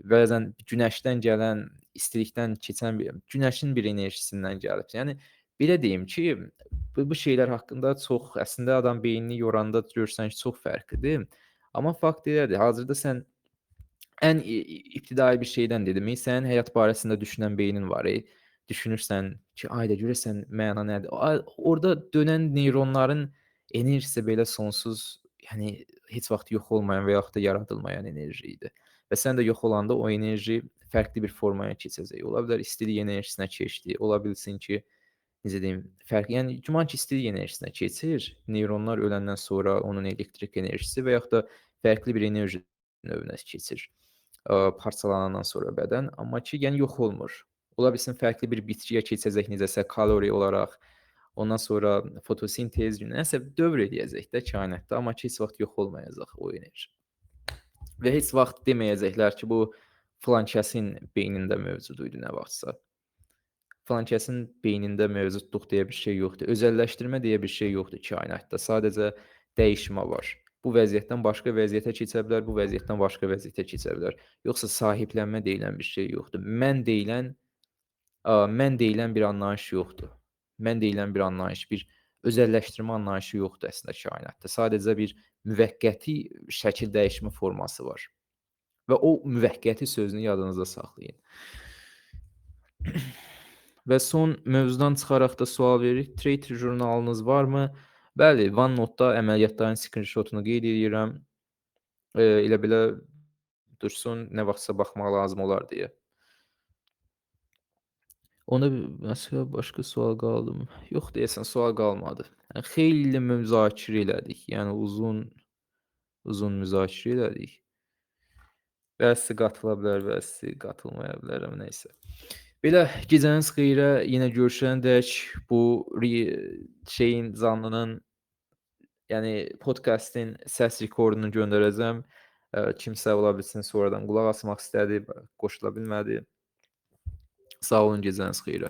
Bəzən günəşdən gələn, istilikdən keçən günəşin bir enerjisindən gəlib. Yəni belə deyim ki, bu şeylər haqqında çox əslində adam beynini yoranda görürsən ki, çox fərqlidir. Amma fakt elədir, hazırda sən ən ibtidai bir şeydən dedim. Sənin həyat barəsində düşünən beynin var. Düşünürsən ki, ayda görəsən məna nədir? Orada dönən neyronların enerjisi belə sonsuz, yəni heç vaxt yox olmayan və yaxud da yaradılmayan enerji idi. Və sən də yox olanda o enerji fərqli bir formaya keçəcək. Ola bilər istilik enerjisinə keçdi. Ola bilsin ki, necə deyim, yəni güman ki, istilik enerjisinə keçir. Neyronlar öləndən sonra onun elektrik enerjisi və yaxud da fərqli bir enerji növünə keçir. Parçalanandan sonra bədən, amma ki, yəni yox olmur. Ola bilsin fərqli bir bitkiyə keçəcək necəsə kalori olaraq, ondan sonra fotosintez nəsə dövr eləyəcək də kainatda, amma ki, heç vaxt yox olmayacaq o enerji. Və heç vaxt deməyəcəklər ki, bu filan kəsin beynində mövcud idi nə vaxtsa. Filan kəsin beynində mövcudluq deyə bir şey yoxdur. Özəlləşdirmə deyə bir şey yoxdur kainatda. Sadəcə dəyişmə var. Bu vəziyyətdən başqa vəziyyətə keçə bilər, bu vəziyyətdən başqa vəziyyətə keçə bilər. Yoxsa sahiblənmə deyilən bir şey yoxdur. Mən deyilən bir anlayış yoxdur. Mən deyilən bir anlayış, bir özəlləşdirmə anlayışı yoxdur əslində kainatda. Sadəcə bir müvəqqəti şəkil dəyişmə forması var. Və o müvəqqəti sözünü yadınızda saxlayın. Və son mövzudan çıxaraq da sual veririk. Traitor jurnalınız varmı? Bəli, OneNote-da əməliyyatların screenshotunu qeyd edirəm. Elə belə dursun, nə vaxtsa baxmaq lazım olar deyə. Onda başqa sual qaldı mı? Yox, deyəsən sual qalmadı. Xeyli müzakirə elədik. Yəni uzun müzakirə elədik. Bəzisi qatıla bilər, bəzisi qatılmaya bilər, amma nəysə. Belə gecəniz xeyrə, yenə görüşənədək bu şeyin canlının, yəni podkastin səs rekordunu göndərəcəm. Kimsə ola bilsin sonradan qulaq asmaq istədi, qoşula bilmədi. Sağ olun, gecəniz xeyrə.